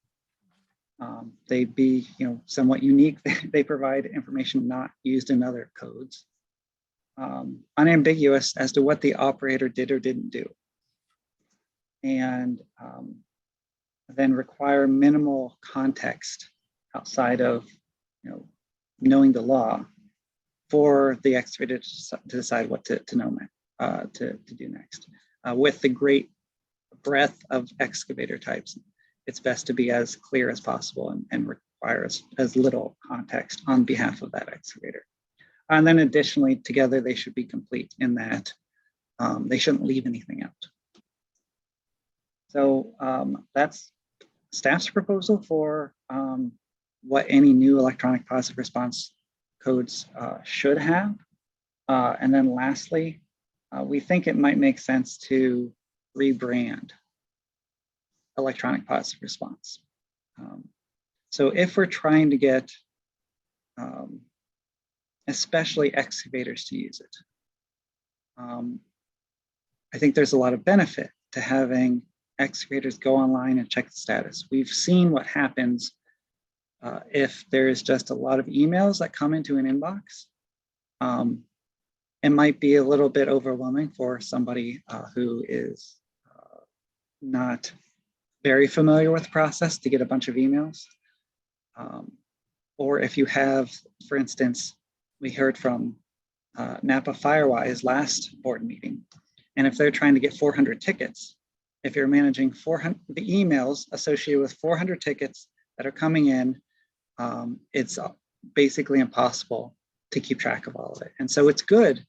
They'd be, somewhat unique. They provide information not used in other codes. Unambiguous as to what the operator did or didn't do. And then require minimal context outside of, knowing the law for the excavator to decide what to do next. With the great breadth of excavator types, it's best to be as clear as possible and require as little context on behalf of that excavator. And then additionally, together, they should be complete in that they shouldn't leave anything out. So that's staff's proposal for what any new electronic positive response codes should have. And then lastly, we think it might make sense to rebrand electronic positive response. So if we're trying to get especially excavators to use it, I think there's a lot of benefit to having excavators go online and check the status. We've seen what happens if there's just a lot of emails that come into an inbox. It might be a little bit overwhelming for somebody who is not very familiar with the process to get a bunch of emails. Or if you have, for instance, we heard from Napa Firewise last board meeting, and if they're trying to get 400 tickets, if you're managing 400, the emails associated with 400 tickets that are coming in, it's basically impossible to keep track of all of it. And so it's good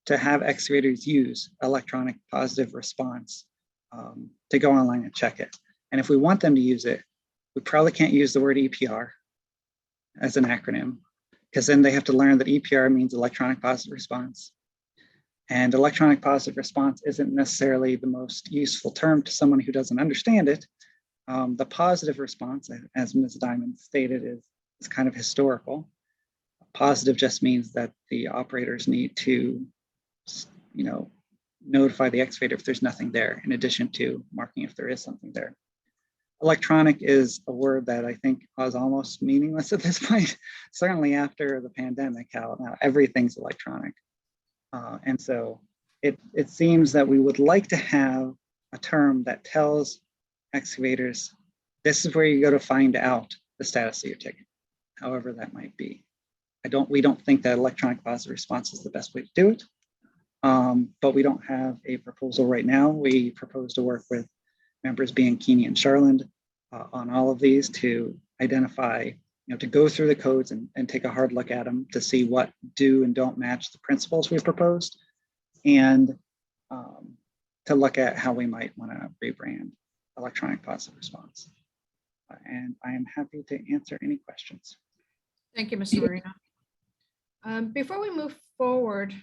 to have excavators use electronic positive response to go online and check it. And if we want them to use it, we probably can't use the word EPR as an acronym, because then they have to learn that EPR means electronic positive response. And electronic positive response isn't necessarily the most useful term to someone who doesn't understand it. The positive response, as Ms. Diamond stated, is kind of historical. Positive just means that the operators need to, notify the excavator if there's nothing there, in addition to marking if there is something there. Electronic is a word that I think was almost meaningless at this point, certainly after the pandemic, how now everything's electronic. And so it seems that we would like to have a term that tells excavators, this is where you go to find out the status of your ticket, however that might be. We don't think that electronic positive response is the best way to do it, but we don't have a proposal right now. We propose to work with members Bianchini and Charland on all of these to identify, to go through the codes and take a hard look at them to see what do and don't match the principles we proposed, and to look at how we might want to rebrand electronic positive response. And I am happy to answer any questions. Thank you, Mr. Marino. Before we move forward,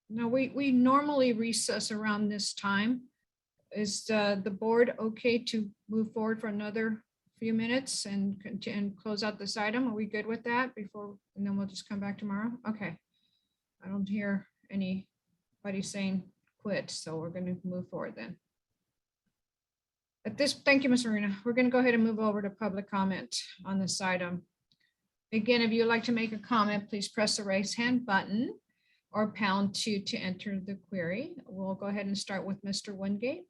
we normally recess around this time. Is the board okay to move forward for another few minutes and close out this item? Are we good with that and then we'll just come back tomorrow? Okay. I don't hear anybody saying quit, so we're going to move forward then. Thank you, Ms. Marino. We're going to go ahead and move over to public comment on this item. Again, if you'd like to make a comment, please press the raise hand button or #2 to enter the query. We'll go ahead and start with Mr. Wingate.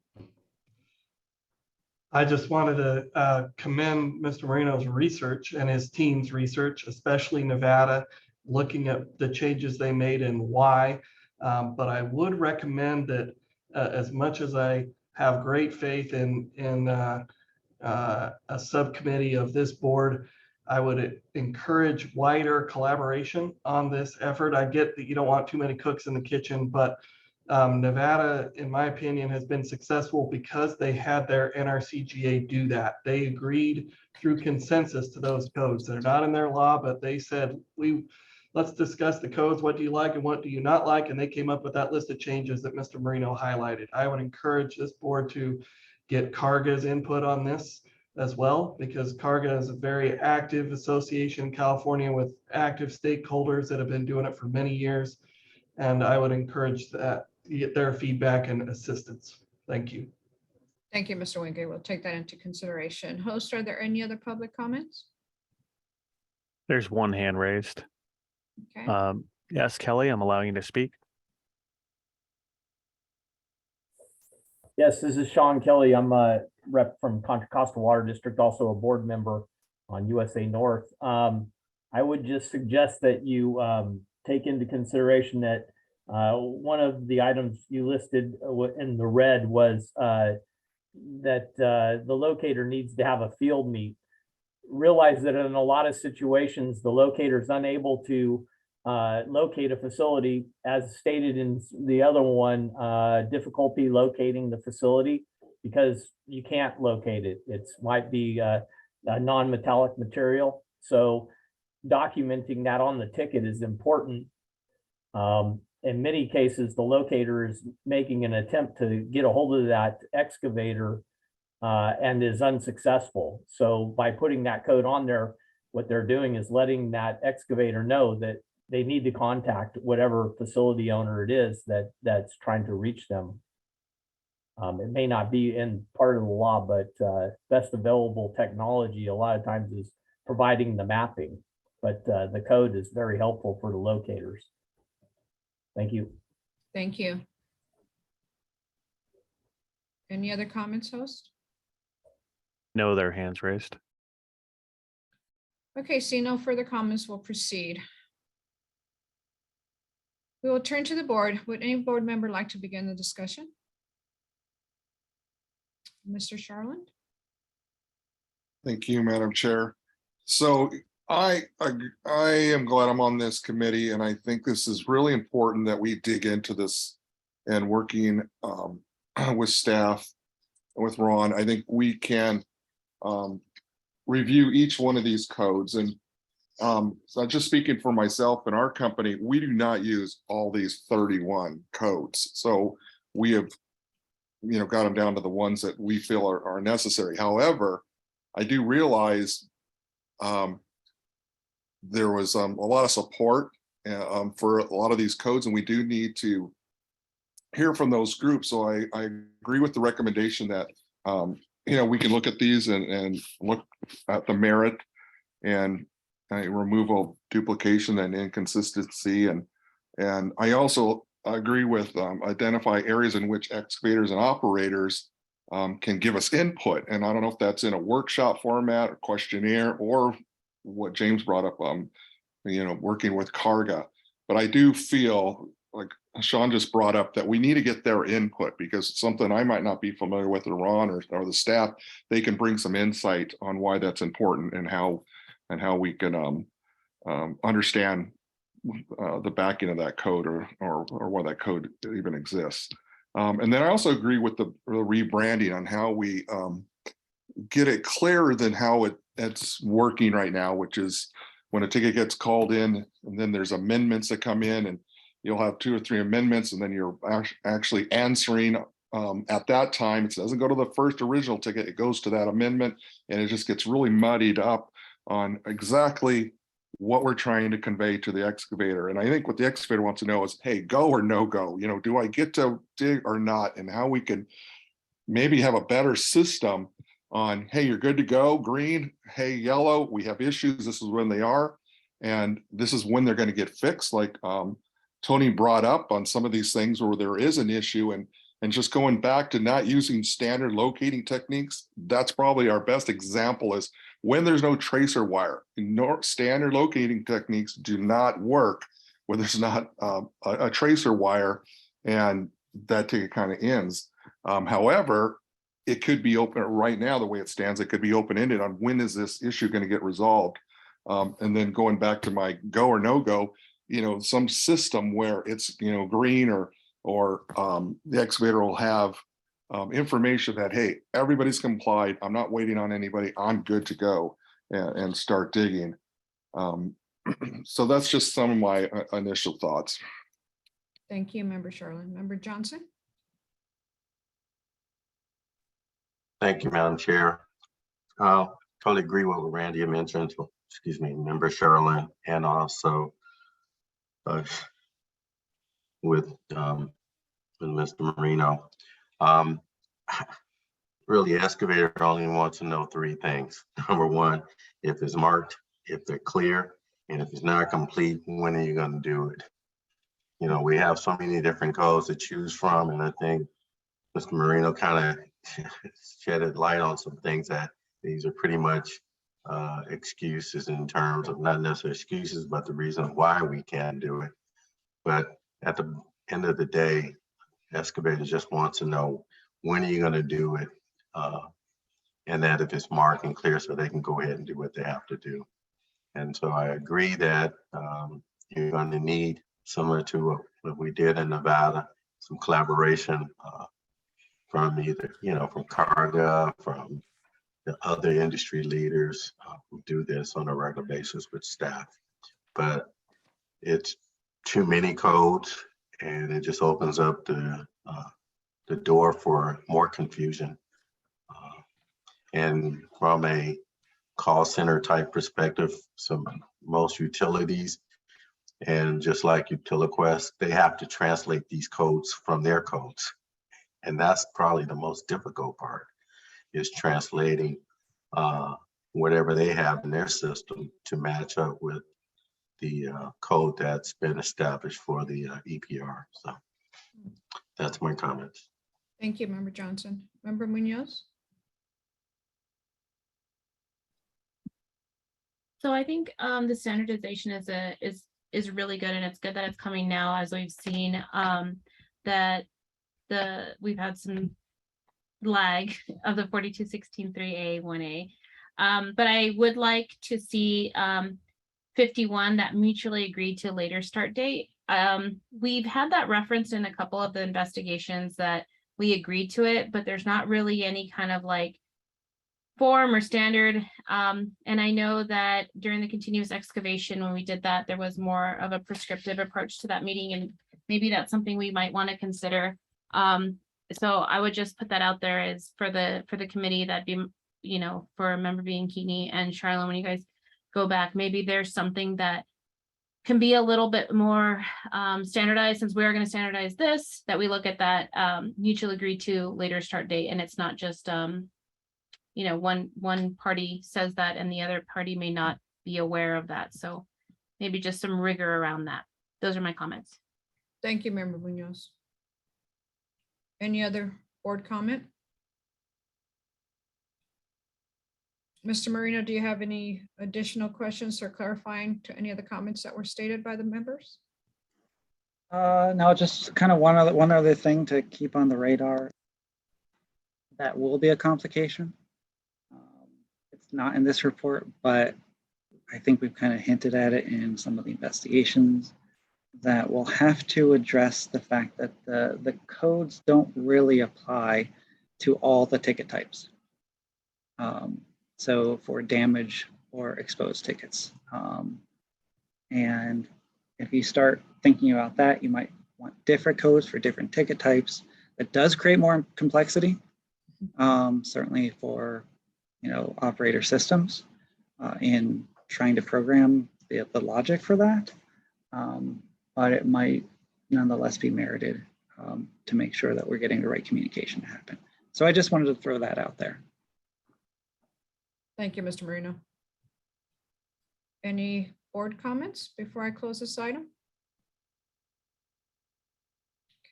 I just wanted to commend Mr. Marino's research and his team's research, especially Nevada, looking at the changes they made and why. But I would recommend that as much as I have great faith in a subcommittee of this board, I would encourage wider collaboration on this effort. I get that you don't want too many cooks in the kitchen, but Nevada, in my opinion, has been successful because they had their NRCGA do that. They agreed through consensus to those codes. They're not in their law, but they said, let's discuss the codes. What do you like and what do you not like? And they came up with that list of changes that Mr. Marino highlighted. I would encourage this board to get CARGA's input on this as well, because CARGA is a very active association in California with active stakeholders that have been doing it for many years. And I would encourage that you get their feedback and assistance. Thank you. Thank you, Mr. Wingate. We'll take that into consideration. Host, are there any other public comments? There's one hand raised. Okay. Yes, Kelly, I'm allowing you to speak. Yes, this is Sean Kelly. I'm a rep from Contra Costa Water District, also a board member on USA North. I would just suggest that you take into consideration that one of the items you listed in the red was that the locator needs to have a field meet. Realize that in a lot of situations, the locator is unable to locate a facility, as stated in the other one, difficulty locating the facility because you can't locate it. It might be a non-metallic material. So documenting that on the ticket is important. in many cases, the locator is making an attempt to get a hold of that excavator and is unsuccessful. So by putting that code on there, what they're doing is letting that excavator know that they need to contact whatever facility owner it is that's trying to reach them. It may not be in part of the law, but best available technology a lot of times is providing the mapping, but the code is very helpful for the locators. Thank you. Thank you. Any other comments, host? No other hands raised. Okay, see no further comments, we'll proceed. We will turn to the board. Would any board member like to begin the discussion? Mr. Sharland? Thank you, Madam Chair. So I am glad I'm on this committee, and I think this is really important that we dig into this and working with staff, with Ron. I think we can review each one of these codes. And so just speaking for myself and our company, we do not use all these 31 codes. So we have, got them down to the ones that we feel are necessary. However, I do realize there was a lot of support for a lot of these codes, and we do need to hear from those groups. So I agree with the recommendation that we can look at these and look at the merit and removal of duplication and inconsistency. And I also agree with identify areas in which excavators and operators can give us input. And I don't know if that's in a workshop format or questionnaire or what James brought up, working with Carga. But I do feel like Sean just brought up that we need to get their input, because something I might not be familiar with, or Ron or the staff, they can bring some insight on why that's important and how we can understand the backing of that code or why that code even exists. And then I also agree with the rebranding on how we get it clearer than how it's working right now, which is when a ticket gets called in and then there's amendments that come in, and you'll have 2 or 3 amendments, and then you're actually answering at that time. It doesn't go to the first original ticket, it goes to that amendment, and it just gets really muddied up on exactly what we're trying to convey to the excavator. And I think what the excavator wants to know is, hey, go or no go, do I get to dig or not? And how we can maybe have a better system on, hey, you're good to go, green, hey, yellow, we have issues, this is when they are, and this is when they're going to get fixed. Like Tony brought up on some of these things where there is an issue, and just going back to not using standard locating techniques, that's probably our best example, is when there's no tracer wire. Standard locating techniques do not work when there's not a tracer wire, and that ticket kind of ends. However, it could be open right now, the way it stands, it could be open-ended on when is this issue going to get resolved. And then going back to my go or no go, some system where it's, green or the excavator will have information that, hey, everybody's complied, I'm not waiting on anybody, I'm good to go, and start digging. So that's just some of my initial thoughts. Thank you, Member Sharland. Member Johnson? Thank you, Madam Chair. Totally agree with what Randy mentioned, Member Sherlin, and also with Mr. Marino. Really, excavator only wants to know 3 things. Number 1, if it's marked, if they're clear, and if it's not complete, when are you going to do it? We have so many different codes to choose from, and I think Mr. Marino kind of shedded light on some things that these are pretty much excuses, in terms of not necessarily excuses, but the reason why we can't do it. But at the end of the day, excavators just want to know, when are you going to do it? And that if it's marked and clear, so they can go ahead and do what they have to do. And so I agree that you're going to need, similar to what we did in Nevada, some collaboration from either, from Carga, from the other industry leaders who do this on a regular basis with staff. But it's too many codes, And it just opens up the door for more confusion. And from a call center type perspective, most utilities, and just like UtiliQuest, they have to translate these codes from their codes. And that's probably the most difficult part, is translating whatever they have in their system to match up with the code that's been established for the EPR. So that's my comments. Thank you, Member Johnson. Member Munoz? So I think the standardization is really good, and it's good that it's coming now, as we've seen that we've had some lag of the 4216-3A 1A. But I would like to see 51, that mutually agreed to later start date. We've had that referenced in a couple of the investigations that we agreed to it, but there's not really any kind of like form or standard. And I know that during the continuous excavation, when we did that, there was more of a prescriptive approach to that meeting, and maybe that's something we might want to consider. So I would just put that out there as for the committee, that'd be, you know, for Member Bianchini and Charlene, when you guys go back, maybe there's something that can be a little bit more standardized, since we are going to standardize this, that we look at that mutually agreed to later start date, and it's not just you know, one party says that and the other party may not be aware of that. So maybe just some rigor around that. Those are my comments. Thank you, Member Munoz. Any other board comment? Mr. Marino, do you have any additional questions or clarifying to any of the comments that were stated by the members? No, just kind of one other thing to keep on the radar. That will be a complication. It's not in this report, but I think we've kind of hinted at it in some of the investigations, that we'll have to address the fact that the codes don't really apply to all the ticket types. So for damage or exposed tickets. And if you start thinking about that, you might want different codes for different ticket types. That does create more complexity, certainly for, you know, operator systems in trying to program the logic for that. But it might nonetheless be merited to make sure that we're getting the right communication to happen. So I just wanted to throw that out there. Thank you, Mr. Marino. Any board comments before I close this item?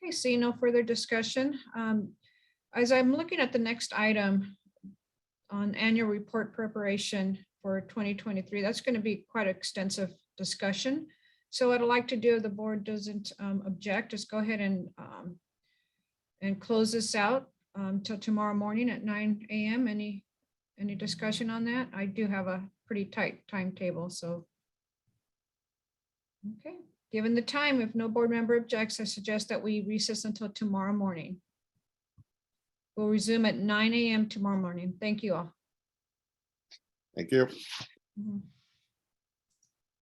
Okay, seeing no further discussion. As I'm looking at the next item on annual report preparation for 2023, that's going to be quite an extensive discussion. So what I'd like to do, if the board doesn't object, just go ahead and close this out till tomorrow morning at 9 a.m. Any discussion on that? I do have a pretty tight timetable, so. Okay, given the time, if no board member objects, I suggest that we recess until tomorrow morning. We'll resume at 9 a.m. tomorrow morning. Thank you all. Thank you. Mhm.